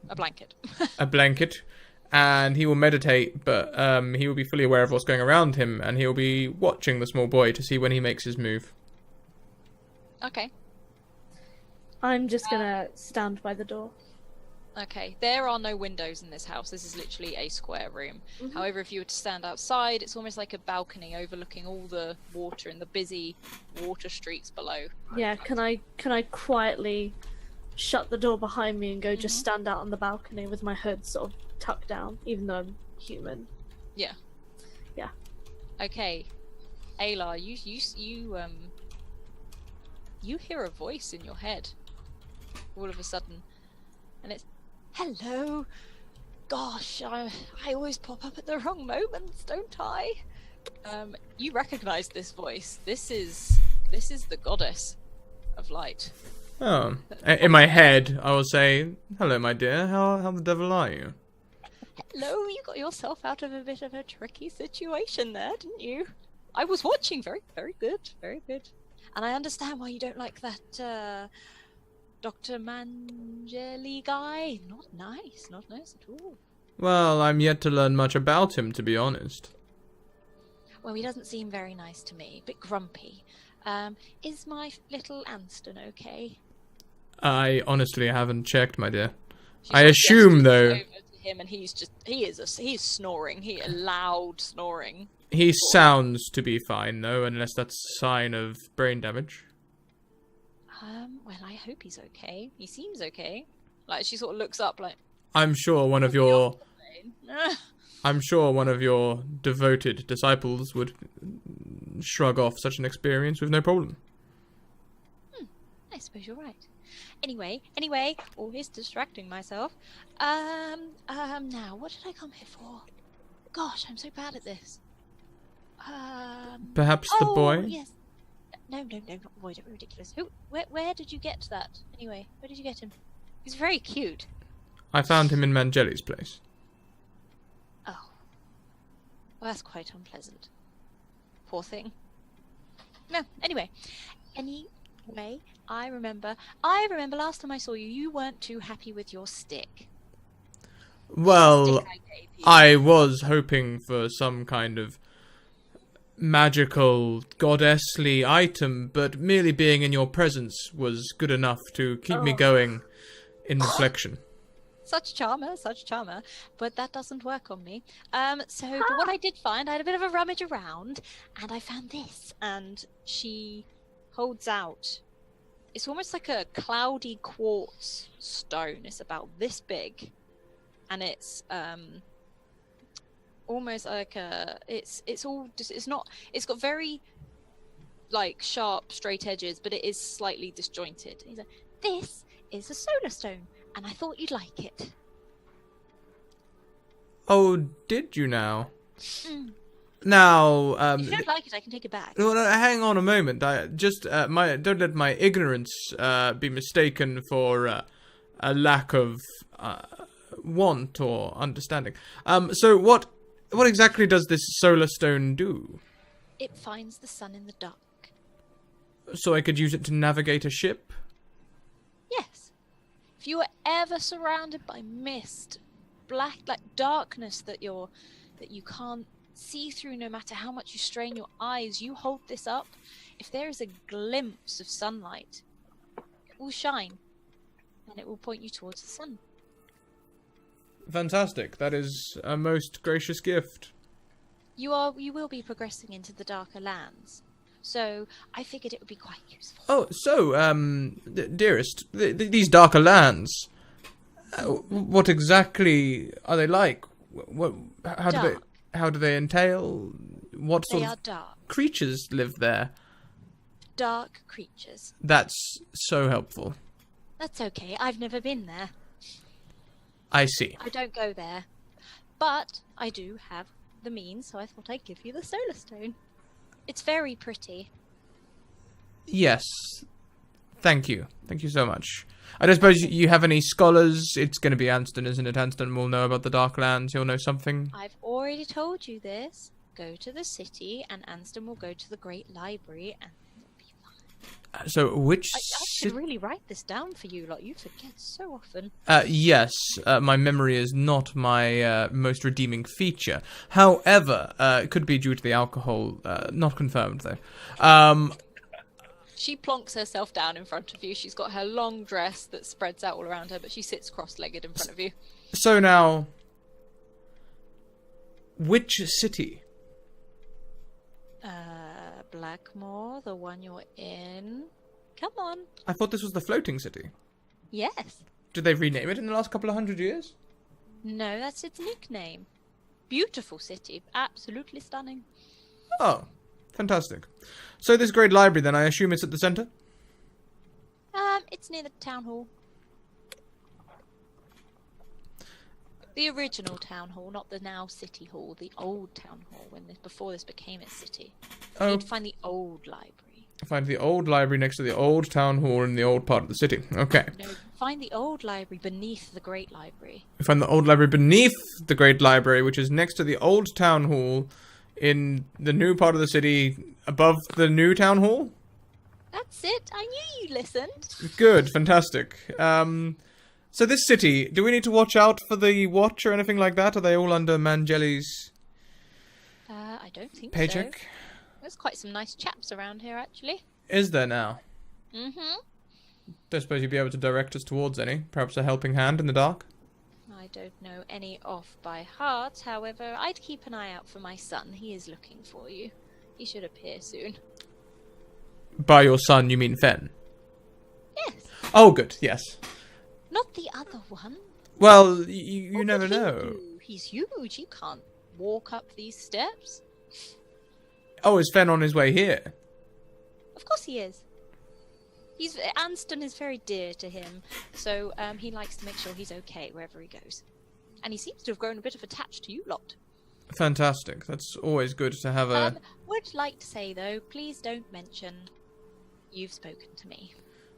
A blanket. a blanket, and he will meditate, but he will be fully aware of what's going around him, and he will be watching the small boy to see when he makes his move. Okay. I'm just gonna stand by the door. Okay, there are no windows in this house. This is literally a square room. However, if you were to stand outside, it's almost like a balcony overlooking all the water and the busy water streets below. Yeah, can I quietly shut the door behind me and go just stand out on the balcony with my hood sort of tucked down, even though I'm human? Yeah. Yeah. Okay, Aelar, you hear a voice in your head all of a sudden, and it's, hello. Gosh, I always pop up at the wrong moments, don't I? You recognize this voice. This is the goddess of light. Oh, in my head, I will say, "Hello, my dear. How the devil are you?" Hello, you got yourself out of a bit of a tricky situation there, didn't you? I was watching. Very, very good. Very good. And I understand why you don't like that Dr. Mangeli guy. Not nice at all. Well, I'm yet to learn much about him, to be honest. Well, he doesn't seem very nice to me. A bit grumpy. Is my little Anston okay? I honestly haven't checked, my dear. She I sort of assume, gestures though, over to him, and he's snoring. Loud snoring. he sounds to be fine, though, unless that's a sign of brain damage. Well, I hope he's okay. He seems okay. Like, she sort of looks up, like, I'm sure one of your devoted disciples would shrug off such an experience with no problem. I suppose you're right. Anyway, always distracting myself. Now, what did I come here for? Gosh, I'm so bad at this. Perhaps the boy? Yes. No, not the boy, don't be ridiculous. Where did you get that? Anyway, where did you get him? He's very cute. I found him in Mangeli's place. Oh. Well, that's quite unpleasant. Poor thing. No, anyway, I remember last time I saw you, you weren't too happy with your stick. Well, Stick I gave you. I was hoping for some kind of magical, goddessly item, but merely being in your presence was good enough to keep me going in reflection. Such charmer. But that doesn't work on me. But what I did find, I had a bit of a rummage around, and I found this. And she holds out. It's almost like a cloudy quartz stone. It's about this big. And it's, almost like a. It's all just. It's not. It's got very, like, sharp, straight edges, but it is slightly disjointed. He's like, this is a solar stone, and I thought you'd like it. Oh, did you now? Mm. Now, If you don't like it, I can take it back. well, hang on a moment. I just don't let my ignorance be mistaken for a lack of want or understanding. So what exactly does this solar stone do? It finds the sun in the dark. So I could use it to navigate a ship? Yes. If you are ever surrounded by mist, black, like darkness that you can't see through no matter how much you strain your eyes, you hold this up. If there is a glimpse of sunlight, it will shine and it will point you towards the sun. Fantastic. That is a most gracious gift. You will be progressing into the darker lands, so I figured it would be quite useful. Oh, so, dearest, these darker lands, what exactly are they like? How do they entail? What sort They are of dark. creatures live there? Dark creatures. That's so helpful. That's okay, I've never been there. I see. I don't go there. But I do have the means, so I thought I'd give you the solar stone. It's very pretty. Yes. Thank you. Thank you so much. I don't suppose you have any scholars? It's going to be Anston, isn't it? Anston will know about the Darklands. He'll know something. I've already told you this. Go to the city, and Anston will go to the Great Library, and it'll be fine. So, which... I should really write this down for you, like, you forget so often. Yes, my memory is not my most redeeming feature. However, it could be due to the alcohol. Not confirmed, though. She plonks herself down in front of you. She's got her long dress that spreads out all around her, but she sits cross-legged in front of you. So now... Which city? Blackmore, the one you're in. Come on. I thought this was the floating city. Yes. Did they rename it in the last couple of 100 years? No, that's its nickname. Beautiful city. Absolutely stunning. Oh, fantastic. So this great library, then, I assume it's at the centre? It's near the town hall. The original town hall, not the now city hall. The old town hall, before this became a city. You need to find the old library. Find the old library next to the old town hall in the old part of the city. Okay. No, find the old library beneath the great library. Find the old library beneath the great library, which is next to the old town hall in the new part of the city above the new town hall? That's it. I knew you listened. Good, fantastic. So this city, do we need to watch out for the watch or anything like that? Are they all under Mangelli's I don't think paycheck? so. There's quite some nice chaps around here, actually. Is there now? Mm-hmm. Don't suppose you'd be able to direct us towards any? Perhaps a helping hand in the dark? I don't know any off by heart. However, I'd keep an eye out for my son. He is looking for you. He should appear soon. By your son, you mean Fen? Yes. Oh, good, yes. Not the other one. Well, you What never would he know. do? He's huge. You can't walk up these steps. Oh, is Fen on his way here? Of course he is. Anston is very dear to him, so he likes to make sure he's okay wherever he goes. And he seems to have grown a bit of attached to you lot. Fantastic. That's always good to have a... Would like to say, though, please don't mention you've spoken to me.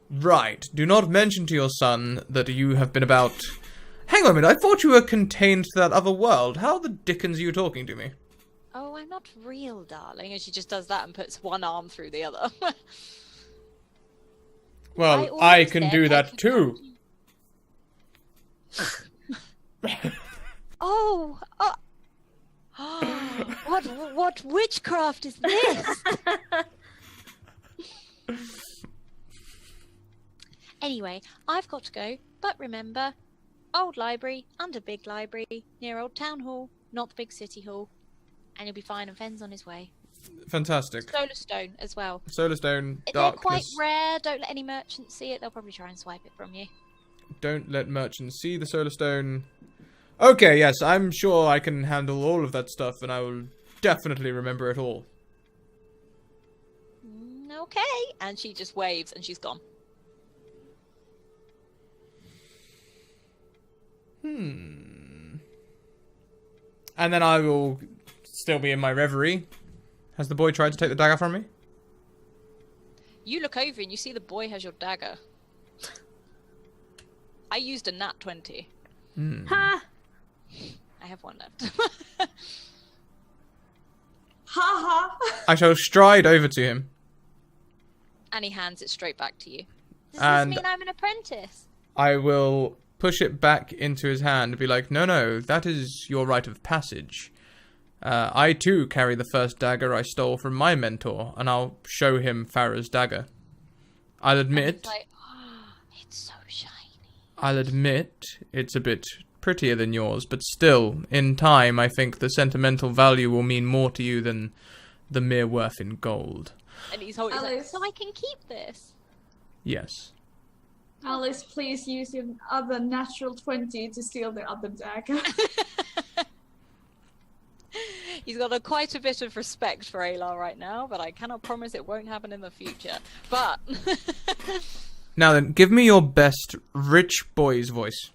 Right. Do not mention to your son that you have been about... Hang on a minute. I thought you were contained to that other world. How the dickens are you talking to me? Oh, I'm not real, darling. And she just does that and puts one arm through the other. Well, I I always can said do I that can too. Oh! What witchcraft is this? Anyway, I've got to go, but remember, old library, under big library, near old town hall, not the big city hall, and you'll be fine and Fen's on his way. Fantastic. Solar stone as well. Solar stone, They're quite darkness. rare, don't let any merchants see it, they'll probably try and swipe it from you. Don't let merchants see the solar stone. Okay, yes, I'm sure I can handle all of that stuff, and I will definitely remember it all. Okay. And she just waves and she's gone. And then I will still be in my reverie. Has the boy tried to take the dagger from me? You look over and you see the boy has your dagger. I used a nat 20. Ha! I have one left. Ha ha. I shall stride over to him. And he hands it straight back to you. Does And- this mean I'm an apprentice? I will push it back into his hand and be like, no, that is your rite of passage. I too carry the first dagger I stole from my mentor, and I'll show him Farah's dagger. I'll admit, It's like, oh, it's so shiny. it's a bit prettier than yours, but still, in time, I think the sentimental value will mean more to you than the mere worth in gold. And he's holding. He's like, Alice, so I can keep this. Yes. Alice, please use your other natural 20 to steal the other dagger. He's got quite a bit of respect for Aelar right now, but I cannot promise it won't happen in the future. But Now then, give me your best rich boy's voice.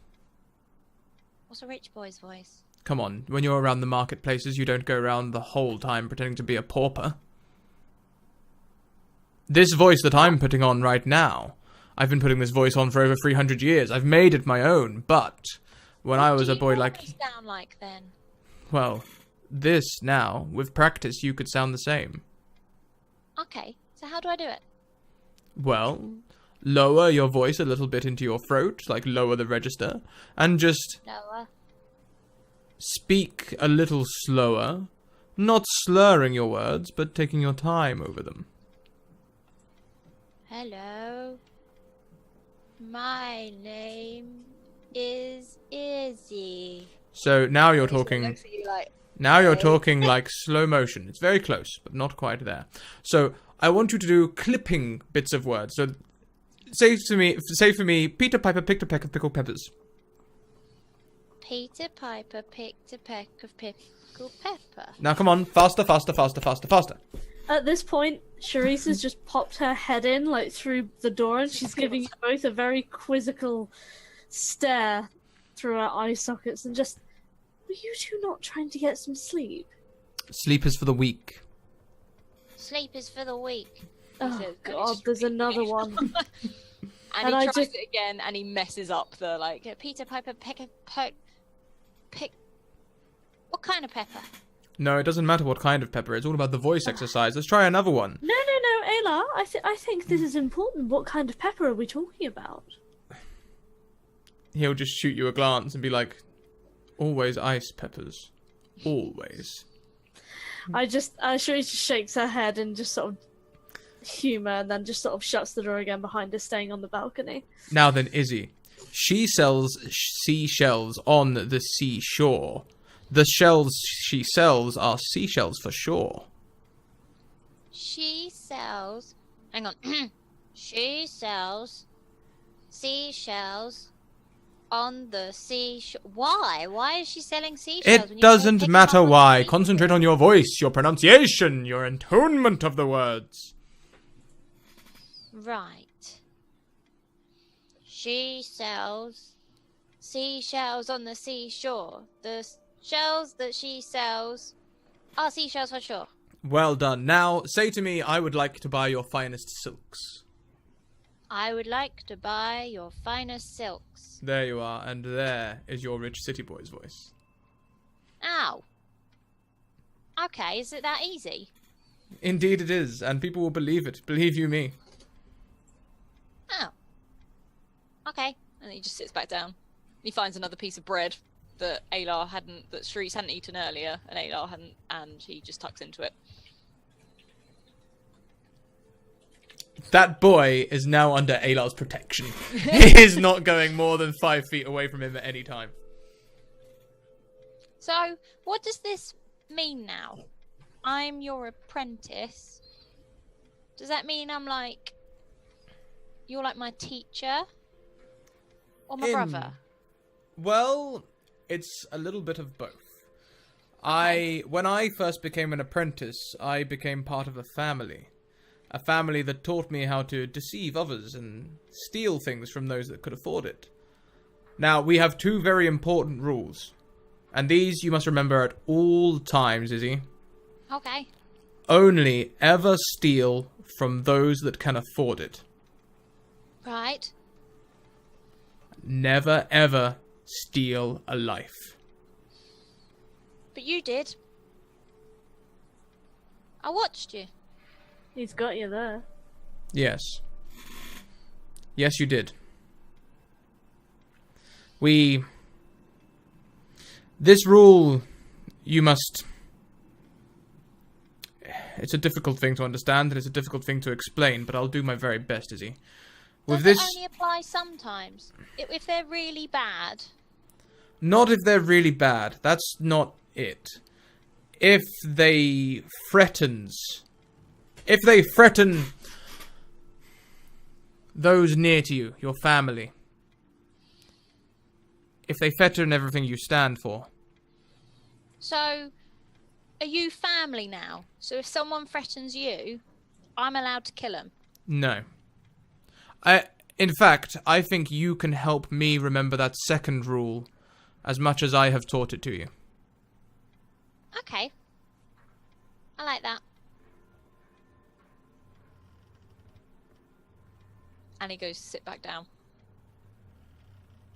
What's a rich boy's voice? Come on, when you're around the marketplaces, you don't go around the whole time pretending to be a pauper. This voice that I'm putting on right now, I've been putting this voice on for over 300 years. I've made it my own, but when I was a boy like... What do you sound like then? Well, this now, with practice, you could sound the same. Okay, so how do I do it? Well, lower your voice a little bit into your throat, like lower the register, and just Lower. speak a little slower, not slurring your words, but taking your time over them. Hello. My name is Izzy. So now you're He sort of talking... looks at you like, Now you're Okay. talking like slow motion. It's very close, but not quite there. So I want you to do clipping bits of words. So say for me, Peter Piper picked a peck of pickled peppers. Peter Piper picked a peck of pickled pepper. Now come on, faster, faster, faster, faster, faster. At this point, Charisse has just popped her head in, like, through the door, and she's giving you both a very quizzical stare through her eye sockets, and just, were you two not trying to get some sleep? Sleep is for the weak. Sleep is for the weak. Oh, says, "Let me God, just there's repeat another one. and And he I tries just- it again, and he messes up the like. Peter Piper pick. What kind of pepper? No, it doesn't matter what kind of pepper. It's all about the voice exercise. Let's try another one. No, Ayla, I think this is important. What kind of pepper are we talking about? He'll just shoot you a glance and be like, always ice peppers. Always. Charisse just shakes her head and just sort of humour, and then just sort of shuts the door again behind her, staying on the balcony. Now then, Izzy. She sells seashells on the seashore. The shells she sells are seashells for sure. She sells. Hang on. She sells seashells on the seashore. Why? Why is she selling seashells? when It you say pick doesn't 'em matter up on the why. seashore? Concentrate on your voice, your pronunciation, your intonement of the words. Right. She sells seashells on the seashore. The shells that she sells are seashells for sure. Well done. Now, say to me, I would like to buy your finest silks. I would like to buy your finest silks. There you are, and there is your rich city boy's voice. Ow. Okay, is it that easy? Indeed it is, and people will believe it. Believe you me. Oh. Okay. And he just sits back down. He finds another piece of bread that Charisse hadn't eaten earlier, and Aelar hadn't, and he just tucks into it. That boy is now under Aelar's protection. He is not going more than 5 feet away from him at any time. So, what does this mean now? I'm your apprentice. Does that mean you're like my teacher? Or my brother? Well, it's a little bit of both. When I first became an apprentice, I became part of a family that taught me how to deceive others and steal things from those that could afford it. Now, we have two very important rules, and these you must remember at all times, Izzy. Okay. Only ever steal from those that can afford it. Right. Never ever steal a life. But you did. I watched you. He's got you there. Yes. Yes, you did. This rule, you must... It's a difficult thing to understand, and it's a difficult thing to explain, but I'll do my very best, Izzy. With Does this... it only apply sometimes? If they're really bad? Not if they're really bad. That's not it. If they threaten those near to you, your family. If they threaten everything you stand for. So, are you family now? So if someone threatens you, I'm allowed to kill them? No. In fact, I think you can help me remember that second rule as much as I have taught it to you. Okay. I like that. And he goes to sit back down.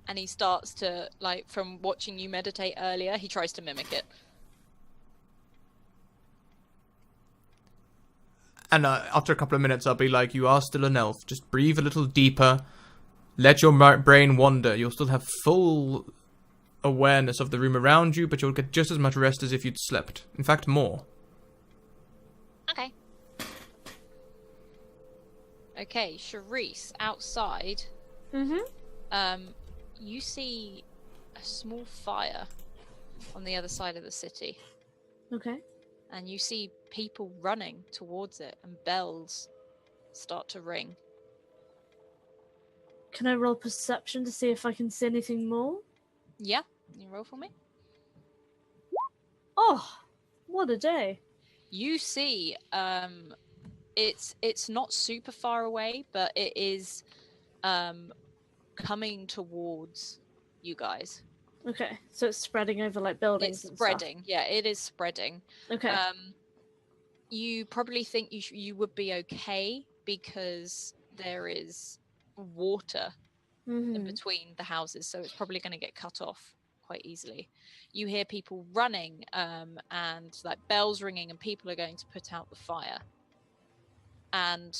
And he starts to, like, from watching you meditate earlier, he tries to mimic it. And after a couple of minutes, I'll be like, you are still an elf. Just breathe a little deeper. Let your brain wander. You'll still have full awareness of the room around you, but you'll get just as much rest as if you'd slept. In fact, more. Okay. Okay, Charisse, outside. You see a small fire on the other side of the city. Okay. And you see people running towards it, and bells start to ring. Can I roll perception to see if I can see anything more? Yeah, can you roll for me? Oh, what a day. You see, it's not super far away, but it is coming towards you guys. Okay, so it's spreading over like buildings. It's and spreading. Yeah, it is spreading. Stuff. Okay. You probably think you would be okay because there is water in between the houses, so it's probably going to get cut off quite easily. You hear people running and like bells ringing, and people are going to put out the fire. And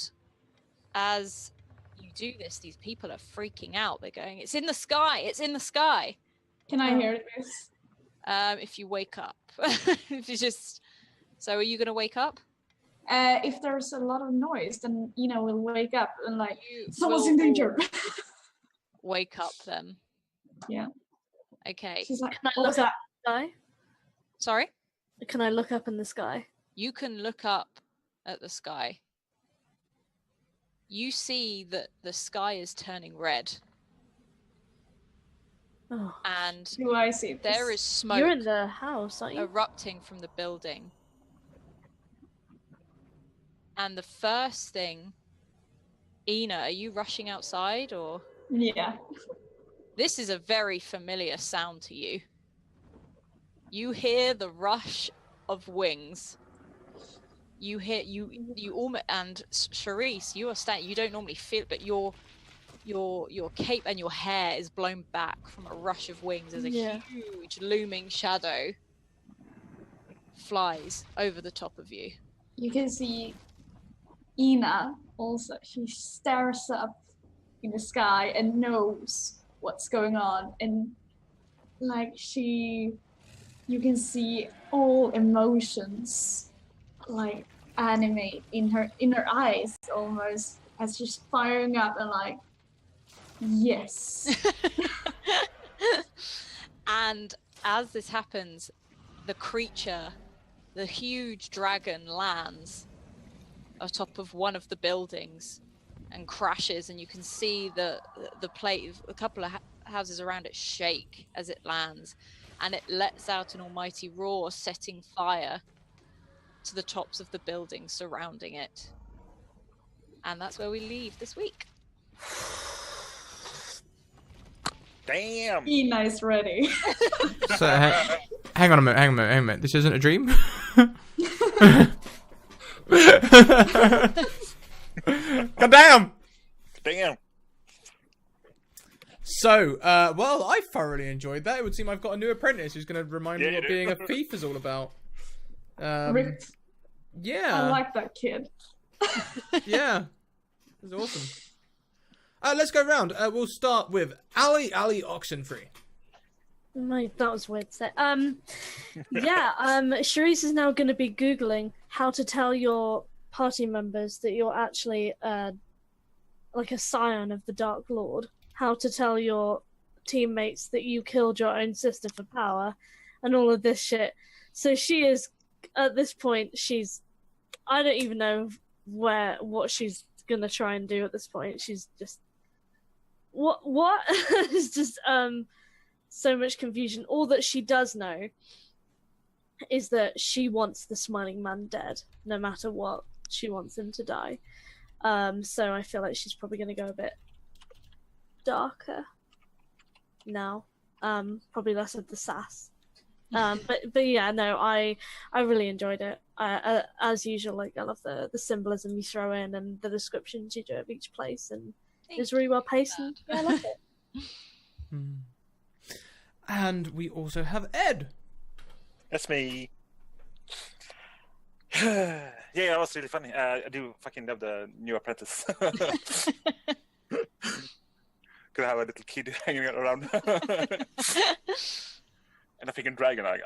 as you do this, these people are freaking out. They're going, "It's in the sky! It's in the sky!" Can I hear this? If you wake up. If you just... So are you going to wake up? If there's a lot of noise, then we'll wake up and like someone's will in danger. Wake up then. Yeah. Okay. She's like, Can I what was look that? Sky? Sorry? Can I look up in the sky? You can look up at the sky. You see that the sky is turning red, Oh. and Do I see this? there is smoke You're in the house, aren't you? erupting from the building. And the first thing, Ina, are you rushing outside or? Yeah. This is a very familiar sound to you. You hear the rush of wings. You hear you almost, and Charisse, you are standing. You don't normally feel it, but your cape and your hair is blown back from a rush of wings as a huge looming shadow flies over the top of you. You can see Ina also. She stares up in the sky and knows what's going on, and like you can see all emotions like animate in her eyes almost, as she's firing up and like, yes. And as this happens, the creature, the huge dragon, lands atop of one of the buildings and crashes, and you can see the plate, a couple of houses around it shake as it lands, and it lets out an almighty roar, setting fire to the tops of the buildings surrounding it. And that's where we leave this week. Damn. Ina is ready. So, hang on a minute. This isn't a dream? God damn! Damn. So, well, I thoroughly enjoyed that. It would seem I've got a new apprentice who's going to remind me Yeah, what you do. being a thief is all about. Rick, Yeah. I like that kid. Yeah. It was awesome. Let's go round. We'll start with Ali Oxenfree. That was weird to say. Charisse is now going to be Googling how to tell your party members that you're actually like a scion of the Dark Lord. How to tell your teammates that you killed your own sister for power, and all of this shit. So she is, at this point, I don't even know what she's going to try and do at this point. She's just... What? It's just, so much confusion. All that she does know is that she wants the Smiling Man dead, no matter what. She wants him to die. So I feel like she's probably going to go a bit darker now. Probably less of the sass. But yeah, no, I really enjoyed it. As usual, like I love the symbolism you throw in and the descriptions you do of each place, and it's really well paced. And yeah, I like it. And we also have Ed. That's me. Yeah, that was really funny. I do fucking love the new apprentice. Could have a little kid hanging around. And a freaking dragon. I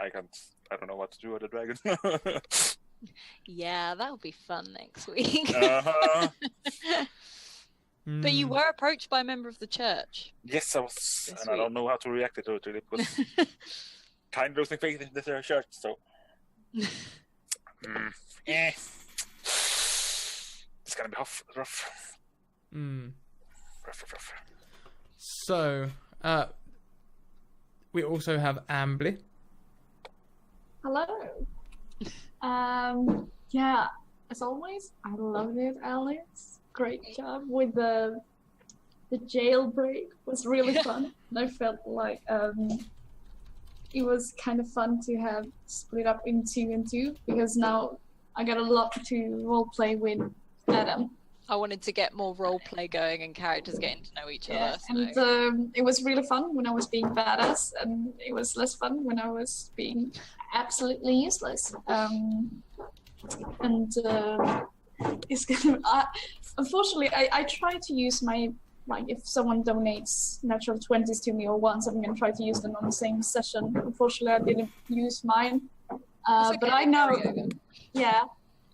don't know what to do with a dragon. Yeah, that'll be fun next week. Uh-huh. But you were approached by a member of the church. Yes, I was, This and I don't know how to react to it really, because kind of losing faith in this church. So, it's gonna be rough. Rough. So, we also have Ambly. Hello. Yeah, as always, I loved it, Alex. Great job with the jailbreak. Was really fun. And I felt like it was kind of fun to have split up in 2 and 2, because now I got a lot to roleplay with Adam. I wanted to get more role play going and characters getting to know each other. So. And it was really fun when I was being badass, and it was less fun when I was being absolutely useless. It's gonna. Unfortunately, I try to use my, like, if someone donates natural 20s to me or once, I'm gonna try to use them on the same session. Unfortunately, I didn't use mine, Okay, but I know. carry over. Yeah,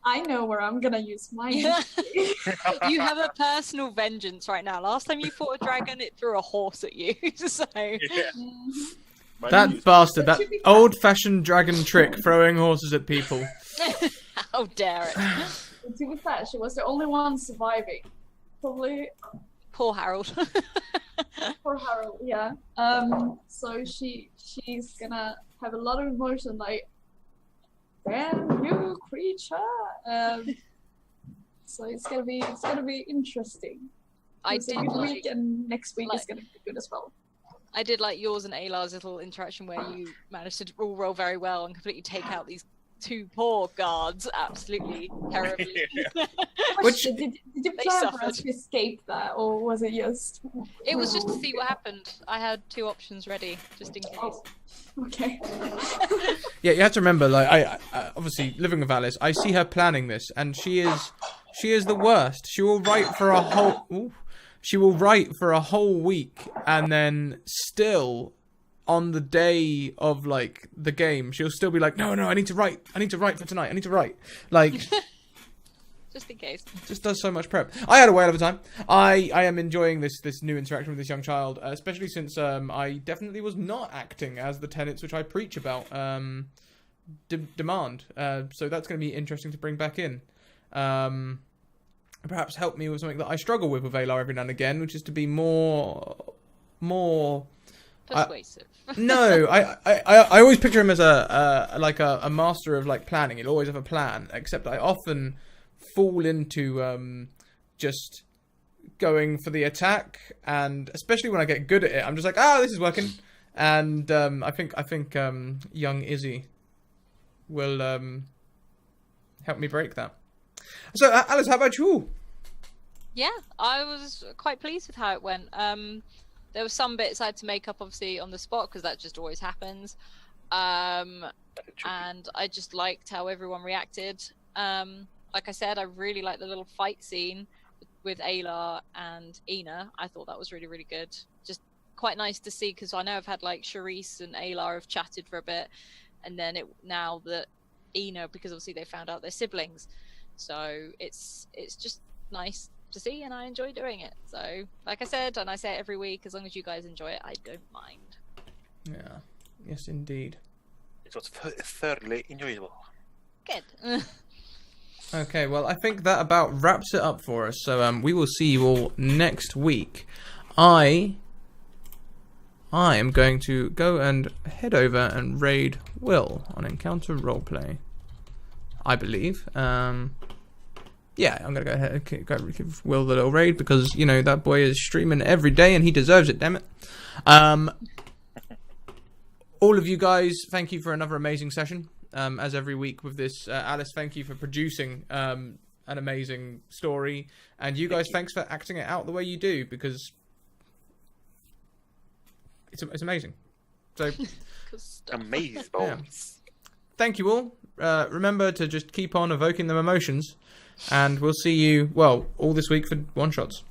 I know where I'm gonna use mine. You have a personal vengeance right now. Last time you fought a dragon, it threw a horse at you. So Yeah. That bastard, that old-fashioned dragon trick, throwing horses at people. how dare it? To be fair, she was the only one surviving. Probably Poor Harold. for Harold, yeah. So she's gonna have a lot of emotion, like, damn you creature. So it's gonna be interesting. I It's a did good like, week, and next week is like- gonna be good as well. I did like yours and Aelar's little interaction where you managed to all roll very well and completely take out these 2 poor guards absolutely terribly. Which- did you they plan for suffered. us to escape that, or was it just? It was just to see what happened. I had 2 options ready, just in case. Oh, okay. Yeah, you have to remember, like, I obviously living with Alice, I see her planning this, and she is the worst. She will write for a whole week, and then still, on the day of, like, the game, she'll still be like, no, I need to write for tonight, I need to write. Like, Just in case. just does so much prep. I had a whale of a time. I am enjoying this new interaction with this young child, especially since I definitely was not acting as the tenets which I preach about demand. So that's going to be interesting to bring back in. Perhaps help me with something that I struggle with Aelar every now and again, which is to be more persuasive. No, I always picture him as a master of like planning. He'll always have a plan. Except I often fall into just going for the attack, and especially when I get good at it, I'm just like, this is working. And I think young Izzy will help me break that. So Alice, how about you? Yeah, I was quite pleased with how it went. There were some bits I had to make up, obviously, on the spot, because that just always happens. And I just liked how everyone reacted. Like I said, I really liked the little fight scene with Aelar and Ina. I thought that was really, really good. Just quite nice to see, because I know I've had like Charisse and Aelar have chatted for a bit, and then now that Ina, because obviously they found out they're siblings, so it's just nice to see, and I enjoy doing it. So like I said, and I say it every week, as long as you guys enjoy it, I don't mind. Yeah, yes indeed. It was thoroughly enjoyable. Good. Okay, well I think that about wraps it up for us. So we will see you all next week. I am going to go and head over and raid Will on Encounter Roleplay, I believe. Yeah, I'm going to go ahead and go give Will the little raid, because, you know, that boy is streaming every day and he deserves it, damn it. All of you guys, thank you for another amazing session, as every week with this. Alice, thank you for producing an amazing story. And you guys, thanks for acting it out the way you do, because it's amazing. So, amazing. Yeah. Thank you all. Remember to just keep on evoking them emotions. And we'll see you, well, all this week for one-shots.